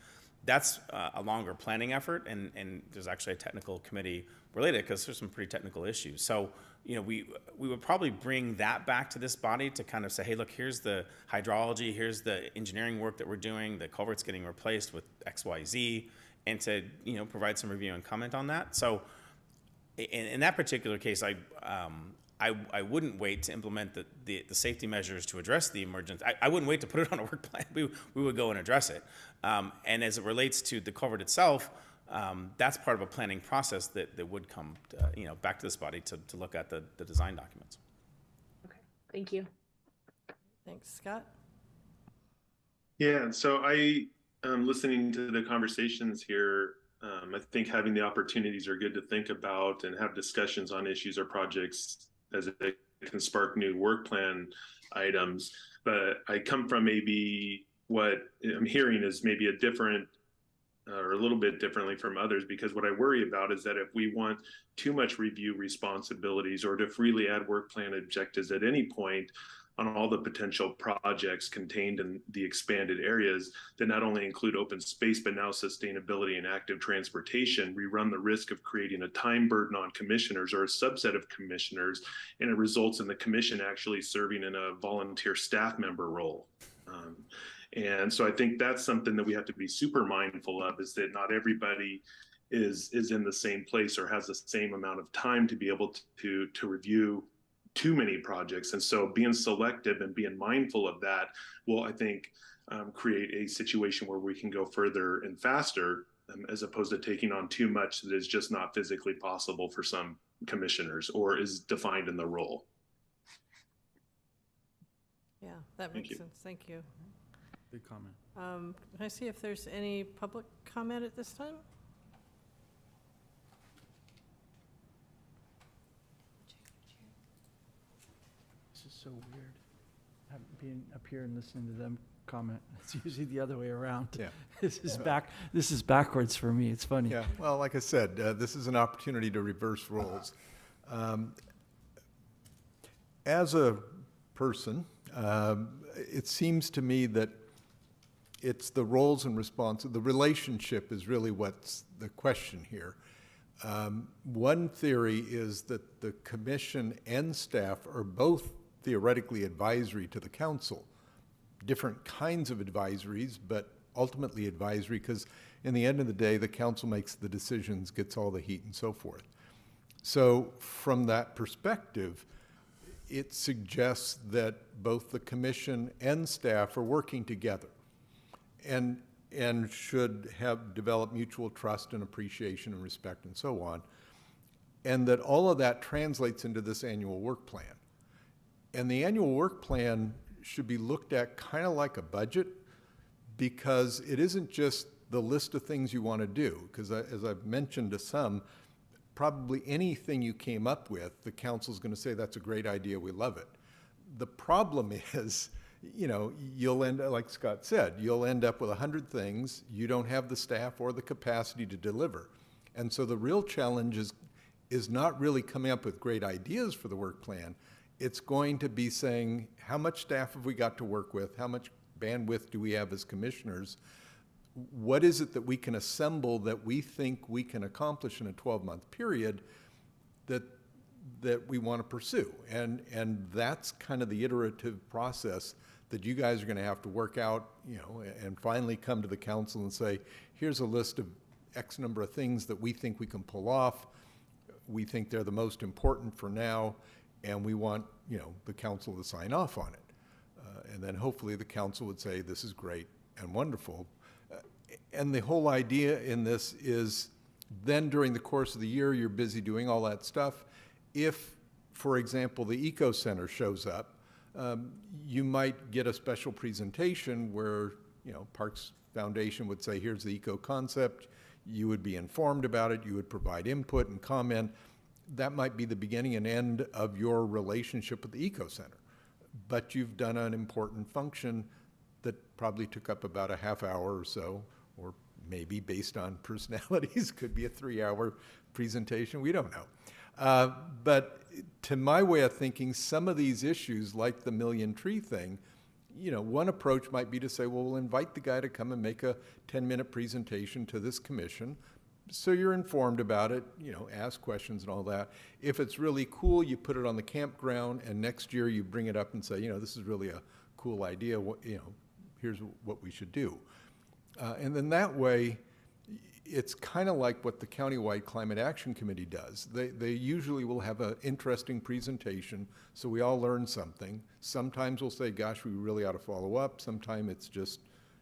that's a longer planning effort, and there's actually a technical committee related because there's some pretty technical issues. So, we would probably bring that back to this body to kind of say, hey, look, here's the hydrology, here's the engineering work that we're doing, the culvert's getting replaced with X, Y, Z, and to, provide some review and comment on that. So in that particular case, I wouldn't wait to implement the safety measures to address the emergency. I wouldn't wait to put it on a work plan. We would go and address it. And as it relates to the culvert itself, that's part of a planning process that would come, back to this body to look at the design documents. Okay, thank you. Thanks, Scott. Yeah, so I listening to the conversations here. I think having the opportunities are good to think about and have discussions on issues or projects as it can spark new work plan items. But I come from maybe what I'm hearing is maybe a different or a little bit differently from others, because what I worry about is that if we want too much review responsibilities or to freely add work plan objectives at any point on all the potential projects contained in the expanded areas that not only include open space, but now sustainability and active transportation, we run the risk of creating a time burden on commissioners or a subset of commissioners, and it results in the commission actually serving in a volunteer staff member role. And so I think that's something that we have to be super mindful of, is that not everybody is in the same place or has the same amount of time to be able to review too many projects. And so being selective and being mindful of that will, I think, create a situation where we can go further and faster, as opposed to taking on too much that is just not physically possible for some commissioners or is defined in the role. Yeah, that makes sense. Thank you. Good comment. Can I see if there's any public comment at this time? This is so weird, being up here and listening to them comment. It's usually the other way around. Yeah. This is backwards for me. It's funny. Yeah, well, like I said, this is an opportunity to reverse roles. As a person, it seems to me that it's the roles and the relationship is really what's the question here. One theory is that the commission and staff are both theoretically advisory to the council. Different kinds of advisories, but ultimately advisory, because in the end of the day, the council makes the decisions, gets all the heat and so forth. So from that perspective, it suggests that both the commission and staff are working together and should have developed mutual trust and appreciation and respect and so on. And that all of that translates into this annual work plan. And the annual work plan should be looked at kind of like a budget, because it isn't just the list of things you want to do. Because as I've mentioned to some, probably anything you came up with, the council's going to say, that's a great idea, we love it. The problem is, you know, you'll end, like Scott said, you'll end up with 100 things. You don't have the staff or the capacity to deliver. And so the real challenge is not really coming up with great ideas for the work plan. It's going to be saying, how much staff have we got to work with? How much bandwidth do we have as commissioners? What is it that we can assemble that we think we can accomplish in a 12-month period that we want to pursue? And that's kind of the iterative process that you guys are going to have to work out, you know, and finally come to the council and say, here's a list of X number of things that we think we can pull off. We think they're the most important for now, and we want, you know, the council to sign off on it. And then hopefully the council would say, this is great and wonderful. And the whole idea in this is then during the course of the year, you're busy doing all that stuff. If, for example, the Eco Center shows up, you might get a special presentation where, you know, Parks Foundation would say, here's the eco concept. You would be informed about it. You would provide input and comment. That might be the beginning and end of your relationship with the Eco Center. But you've done an important function that probably took up about a half hour or so, or maybe based on personalities, could be a 3-hour presentation. We don't know. But to my way of thinking, some of these issues, like the million tree thing, you know, one approach might be to say, well, we'll invite the guy to come and make a 10-minute presentation to this commission, so you're informed about it, you know, ask questions and all that. If it's really cool, you put it on the campground, and next year you bring it up and say, you know, this is really a cool idea, you know, here's what we should do. And then that way, it's kind of like what the Countywide Climate Action Committee does. They usually will have an interesting presentation, so we all learn something. Sometimes we'll say, gosh, we really ought to follow up. Sometimes it's just,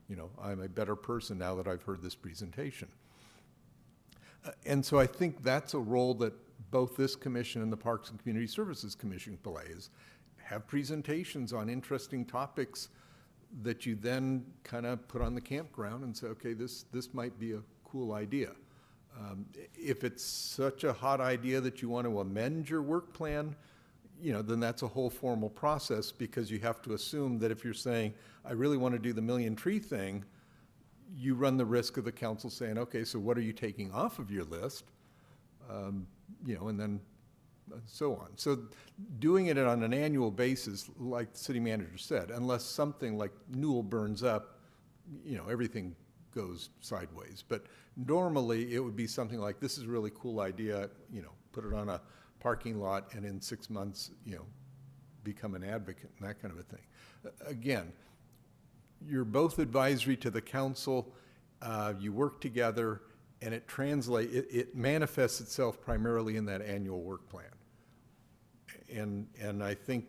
you know, I'm a better person now that I've heard this presentation. And so I think that's a role that both this commission and the Parks and Community Services Commission play, is have presentations on interesting topics that you then kind of put on the campground and say, okay, this might be a cool idea. If it's such a hot idea that you want to amend your work plan, you know, then that's a whole formal process, because you have to assume that if you're saying, I really want to do the million tree thing, you run the risk of the council saying, okay, so what are you taking off of your list? You know, and then so on. So doing it on an annual basis, like the city manager said, unless something like Newell burns up, you know, everything goes sideways. But normally it would be something like, this is a really cool idea, you know, put it on a parking lot, and in 6 months, you know, become an advocate and that kind of a thing. Again, you're both advisory to the council, you work together, and it manifests itself primarily in that annual work plan. And I think,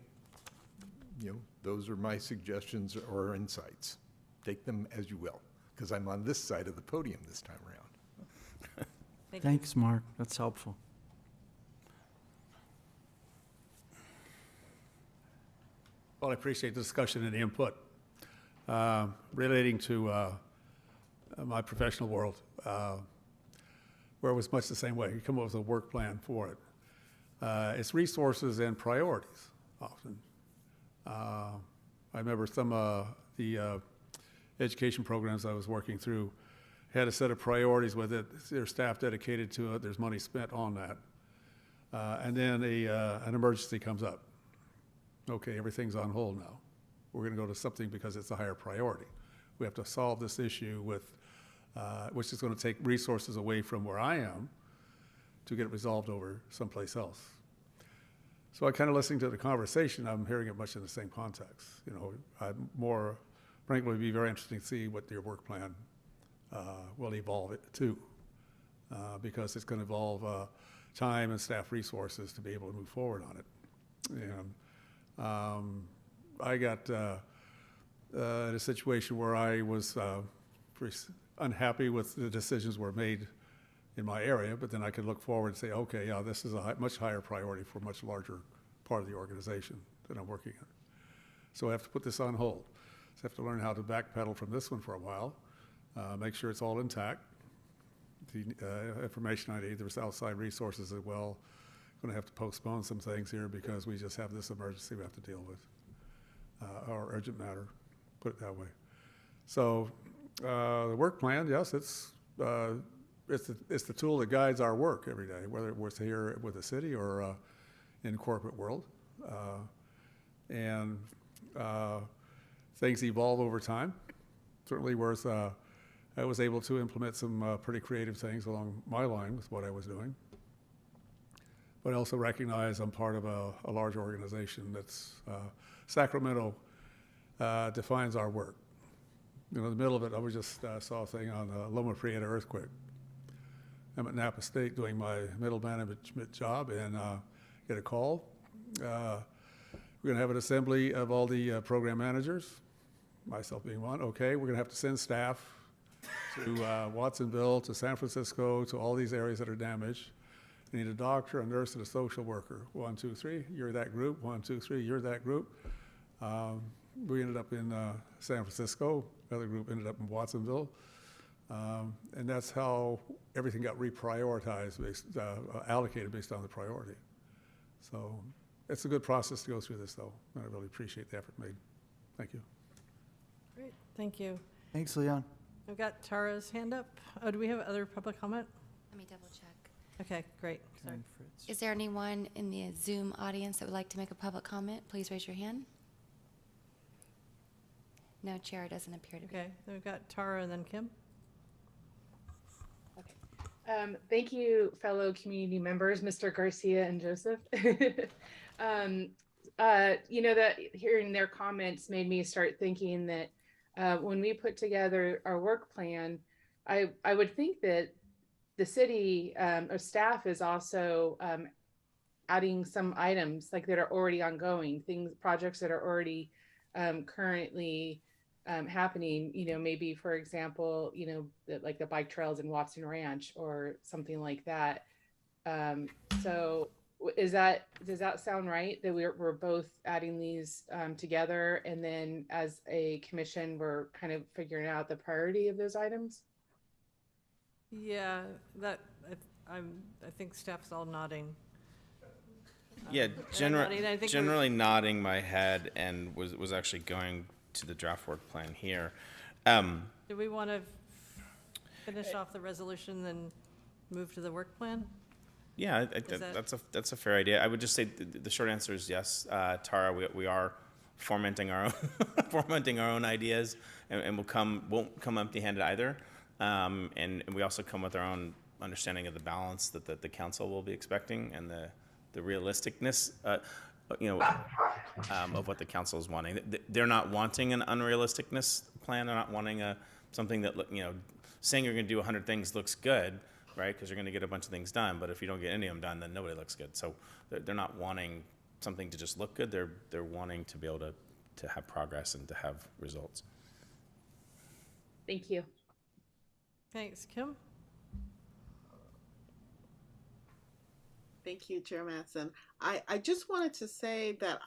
you know, those are my suggestions or insights. Take them as you will, because I'm on this side of the podium this time around. Thanks, Mark. That's helpful. Well, I appreciate the discussion and the input. Relating to my professional world, where it was much the same way. You come up with a work plan for it. It's resources and priorities, often. I remember some of the education programs I was working through had a set of priorities with it. There's staff dedicated to it. There's money spent on that. And then an emergency comes up. Okay, everything's on hold now. We're going to go to something because it's a higher priority. We have to solve this issue with, which is going to take resources away from where I am to get it resolved over someplace else. So I kind of listening to the conversation, I'm hearing it much in the same context. You know, I'm more, frankly, it'd be very interesting to see what your work plan will evolve it to, because it's going to involve time and staff resources to be able to move forward on it. And I got in a situation where I was pretty unhappy with the decisions were made in my area, but then I could look forward and say, okay, yeah, this is a much higher priority for a much larger part of the organization that I'm working in. So I have to put this on hold. So I have to learn how to backpedal from this one for a while, make sure it's all intact, the information I need. There's outside resources as well. Going to have to postpone some things here because we just have this emergency we have to deal with, or urgent matter, put it that way. So the work plan, yes, it's the tool that guides our work every day, whether it was here with the city or in corporate world. And things evolve over time. Certainly I was able to implement some pretty creative things along my line with what I was doing. But I also recognize I'm part of a large organization that's Sacramento defines our work. In the middle of it, I just saw a thing on the Loma Prieta earthquake. I'm at Napa State doing my middle management job and get a call. We're going to have an assembly of all the program managers, myself being one. Okay, we're going to have to send staff to Watsonville, to San Francisco, to all these areas that are damaged. We need a doctor, a nurse, and a social worker. 1, 2, 3, you're that group. 1, 2, 3, you're that group. We ended up in San Francisco. The other group ended up in Watsonville. And that's how everything got reprioritized, allocated based on the priority. So it's a good process to go through this, though. And I really appreciate the effort made. Thank you. Great, thank you. Thanks, Leon. I've got Tara's hand up. Oh, do we have other public comment? Let me double check. Okay, great. Sorry. Karen Fritz. Is there anyone in the Zoom audience that would like to make a public comment? Please raise your hand. No, Chair, doesn't appear to be. Okay, then we've got Tara and then Kim. Thank you, fellow community members, Mr. Garcia and Joseph. That hearing their comments made me start thinking that when we put together our work plan, I would think that the city or staff is also adding some items like that are already ongoing, projects that are already currently happening, maybe for example, like the bike trails in Watson Ranch or something like that. So does that sound right that we're both adding these together, and then as a commission we're kind of figuring out the priority of those items? Yeah, I think staff's all nodding. Yeah, nodding, I think generally nodding my head and was actually going to the draft work plan here. Do we want to finish off the resolution, then move to the work plan? Yeah, that's a fair idea. I would just say the short answer is yes. Tara, we are fomenting our own ideas, and won't come empty-handed either. And we also come with our own understanding of the balance that the council will be expecting and the realisticness, of what the council is wanting. They're not wanting an unrealisticness plan. They're not wanting something that, saying you're going to do 100 things looks good, right? Because you're going to get a bunch of things done. But if you don't get any of them done, then nobody looks good. So they're not wanting something to just look good. They're wanting to be able to have progress and to have results. Thank you. Thanks, Kim. Thank you, Chair Mattson. I just wanted to say that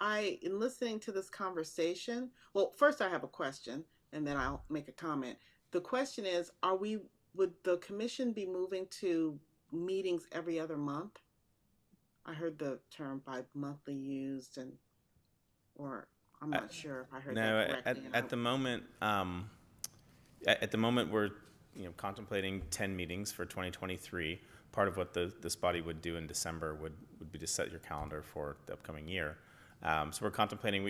in listening to this conversation, well, first I have a question and then I'll make a comment. The question is, would the commission be moving to meetings every other month? I heard the term bi-monthly used, or I'm not sure if I heard that correctly. At the moment, we're contemplating 10 meetings for 2023. Part of what this body would do in December would be to set your calendar for the upcoming year. So we're contemplating.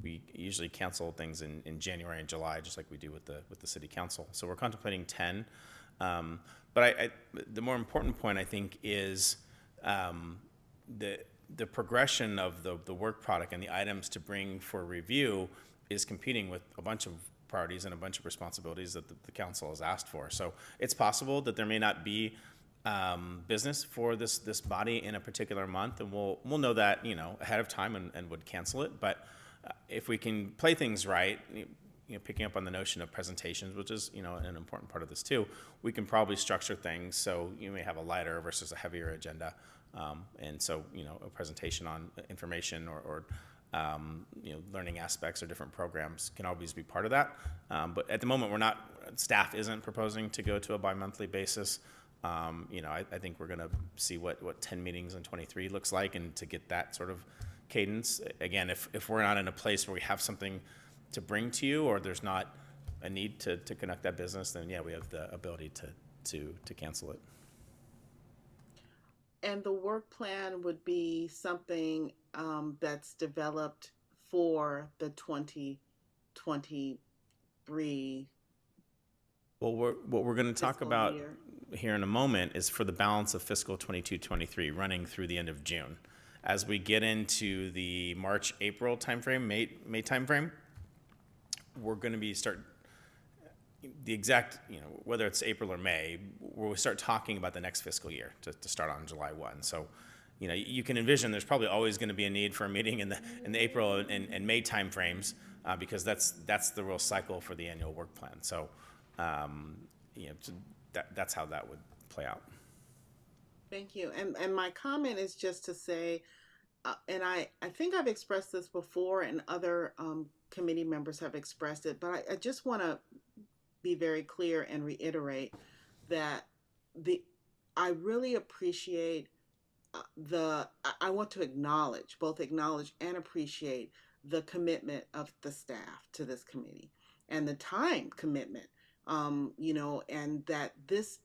We usually cancel things in January and July, just like we do with the city council. So we're contemplating 10. But the more important point, I think, is the progression of the work product and the items to bring for review is competing with a bunch of priorities and a bunch of responsibilities that the council has asked for. So it's possible that there may not be business for this body in a particular month, and we'll know that ahead of time and would cancel it. But if we can play things right, picking up on the notion of presentations, which is an important part of this too, we can probably structure things so you may have a lighter versus a heavier agenda, and so a presentation on information or learning aspects or different programs can always be part of that. But at the moment, staff isn't proposing to go to a bi-monthly basis. I think we're going to see what 10 meetings in 23 looks like, and to get that sort of cadence. Again, if we're not in a place where we have something to bring to you, or there's not a need to conduct that business, then yeah, we have the ability to cancel it. And the work plan would be something that's developed for the 2023. Well, what we're going to talk Fiscal about year. here in a moment is for the balance of fiscal 22-23, running through the end of June. As we get into the March-April timeframe, May timeframe, we're going to be the exact, whether it's April or May, where we start talking about the next fiscal year to start on July 1. So, you can envision there's probably always going to be a need for a meeting in the April and May timeframes, because that's the real cycle for the annual work plan. So, that's how that would play out. Thank you. And my comment is just to say, and I think I've expressed this before, and other committee members have expressed it, but I just want to be very clear and reiterate that I really appreciate I want to both acknowledge and appreciate the commitment of the staff to this committee, and the time commitment, and that this,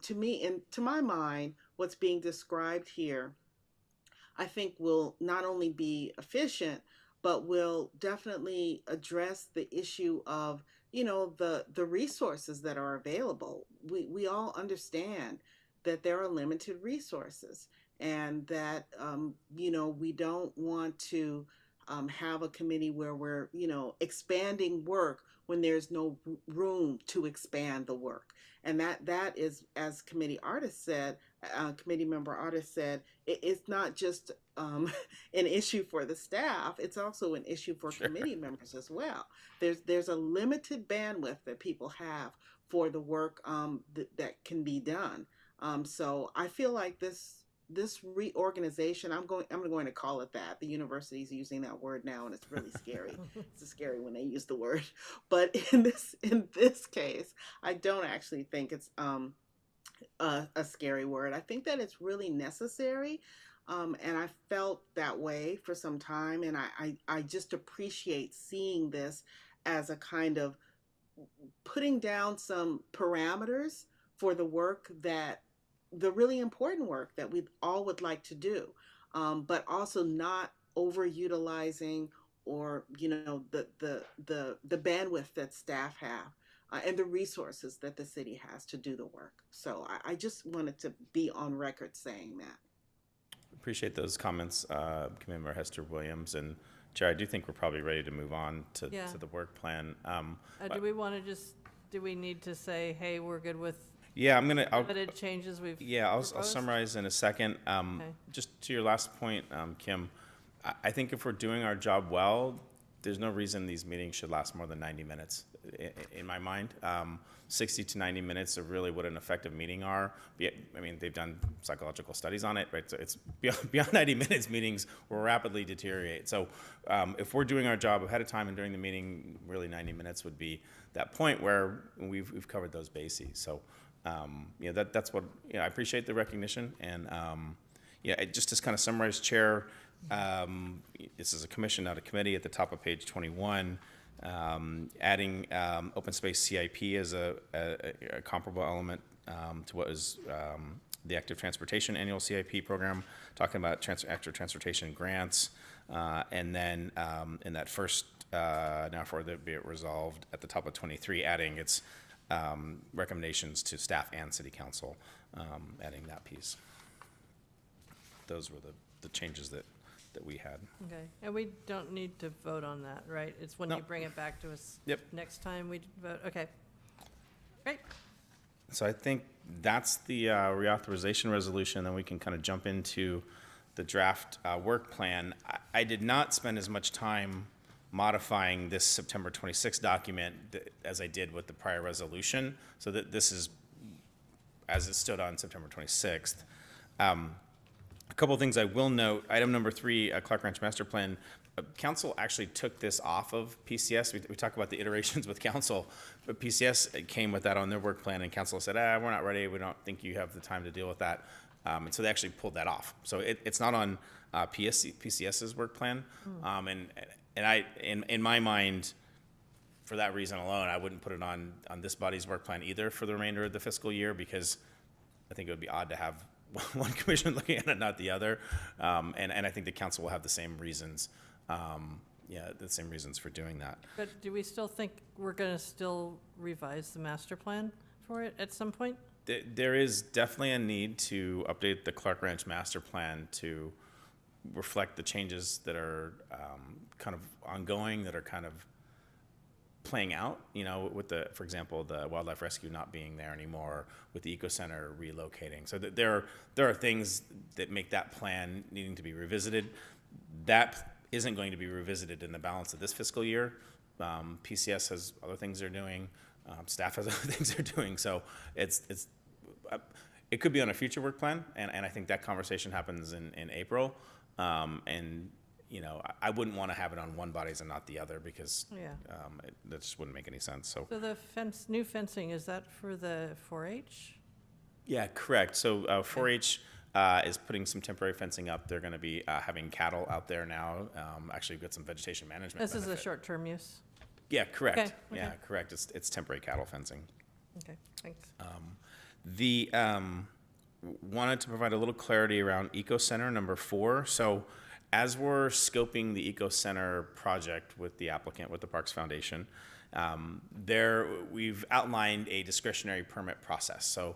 to me, and to my mind, what's being described here, I think will not only be efficient, but will definitely address the issue of, the resources that are available. We all understand that there are limited resources, and that, we don't want to have a committee where we're, expanding work when there's no room to expand the work. And that is, as committee member Artist said, it's not just an issue for the staff, it's also an issue for committee members as well. There's a limited bandwidth that people have for the work that can be done. So I feel like this reorganization, I'm going to call it that. The university's using that word now, and it's really scary. It's scary when they use the word. But in this case, I don't actually think it's a scary word. I think that it's really necessary. And I felt that way for some time, and I just appreciate seeing this as a kind of putting down some parameters for the work the really important work that we all would like to do, but also not overutilizing or the bandwidth that staff have, and the resources that the city has to do the work. So I just wanted to be on record saying that. Appreciate those comments, Committee Member Hester Williams. And Chair, I do think we're probably ready to move on to the work plan. Do we need to say, hey, we're good with Yeah, limited changes we've I'll proposed? summarize in a second. Just to your last point, Kim, I think if we're doing our job well, there's no reason these meetings should last more than 90 minutes in my mind. 60 to 90 minutes are really what an effective meeting are. I mean, they've done psychological studies on it, right? So it's beyond 90 minutes, meetings will rapidly deteriorate. So if we're doing our job ahead of time and during the meeting, really 90 minutes would be that point where we've covered those bases. So that's what, I appreciate the recognition. And just to kind of summarize, Chair, this is a commission, not a committee, at the top of page 21. Adding open space CIP as a comparable element to what is the active transportation annual CIP program, talking about active transportation grants, and then in that first, now for the be it resolved at the top of 23, adding its recommendations to staff and city council, adding that piece. Those were the changes that we had. Okay, and we don't need to vote on that, right? It's when you bring it back to us next time we vote. Okay, great. So I think that's the reauthorization resolution. Then we can kind of jump into the draft work plan. I did not spend as much time modifying this September 26th document as I did with the prior resolution, so that this is as it stood on September 26th. A couple of things I will note. Item number 3, Clark Ranch Master Plan, council actually took this off of PCS. We talk about the iterations with council, but PCS came with that on their work plan, and council said, we're not ready. We don't think you have the time to deal with that. And so they actually pulled that off. So it's not on PCS's work plan. And in my mind, for that reason alone, I wouldn't put it on this body's work plan either for the remainder of the fiscal year, because I think it would be odd to have one commission looking at it, not the other. And I think the council will have the same reasons, the same reasons for doing that. But do we still think we're going to still revise the master plan for it at some point? There is definitely a need to update the Clark Ranch master plan to reflect the changes that are kind of ongoing, that are kind of playing out, with for example, the wildlife rescue not being there anymore, with the eco center relocating. So there are things that make that plan needing to be revisited. That isn't going to be revisited in the balance of this fiscal year. PCS has other things they're doing. Staff has other things they're doing. So it could be on a future work plan, and I think that conversation happens in April. I wouldn't want to have it on one body's and not the other, because that just wouldn't make any sense. So the new fencing, is that for the 4-H? Yeah, correct. So 4-H is putting some temporary fencing up. They're going to be having cattle out there now. Actually, we've got some vegetation management. This is benefit. a short-term use? Yeah, correct. Okay. Yeah, correct. It's temporary cattle fencing. Okay, thanks. Wanted to provide a little clarity around Eco Center number 4. So as we're scoping the Eco Center project with the applicant, with the Parks Foundation, we've outlined a discretionary permit process. So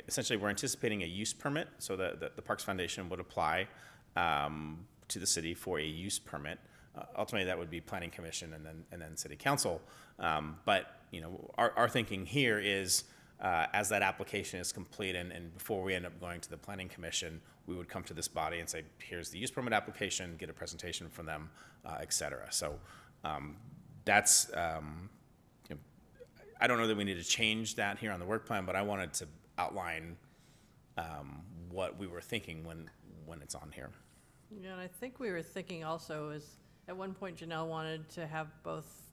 essentially, we're anticipating a use permit, so that the Parks Foundation would apply to the city for a use permit. Ultimately, that would be Planning Commission and then City Council. But our thinking here is, as that application is complete and before we end up going to the Planning Commission, we would come to this body and say, here's the use permit application, get a presentation from them, et cetera. So that's, I don't know that we need to change that here on the work plan, but I wanted to outline what we were thinking when it's on here. Yeah, and I think we were thinking also is, at one point Janelle wanted to have both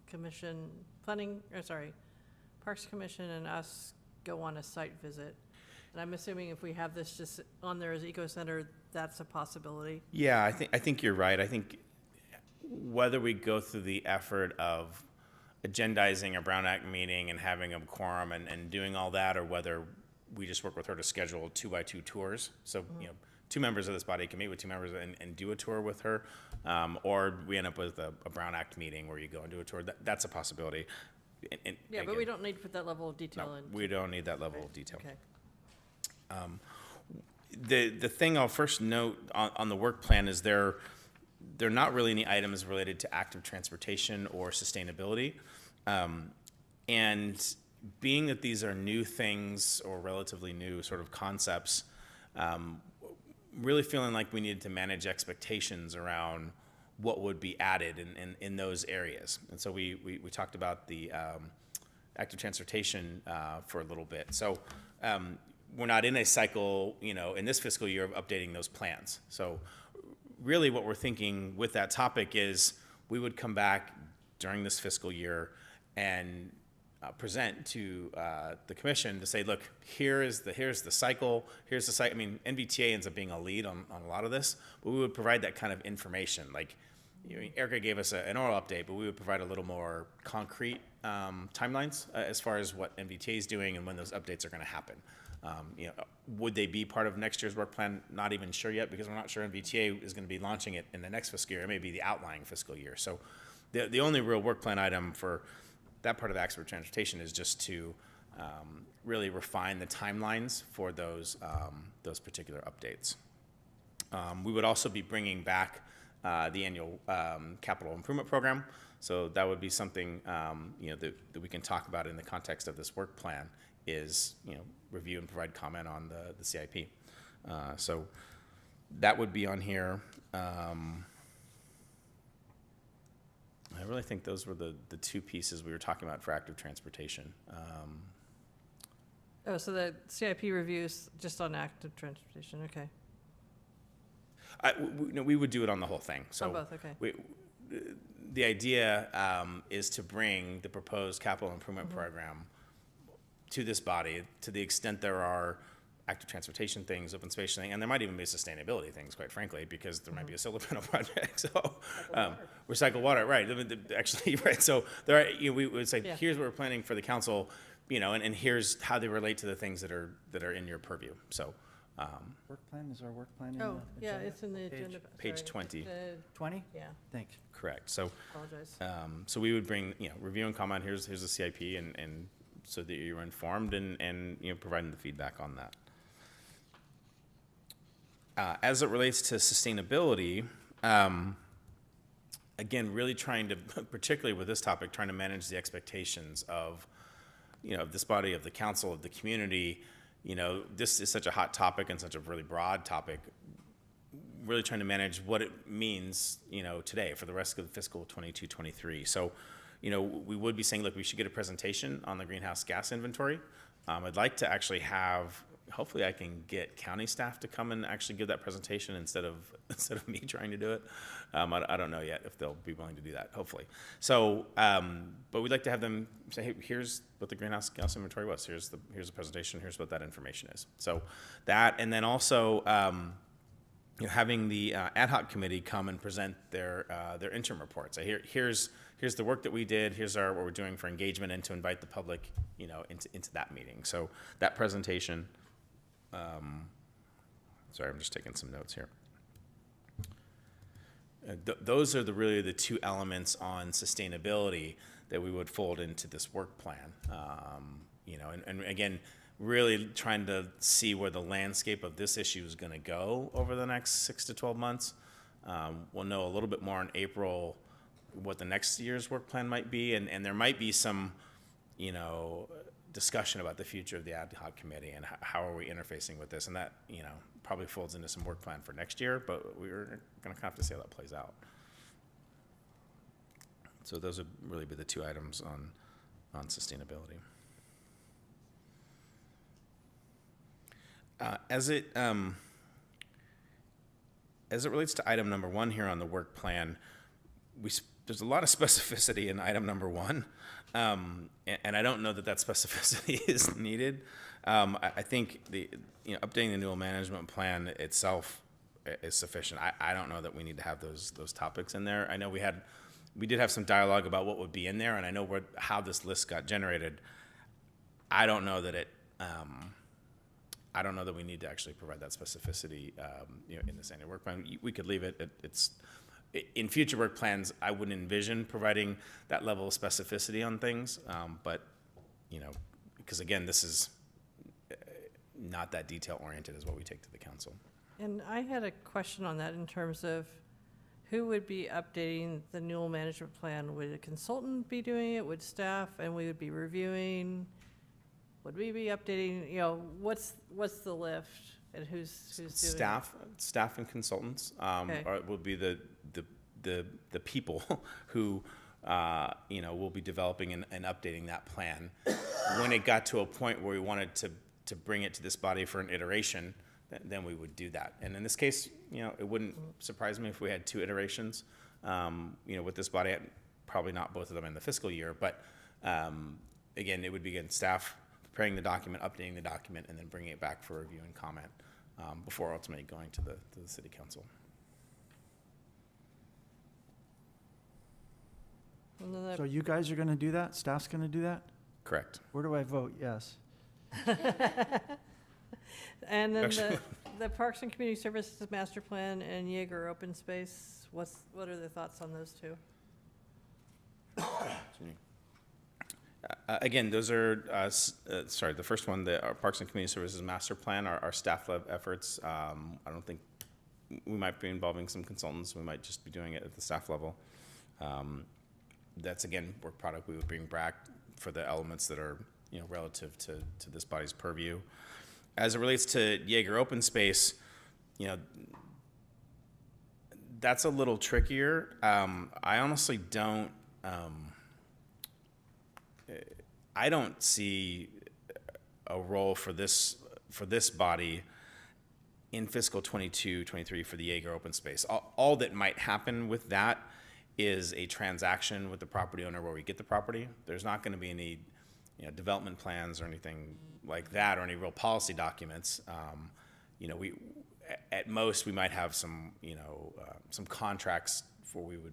Parks Commission and us go on a site visit. And I'm assuming if we have this just on there as Eco Center, that's a possibility. Yeah, I think you're right. I think whether we go through the effort of agendizing a Brown Act meeting and having a quorum and doing all that, or whether we just work with her to schedule 2x2 tours. So, 2 members of this body can meet with 2 members and do a tour with her, or we end up with a Brown Act meeting where you go and do a tour. That's a possibility. And but again, we don't need to put that level of detail no, in. we don't need that level of detail. Okay. The thing I'll first note on the work plan is there are not really any items related to active transportation or sustainability. And being that these are new things or relatively new sort of concepts, really feeling like we needed to manage expectations around what would be added in those areas. And so we talked about the active transportation for a little bit. So we're not in a cycle, in this fiscal year of updating those plans. So really what we're thinking with that topic is we would come back during this fiscal year and present to the commission to say, look, here's the cycle, here's the cycle. I mean, NVTA ends up being a lead on a lot of this, but we would provide that kind of information. Like, Erica gave us an oral update, but we would provide a little more concrete timelines as far as what NVTA is doing and when those updates are going to happen. Would they be part of next year's work plan? Not even sure yet, because we're not sure NVTA is going to be launching it in the next fiscal year. It may be the outlying fiscal year. So the only real work plan item for that part of the active transportation is just to really refine the timelines for those particular updates. We would also be bringing back the annual capital improvement program. So that would be something that we can talk about in the context of this work plan is review and provide comment on the CIP. So that would be on here. I really think those were the 2 pieces we were talking about for active transportation. So the CIP reviews just on active transportation, okay. No, we would do it on the whole thing. So On both, okay. The idea is to bring the proposed capital improvement program to this body to the extent there are active transportation things, open space thing, and there might even be sustainability things, quite frankly, because there might be a solar panel project. So recycle water, right? I mean, actually, right. So there are, we would say, Yeah. here's what we're planning for the council, and here's how they relate to the things that are in your purview. So Work plan, is our work plan in Oh, the yeah, agenda? it's in the Page agenda. page sorry. 20. 20? Yeah, Thanks. correct. So apologize. so we would bring, review and comment, here's the CIP, and so that you're informed and providing the feedback on that. As it relates to sustainability, again, really trying to, particularly with this topic, trying to manage the expectations of, this body, of the council, of the community. This is such a hot topic and such a really broad topic. Really trying to manage what it means, today for the rest of the fiscal 22-23. So, we would be saying, look, we should get a presentation on the greenhouse gas inventory. I'd like to actually have, hopefully I can get county staff to come and actually give that presentation instead of me trying to do it. I don't know yet if they'll be willing to do that, hopefully. So, but we'd like to have them say, hey, here's what the greenhouse gas inventory was. Here's the presentation. Here's what that information is. So that, and then also, having the ad hoc committee come and present their interim reports. So here's the work that we did. Here's what we're doing for engagement, and to invite the public, into that meeting. So that presentation. Sorry, I'm just taking some notes here. Those are really the two elements on sustainability that we would fold into this work plan. And again, really trying to see where the landscape of this issue is going to go over the next 6 to 12 months. We'll know a little bit more in April what the next year's work plan might be, and there might be some, discussion about the future of the ad hoc committee and how are we interfacing with this, and that probably folds into some work plan for next year, but we're going to have to see how that plays out. So those would really be the two items on sustainability. As it relates to item number 1 here on the work plan, there's a lot of specificity in item number 1, and I don't know that specificity is needed. I think updating the annual management plan itself is sufficient. I don't know that we need to have those topics in there. I know we did have some dialogue about what would be in there, and I know how this list got generated. I don't know that I don't know that we need to actually provide that specificity, in this annual work plan. We could leave it. It's in future work plans, I wouldn't envision providing that level of specificity on things, but because again, this is not that detail oriented as what we take to the council. And I had a question on that in terms of who would be updating the annual management plan? Would a consultant be doing it? Would staff? And we would be reviewing? Would we be updating, what's the lift and who's doing it? Staff and consultants Okay. would be the people who will be developing and updating that plan. When it got to a point where we wanted to bring it to this body for an iteration, then we would do that. And in this case, it wouldn't surprise me if we had 2 iterations. With this body, probably not both of them in the fiscal year, but again, it would be staff preparing the document, updating the document, and then bringing it back for review and comment before ultimately going to the city council. And then So you guys are going to do that? Staff's going to do that? Correct. Where do I vote? Yes. And then Actually- the Parks and Community Services Master Plan and Jaeger Open Space, what are the thoughts on those two? Again, those are, the first one, our Parks and Community Services Master Plan, our staff-led efforts. I don't think, we might be involving some consultants. We might just be doing it at the staff level. That's, again, work product we would bring back for the elements that are, relative to this body's purview. As it relates to Jaeger Open Space, that's a little trickier. I honestly don't, I don't see a role for this body in fiscal 22, 23 for the Jaeger open space. All that might happen with that is a transaction with the property owner where we get the property. There's not going to be any, development plans or anything like that, or any real policy documents. We at most we might have some, some contracts before we would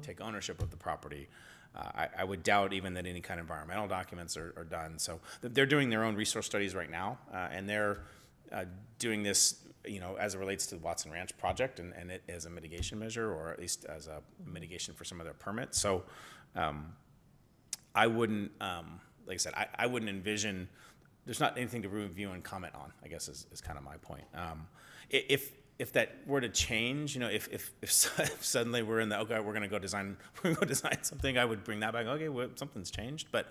take ownership of the property. I would doubt even that any kind of environmental documents are done. So they're doing their own resource studies right now, and they're doing this, as it relates to the Watson Ranch project, and it as a mitigation measure, or at least as a mitigation for some of their permits. So I wouldn't, like I said, I wouldn't envision, there's not anything to review and comment on, I guess is kind of my point. If that were to change, if suddenly we're in the, okay, we're going to go design something, I would bring that back. Okay, well, something's changed. But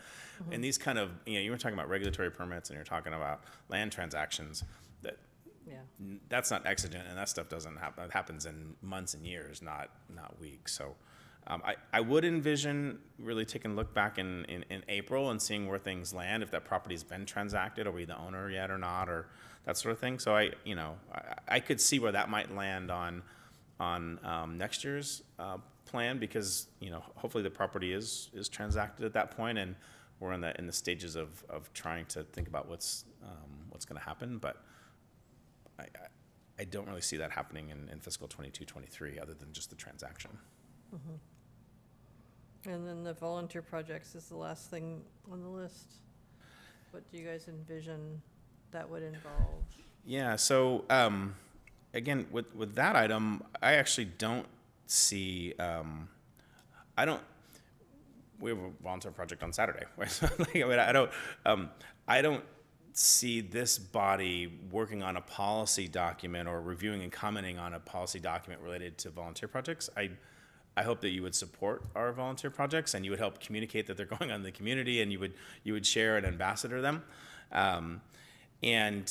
in these kind of, you were talking about regulatory permits and you're talking about land transactions, that's not exigent, and that stuff doesn't happen. It happens in months and years, not weeks. So I would envision really taking a look back in April and seeing where things land, if that property's been transacted, are we the owner yet or not, or that sort of thing. So I could see where that might land on next year's plan, because hopefully the property is transacted at that point, and we're in the stages of trying to think about what's going to happen. But I don't really see that happening in fiscal 22, 23, other than just the transaction. And then the volunteer projects is the last thing on the list. What do you guys envision that would involve? Yeah, so again, with that item, I actually don't see, we have a volunteer project on Saturday. I don't see this body working on a policy document or reviewing and commenting on a policy document related to volunteer projects. I hope that you would support our volunteer projects, and you would help communicate that they're going on in the community, and you would share and ambassador them. And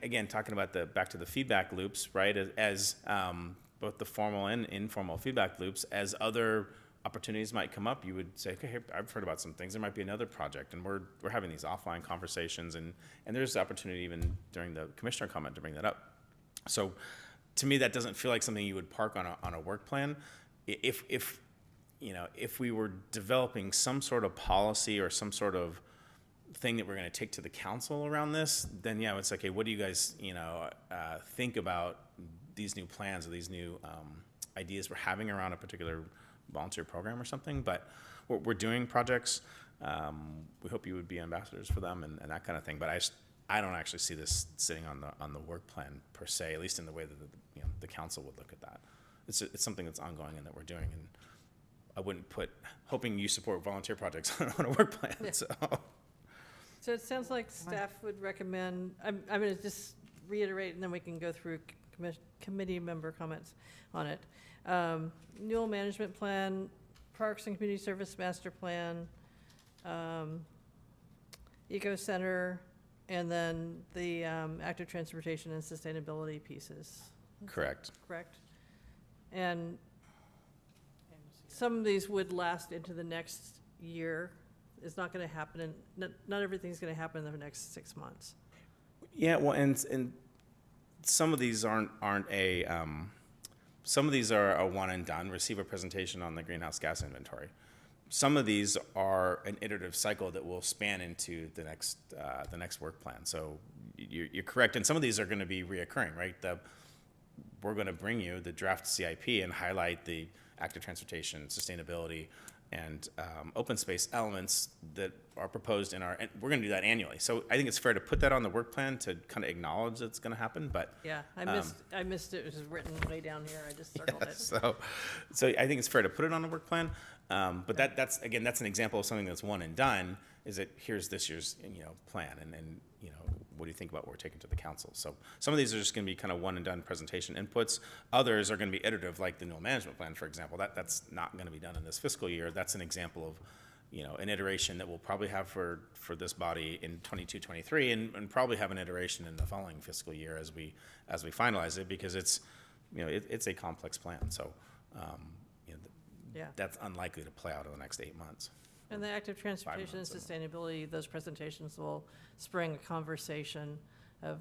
again, talking about back to the feedback loops, right? As both the formal and informal feedback loops, as other opportunities might come up, you would say, okay, hey, I've heard about some things. There might be another project, and we're having these offline conversations, and there's opportunity even during the commissioner comment to bring that up. So, to me, that doesn't feel like something you would park on a work plan. If we were developing some sort of policy or some sort of thing that we're going to take to the council around this, then yeah, it's okay. What do you guys think about these new plans or these new ideas we're having around a particular volunteer program or something? But we're doing projects. We hope you would be ambassadors for them and that kind of thing. But I don't actually see this sitting on the work plan per se, at least in the way that the council would look at that. It's something that's ongoing and that we're doing, and I wouldn't put hoping you support volunteer projects on a work plan. Yeah. So it sounds like staff would recommend. I'm going to just reiterate, and then we can go through committee member comments on it. Newell Management Plan, Parks and Community Service Master Plan, Eco Center, and then the active transportation and sustainability pieces. Correct. Correct. And some of these would last into the next year. It's not going to happen, not everything's going to happen in the next 6 months. Yeah, well, and some of these aren't a. Some of these are a one and done. Receive a presentation on the greenhouse gas inventory. Some of these are an iterative cycle that will span into the next work plan. So you're correct, and some of these are going to be reoccurring, right? We're going to bring you the draft CIP and highlight the active transportation, sustainability, and open space elements that are proposed and we're going to do that annually. So I think it's fair to put that on the work plan to kind of acknowledge that it's going to happen. But yeah, I missed it. It was written way down here. I just circled it. So I think it's fair to put it on the work plan. But that's an example of something that's one and done. Is that here's this year's plan, and what do you think about what we're taking to the council? So some of these are just going to be kind of one and done presentation inputs. Others are going to be iterative, like the Newell Management Plan, for example. That's not going to be done in this fiscal year. That's an example of an iteration that we'll probably have for this body in 22, 23, and probably have an iteration in the following fiscal year as we finalize it, because it's it's a complex plan. So that's unlikely to play out over the next 8 months. And the active transportation and sustainability, those presentations will spring a conversation of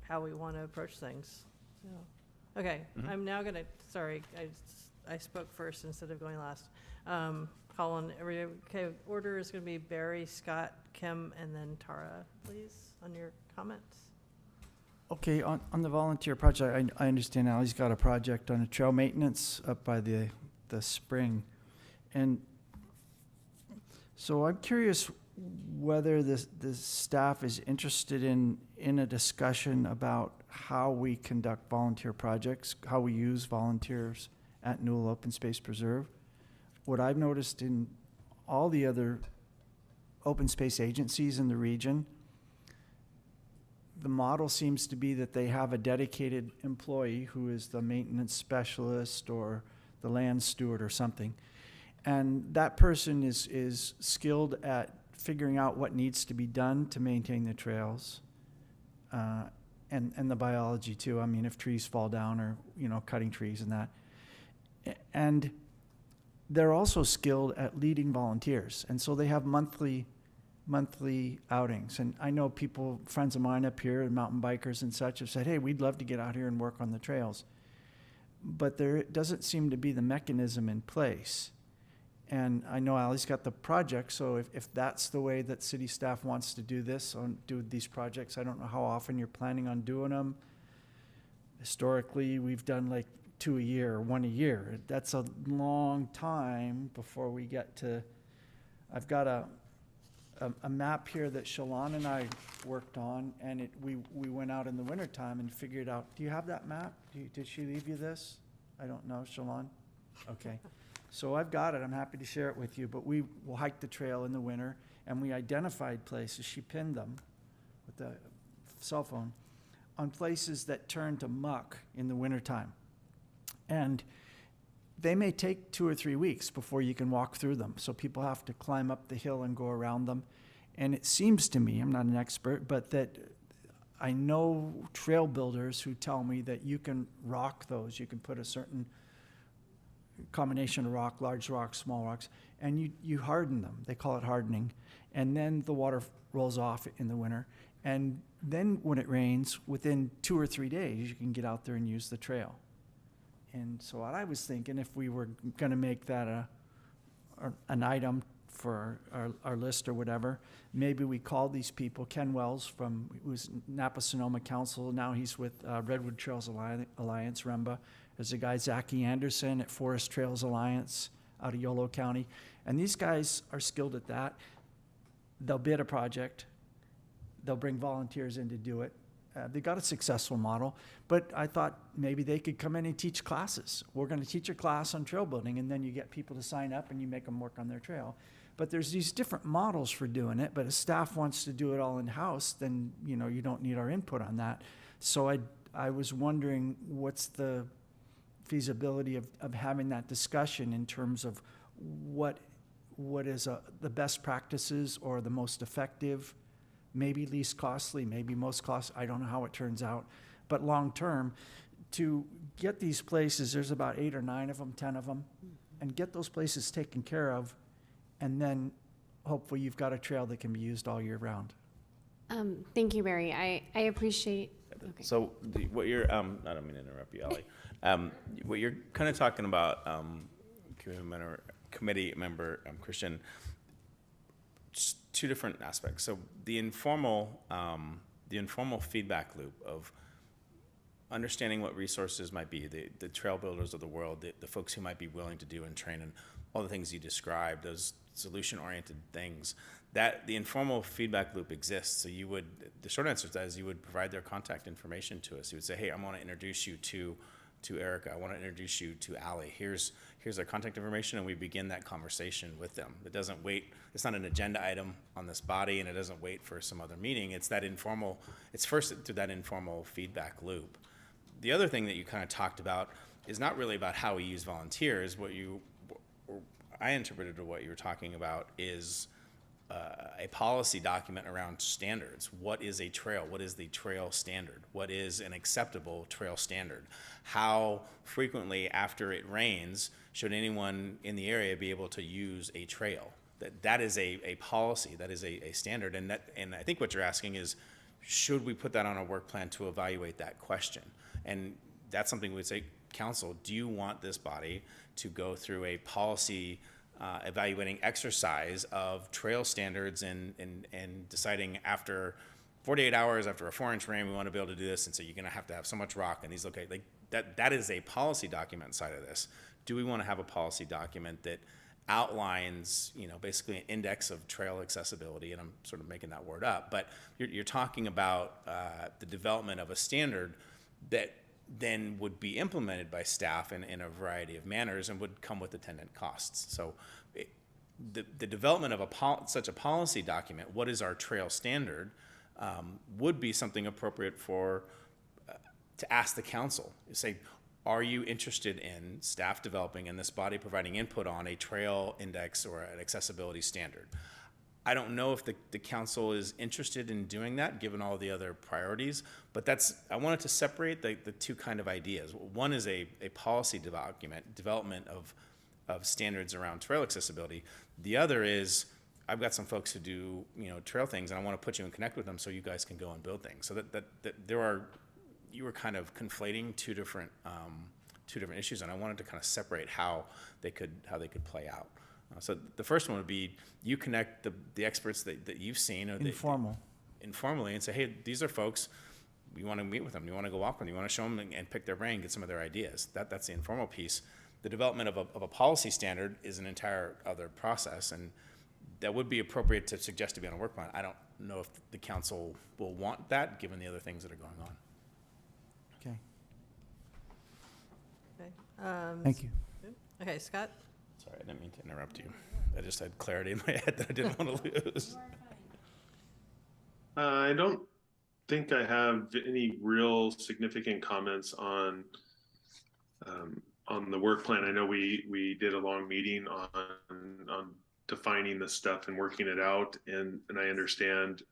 how we want to approach things. So, okay, I'm now gonna, sorry, I spoke first instead of going last. Colin, okay, order is gonna be Barry, Scott, Kim, and then Tara, please, on your comments. Okay, on the volunteer project, I understand Ally's got a project on a trail maintenance up by the spring. And so I'm curious whether the staff is interested in a discussion about how we conduct volunteer projects, how we use volunteers at Newell Open Space Preserve. What I've noticed in all the other open space agencies in the region, the model seems to be that they have a dedicated employee who is the maintenance specialist or the land steward or something. And that person is skilled at figuring out what needs to be done to maintain the trails, and the biology too. I mean, if trees fall down or, cutting trees and that. And they're also skilled at leading volunteers. And so they have monthly outings. And I know people, friends of mine up here, mountain bikers and such, have said, hey, we'd love to get out here and work on the trails. But there doesn't seem to be the mechanism in place. And I know Ally's got the project, so if that's the way that city staff wants to do this, do these projects, I don't know how often you're planning on doing them. Historically, we've done like 2 a year or 1 a year. That's a long time before we get to, I've got a map here that Shalon and I worked on, and we went out in the wintertime and figured out, do you have that map? Did she leave you this? I don't know, Shalon? Okay. So I've got it. I'm happy to share it with you. But we will hike the trail in the winter, and we identified places. She pinned them with the cell phone on places that turn to muck in the wintertime. And they may take 2 or 3 weeks before you can walk through them. So people have to climb up the hill and go around them. And it seems to me, I'm not an expert, but that I know trail builders who tell me that you can rock those. You can put a certain combination of rock, large rocks, small rocks, and you harden them. They call it hardening. And then the water rolls off in the winter. And then when it rains, within 2 or 3 days, you can get out there and use the trail. And so what I was thinking, if we were going to make that an item for our list or whatever, maybe we call these people, Ken Wells who's Napa-Sonoma Council, now he's with Redwood Trails Alliance, REMBA. There's a guy, Zachy Anderson at Forest Trails Alliance out of Yolo County. And these guys are skilled at that. They'll bid a project. They'll bring volunteers in to do it. They got a successful model, but I thought maybe they could come in and teach classes. We're going to teach a class on trail building, and then you get people to sign up and you make them work on their trail. But there's these different models for doing it, but if staff wants to do it all in-house, then you don't need our input on that. So I was wondering what's the feasibility of having that discussion in terms of what is the best practices or the most effective, maybe least costly, maybe most cost. I don't know how it turns out. But long term, to get these places, there's about 8 or 9 of them, 10 of them, and get those places taken care of, and then hopefully you've got a trail that can be used all year round. Thank you, Barry. I appreciate. Okay. So what you're, I don't mean to interrupt you, Ally. What you're kind of talking about, committee member Christian, just 2 different aspects. So the informal feedback loop of understanding what resources might be, the trail builders of the world, the folks who might be willing to do and train, and all the things you described, those solution-oriented things, that the informal feedback loop exists. So the short answer to that is you would provide their contact information to us. You would say, hey, I want to introduce you to Erica. I want to introduce you to Allie. Here's their contact information, and we begin that conversation with them. It doesn't wait. It's not an agenda item on this body, and it doesn't wait for some other meeting. It's first through that informal feedback loop. The other thing that you kind of talked about is not really about how we use volunteers. I interpreted what you were talking about is a policy document around standards. What is a trail? What is the trail standard? What is an acceptable trail standard? How frequently after it rains should anyone in the area be able to use a trail? That is a policy, that is a standard. And I think what you're asking is, should we put that on a work plan to evaluate that question? And that's something we'd say, council, do you want this body to go through a policy evaluating exercise of trail standards and deciding after 48 hours after a 4-inch rain, we want to be able to do this, and so you're going to have so much rock and these like that is a policy document side of this. Do we want to have a policy document that outlines, basically an index of trail accessibility, and I'm sort of making that word up, but you're talking about the development of a standard that then would be implemented by staff in a variety of manners and would come with attendant costs. So the development of such a policy document, what is our trail standard, would be something appropriate for to ask the council. Say, are you interested in staff developing and this body providing input on a trail index or an accessibility standard? I don't know if the council is interested in doing that, given all the other priorities, but I wanted to separate the two kind of ideas. One is a policy document, development of standards around trail accessibility. The other is, I've got some folks who do, trail things, and I want to put you in connect with them so you guys can go and build things. So you were kind of conflating two different issues, and I wanted to kind of separate how they could play out. So the first one would be, you connect the experts that you've seen, or informally, and say, hey, these are folks, we want to meet with them, you want to go walk with them, you want to show them and pick their brain, get some of their ideas. That's the informal piece. The development of a policy standard is an entire other process, and that would be appropriate to suggest to be on a work plan. I don't know if the council will want that, given the other things that are going on. Okay, Okay. thank you. Okay, Scott? Sorry, I didn't mean to interrupt you. I just had clarity in my head that I didn't want to lose. I don't think I have any real significant comments on the work plan. I know we did a long meeting on defining the stuff and working it out, and I understand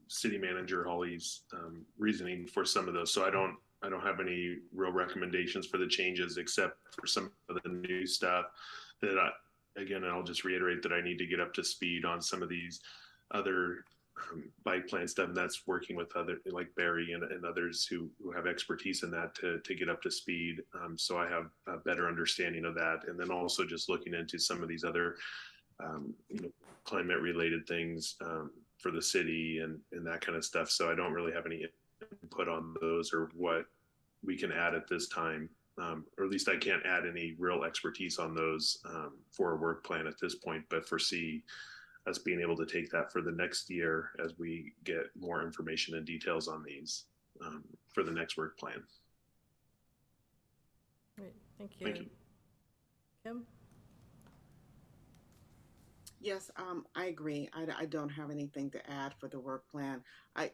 City Manager Hawley's reasoning for some of those. So I don't have any real recommendations for the changes, except for some of the new stuff that I'll just reiterate that I need to get up to speed on some of these other bike plan stuff. And that's working with other, like Barry and others who have expertise in that to get up to speed. So I have a better understanding of that. And then also just looking into some of these other, climate related things for the city and that kind of stuff. So I don't really have any input on those or what we can add at this time, or at least I can't add any real expertise on those for a work plan at this point, but foresee us being able to take that for the next year as we get more information and details on these for the next work plan. Great, thank you. Thank you. Kim? Yes, I agree. I don't have anything to add for the work plan. I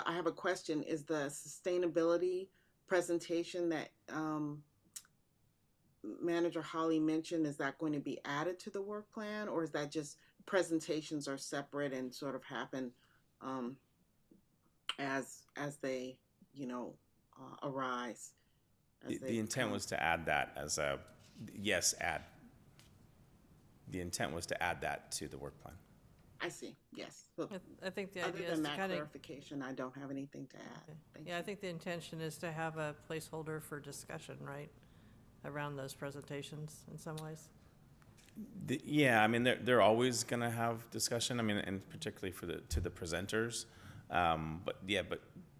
have a question. Is the sustainability presentation that Manager Hawley mentioned, is that going to be added to the work plan, or is that just presentations are separate and sort of happen as they arise? The intent was to add that as a add. The intent was to add that to the work plan. I see. Yes. But I think the other idea is than to that kind of, clarification, I don't have anything to add. Thank yeah, I you. think the intention is to have a placeholder for discussion, right? Around those presentations in some ways. Yeah, I mean, they're always going to have discussion. I mean, and particularly to the presenters. But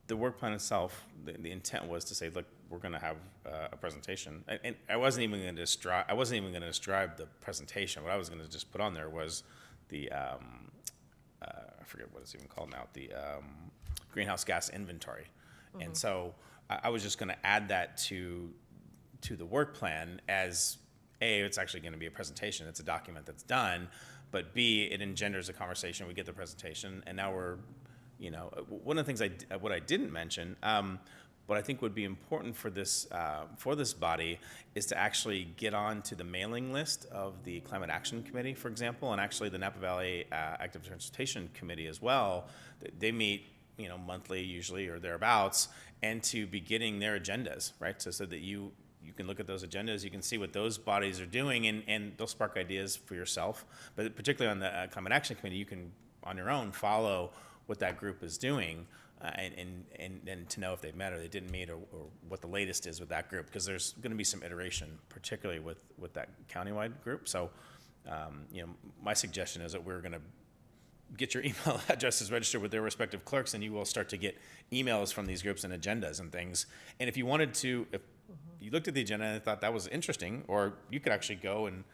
the work plan itself, the intent was to say, look, we're going to have a presentation, and I wasn't even going to describe the presentation. What I was going to just put on there was the I forget what it's even called now, the greenhouse gas inventory. Mm-hmm. And so I was just going to add that to the work plan as A, it's actually going to be a presentation. It's a document that's done, but B, it engenders a conversation. We get the presentation, and now we're, one of the things what I didn't mention, what I think would be important for this body is to actually get on to the mailing list of the Climate Action Committee, for example, and actually the Napa Valley Active Transportation Committee as well. They meet, monthly usually or thereabouts, and to be getting their agendas, right? So that you you can look at those agendas, you can see what those bodies are doing, and they'll spark ideas for yourself. But particularly on the Climate Action Committee, you can, on your own, follow what that group is doing, and to know if they've met or they didn't meet, or what the latest is with that group, because there's going to be some iteration, particularly with that countywide group. So, my suggestion is that we're going to get your email addresses registered with their respective clerks, and you will start to get emails from these groups and agendas and things. And if you wanted to, if you looked at the agenda and thought that was interesting, or you could actually go and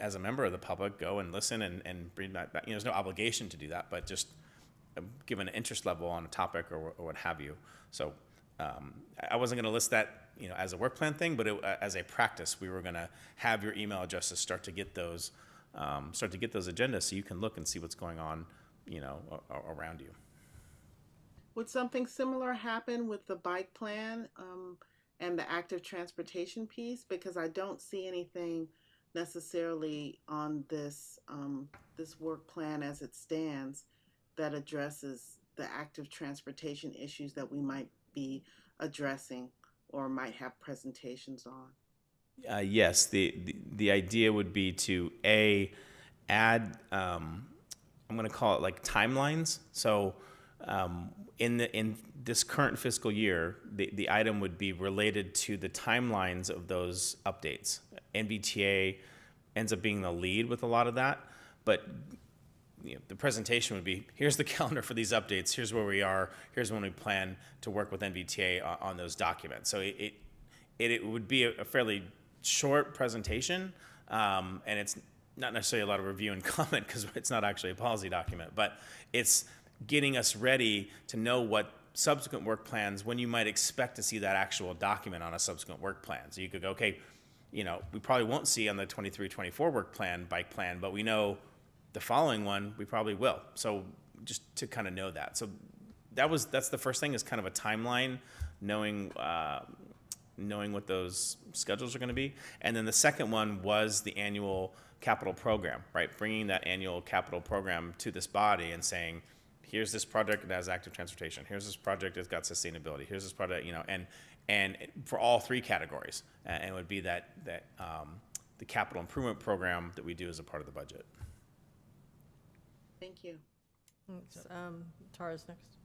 as a member of the public, go and listen and bring that back. There's no obligation to do that, but just give an interest level on a topic or what have you. So I wasn't going to list that, as a work plan thing, but as a practice, we were going to have your email addresses start to get those agendas, so you can look and see what's going on, around you. Would something similar happen with the bike plan and the active transportation piece? Because I don't see anything necessarily on this this work plan as it stands that addresses the active transportation issues that we might be addressing or might have presentations on. Yes, the idea would be to add, I'm going to call it like timelines. So in this current fiscal year, the item would be related to the timelines of those updates. NVTA ends up being the lead with a lot of that, but the presentation would be, here's the calendar for these updates, here's where we are, here's when we plan to work with NVTA on those documents. So it would be a fairly short presentation, and it's not necessarily a lot of review and comment because it's not actually a policy document, but it's getting us ready to know what subsequent work plans, when you might expect to see that actual document on a subsequent work plan. So you could go, okay, we probably won't see on the 23-24 work plan, bike plan, but we know the following one we probably will. So just to kind of know that. So that's the first thing, is kind of a timeline, knowing what those schedules are going to be. And then the second one was the annual capital program, right? Bringing that annual capital program to this body and saying, here's this project that has active transportation. Here's this project that's got sustainability. Here's this project, and for all three categories. And it would be that the capital improvement program that we do as a part of the budget. Thank you. Thanks. Tara's next.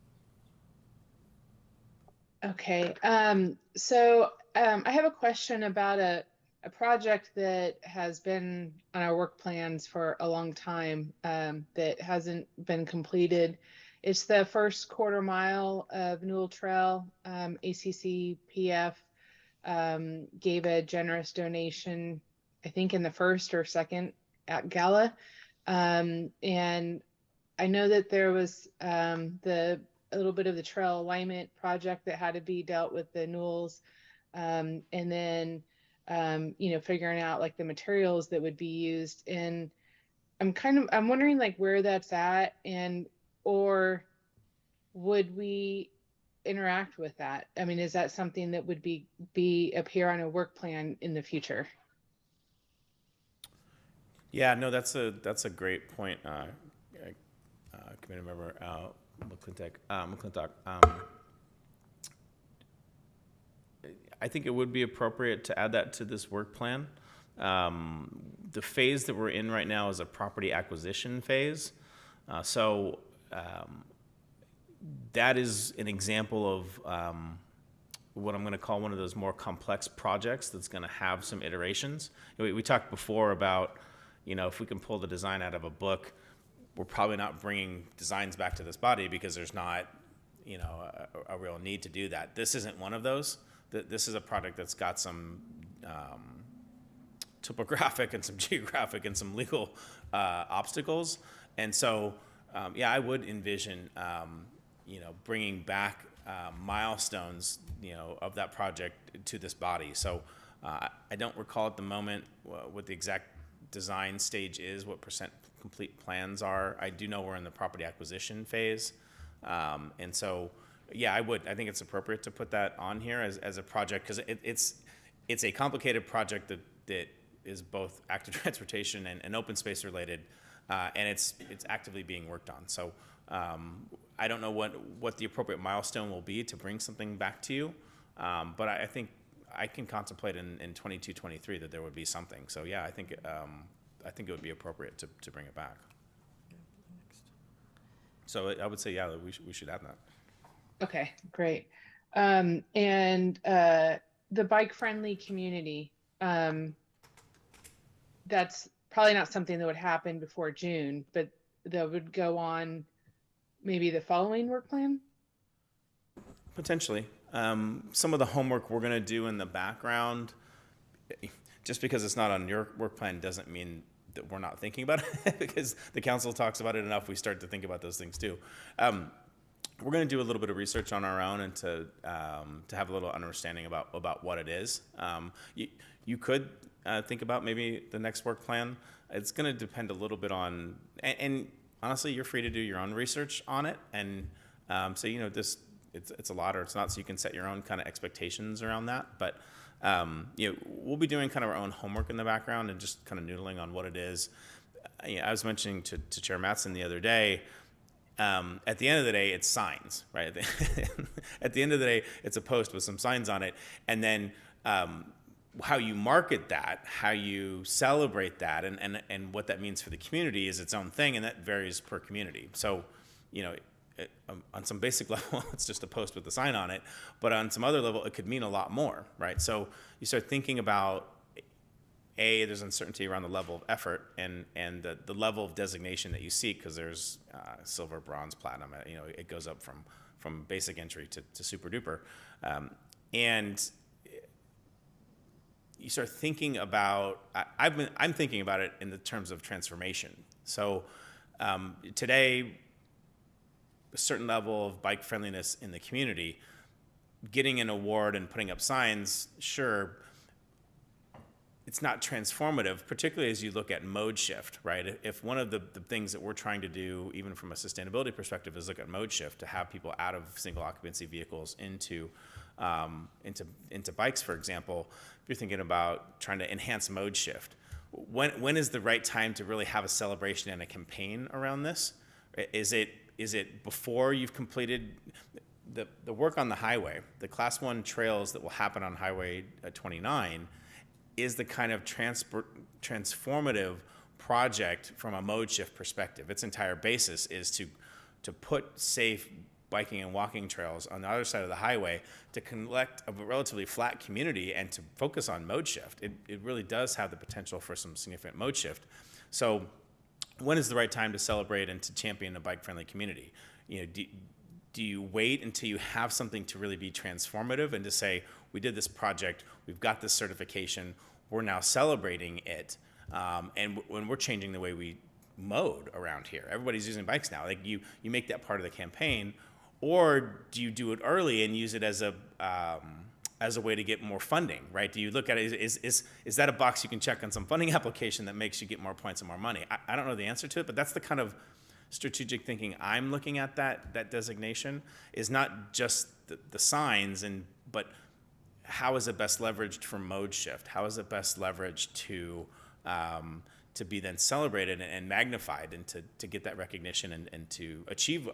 Okay, so I have a question about a project that has been on our work plans for a long time, that hasn't been completed. It's the first quarter mile of Newell Trail. ACCPF gave a generous donation, I think in the first or second at Gala. And I know that there was a little bit of the trail alignment project that had to be dealt with the Newells, and then figuring out like the materials that would be used. And I'm wondering like where that's at, or would we interact with that? I mean, is that something that would be appear on a work plan in the future? Yeah, no, that's a great point, committee member McClintock. I think it would be appropriate to add that to this work plan. The phase that we're in right now is a property acquisition phase. So that is an example of what I'm going to call one of those more complex projects that's going to have some iterations. We talked before about, if we can pull the design out of a book, we're probably not bringing designs back to this body because there's not, a real need to do that. This isn't one of those. This is a project that's got some topographic and some geographic and some legal obstacles. And so, I would envision, bringing back milestones, of that project to this body. So I don't recall at the moment what the exact design stage is, what percent complete plans are. I do know we're in the property acquisition phase. And so, I think it's appropriate to put that on here as a project, because it's a complicated project that is both active transportation and open space related, and it's actively being worked on. So I don't know what the appropriate milestone will be to bring something back to you, but I think I can contemplate in 22, 23 that there would be something. So yeah, I think it would be appropriate to bring it back. So I would say, yeah, we should add that. Okay, great. The bike-friendly community, that's probably not something that would happen before June, but that would go on maybe the following work plan? Potentially. Some of the homework we're going to do in the background, just because it's not on your work plan doesn't mean that we're not thinking about it, because the council talks about it enough, we start to think about those things too. We're going to do a little bit of research on our own and to have a little understanding about what it is. You could think about maybe the next work plan. It's going to depend a little bit on, and honestly, you're free to do your own research on it. And so, you know, it's a lot or it's not, so you can set your own kind of expectations around that. But, you know, we'll be doing kind of our own homework in the background and just kind of noodling on what it is. You know, I was mentioning to Chair Mattson the other day, at the end of the day, it's signs, right? At the end of the day, it's a post with some signs on it. And then how you market that, how you celebrate that, and what that means for the community is its own thing, and that varies per community. So, you know, on some basic level, it's just a post with a sign on it. But on some other level, it could mean a lot more, right? So you start thinking about, there's uncertainty around the level of effort and the level of designation that you seek, because there's silver, bronze, platinum. You know, it goes up from basic entry to super duper, and you start thinking about. I'm thinking about it in the terms of transformation. So today, a certain level of bike friendliness in the community, getting an award and putting up signs, sure. It's not transformative, particularly as you look at mode shift, right? If one of the things that we're trying to do, even from a sustainability perspective, is look at mode shift to have people out of single occupancy vehicles into bikes, for example, if you're thinking about trying to enhance mode shift, when is the right time to really have a celebration and a campaign around this? Is it before you've completed the work on the highway, the Class 1 trails that will happen on Highway 29? Is the kind of transformative project from a mode shift perspective. Its entire basis is to put safe biking and walking trails on the other side of the highway to collect a relatively flat community and to focus on mode shift. It really does have the potential for some significant mode shift. So when is the right time to celebrate and to champion a bike-friendly community? You know, do you wait until you have something to really be transformative and to say, we did this project, we've got this certification, we're now celebrating it, and when we're changing the way we mode around here, everybody's using bikes now. Like you make that part of the campaign, or do you do it early and use it as a way to get more funding, right? Do you look at it, is that a box you can check on some funding application that makes you get more points and more money? I don't know the answer to it, but that's the kind of strategic thinking I'm looking at. That designation is not just the signs, but how is it best leveraged for mode shift? How is it best leveraged to be then celebrated and magnified, and to get that recognition and to achieve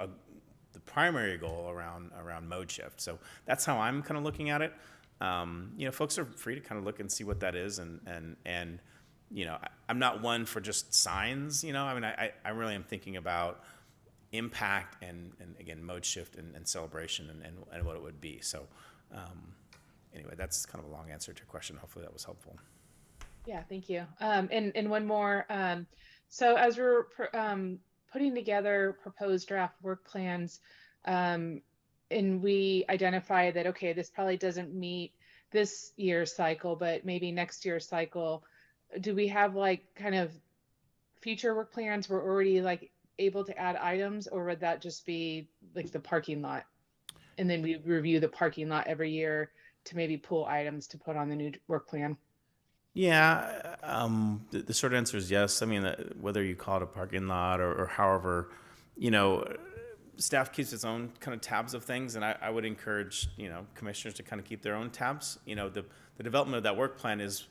the primary goal around mode shift? So that's how I'm kind of looking at it. You know, folks are free to kind of look and see what that is, and you know, I'm not one for just signs. You know, I mean, I really am thinking about impact and again mode shift and celebration and what it would be. So. Anyway, that's kind of a long answer to your question. Hopefully that was helpful. Yeah, thank you. And one more. So as we're putting together proposed draft work plans, and we identify that, okay, this probably doesn't meet this year's cycle, but maybe next year's cycle, do we have like kind of future work plans we're already like able to add items, or would that just be like the parking lot? And then we review the parking lot every year to maybe pull items to put on the new work plan? Yeah, the short answer is yes. I mean, whether you call it a parking lot or however, you know, staff keeps its own kind of tabs of things, and I would encourage, you know, commissioners to kind of keep their own tabs. You know, the development of that work plan is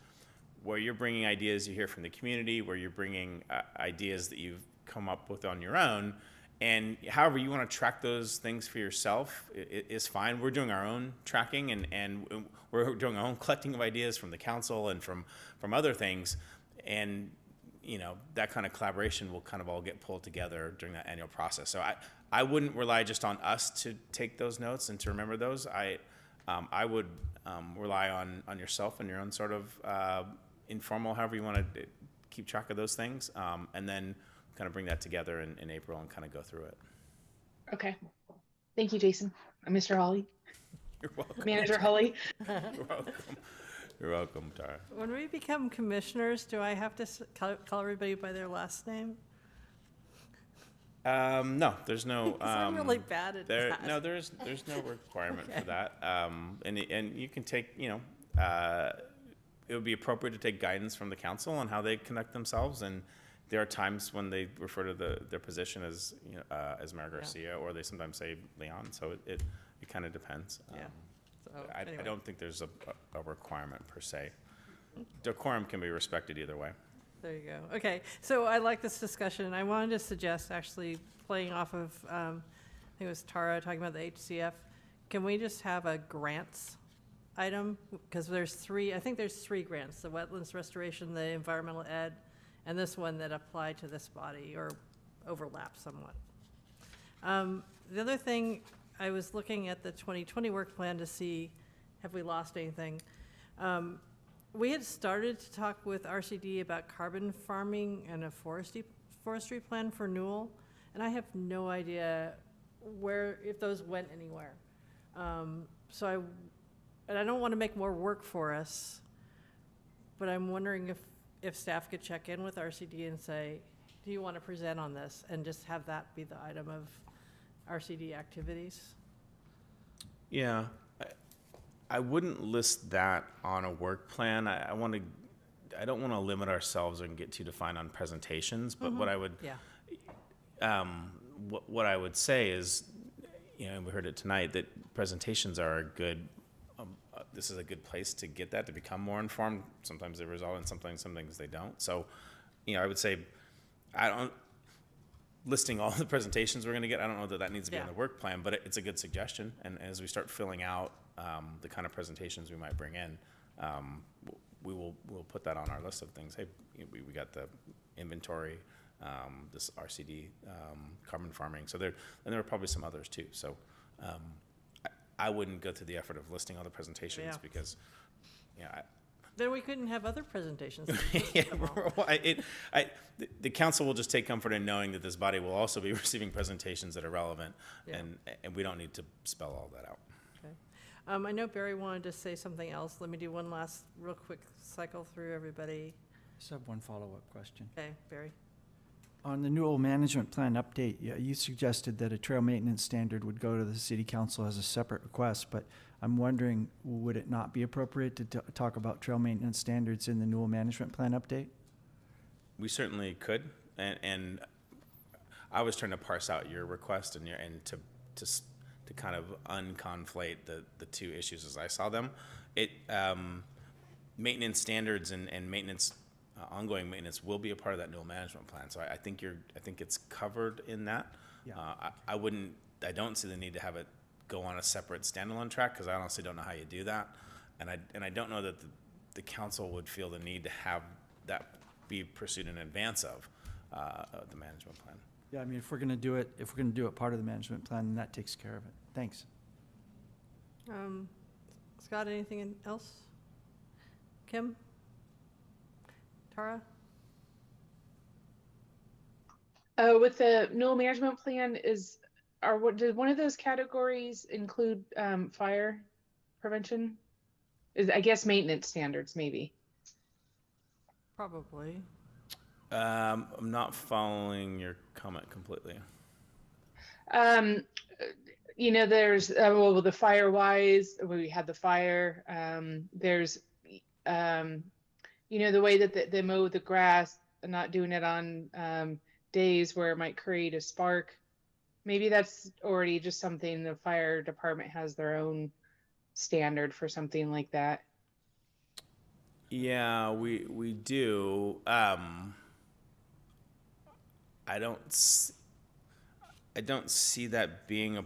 where you're bringing ideas you hear from the community, where you're bringing ideas that you've come up with on your own, And however you want to track those things for yourself is fine. We're doing our own tracking, and we're doing our own collecting of ideas from the council and from other things. And, you know, that kind of collaboration will kind of all get pulled together during that annual process. So I wouldn't rely just on us to take those notes and to remember those. I would rely on yourself and your own sort of informal, however you want to keep track of those things, and then kind of bring that together in April and kind of go through it. Okay. Thank you, Jason. Mr. Holly. You're welcome. Manager Holly. You're welcome. You're welcome, Tara. When we become commissioners, do I have to call everybody by their last name? No, there's no. 'Cause I'm really bad at that. No, there's no requirement Okay. for that. And you can take, you know, it would be appropriate to take guidance from the council on how they conduct themselves. And there are times when they refer to their position as, you know, as Mayor Garcia, or they sometimes say Leon. So it kind of depends. Yeah. So, I anyway. don't think there's a requirement per se. Decorum can be respected either way. There you go. Okay, so I like this discussion. I wanted to suggest, actually, playing off of, I think it was Tara talking about the HCF, can we just have a grants item? Because there's three, I think there's three grants, the wetlands restoration, the environmental ed, and this one that apply to this body or overlap somewhat. The other thing, I was looking at the 2020 work plan to see, have we lost anything? We had started to talk with RCD about carbon farming and a forestry plan for Newell, and I have no idea if those went anywhere. And I don't want to make more work for us, but I'm wondering if staff could check in with RCD and say, do you want to present on this? And just have that be the item of RCD activities. Yeah, I wouldn't list that on a work plan. I don't want to limit ourselves and get too defined on presentations. But what I would, what I would say is, you know, we heard it tonight, that presentations are a good. This is a good place to get that, to become more informed. Sometimes they result in something, some things they don't. So, you know, I would say, listing all the presentations we're going to get, I don't know that needs to be on the work plan, but it's a good suggestion. And as we start filling out the kind of presentations we might bring in, we'll put that on our list of things. Hey, we got the inventory, this RCD, carbon farming. So there are probably some others too. So I wouldn't go through the effort of listing all the presentations because, yeah. Then we couldn't have other presentations. Yeah, the council will just take comfort in knowing that this body will also be receiving presentations that are relevant, and we don't need to spell all that out. Okay. I know Barry wanted to say something else. Let me do one last real quick cycle through everybody. Just have one follow-up question. Okay, Barry. On the Newell Management Plan update, you suggested that a trail maintenance standard would go to the city council as a separate request, but I'm wondering, would it not be appropriate to talk about trail maintenance standards in the Newell Management Plan update? We certainly could, and I was trying to parse out your request and to kind of unconflate the two issues as I saw them. Maintenance standards and maintenance. Ongoing maintenance will be a part of that Newell Management Plan, so I think it's covered in that. Yeah. I don't see the need to have it go on a separate standalone track, because I honestly don't know how you do that, and I don't know that the council would feel the need to have that be pursued in advance of the management plan. Yeah, I mean, if we're going to do it part of the management plan, then that takes care of it. Thanks. Scott, anything else? Kim? Tara? With the Newell Management Plan, did one of those categories include fire prevention? I guess maintenance standards, maybe. Probably. I'm not following your comment completely. You know, there's the fire-wise, we had the fire. There's you know, the way that they mow the grass, not doing it on days where it might create a spark. Maybe that's already just something the fire department has their own standard for something like that. Yeah, we do. I I don't see that being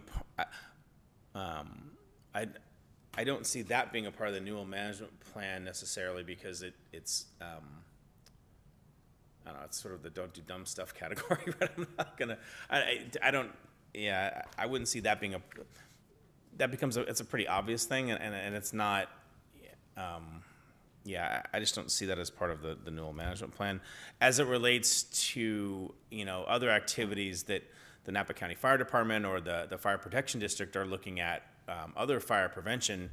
I don't see that being a part of the Newell management plan necessarily because it's I don't know, it's sort of the don't do dumb stuff category, but I'm not gonna, I don't, yeah, I wouldn't see that being that becomes it's a pretty obvious thing and it's not, yeah, I just don't see that as part of the Newell management plan. As it relates to, other activities that the Napa County Fire Department or the Fire Protection District are looking at, other fire prevention,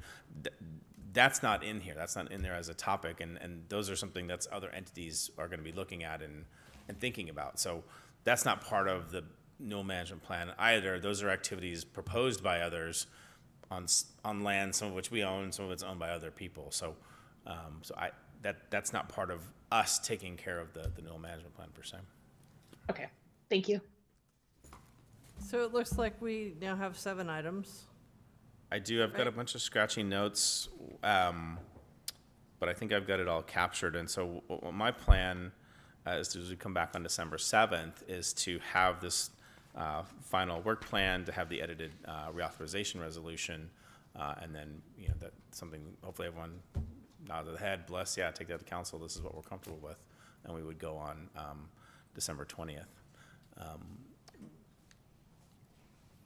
that's not in here. That's not in there as a topic, and those are something that's other entities are going to be looking at and thinking about. So that's not part of the Newell management plan either. Those are activities proposed by others on land, some of which we own, some of it's owned by other people. So that's not part of us taking care of the Newell management plan per se. Okay, thank you. So it looks like we now have 7 items. I do. I've got a bunch of scratchy notes, but I think I've got it all captured. And so my plan, as we come back on December 7th, is to have this final work plan, to have the edited reauthorization resolution, and then, that's something hopefully everyone nodded the head, bless, yeah, take that to council. This is what we're comfortable with. And we would go on December 20th.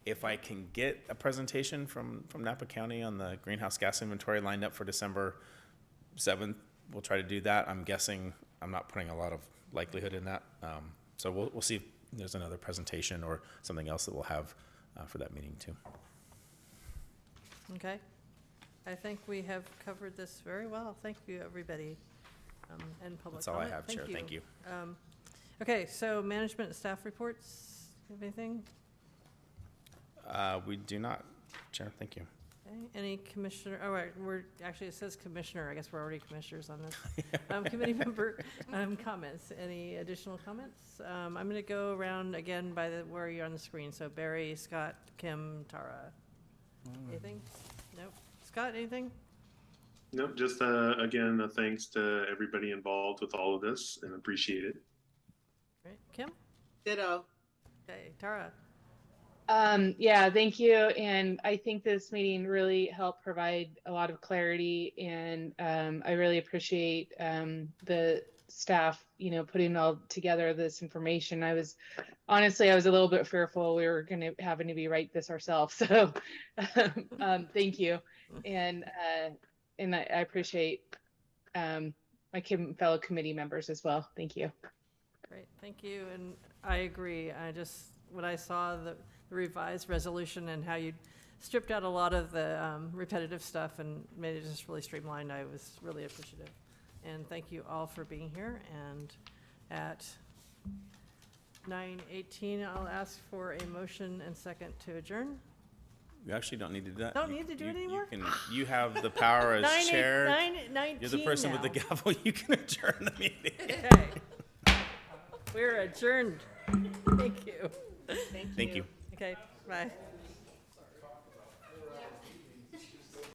If I can get a presentation from Napa County on the greenhouse gas inventory lined up for December 7th, we'll try to do that. I'm guessing, I'm not putting a lot of likelihood in that. So we'll see if there's another presentation or something else that we'll have for that meeting too. Okay. I think we have covered this very well. Thank you, everybody. And public That's all I comment. have, Chair. Thank you. Okay, so management and staff reports. You have anything? We do not, Chair. Thank you. Okay. Any commissioner? Oh, right. Actually, it says commissioner. I guess we're already commissioners on this. Committee member comments. Any additional comments? I'm going to go around again by where you're on the screen. So Barry, Scott, Kim, Tara. Anything? Nope. Scott, anything? Nope, just again, a thanks to everybody involved with all of this and appreciate it. Great. Kim? Ditto. Okay. Tara? Yeah, thank you. And I think this meeting really helped provide a lot of clarity, and I really appreciate the staff, putting all together this information. I was a little bit fearful we were having to be write this ourselves. So thank you. And I appreciate my fellow committee members as well. Thank you. Great. Thank you. And I agree. When I saw the revised resolution and how you stripped out a lot of the repetitive stuff and made it just really streamlined, I was really appreciative. And thank you all for being here. And at 9:18, I'll ask for a motion and second to adjourn. You actually don't need to do that. Don't need to do it anymore? You have the power as chair. 9:19 You're the person with the now. gavel. You can adjourn the meeting. Okay. We're adjourned. Thank you. Thank you. Okay, bye.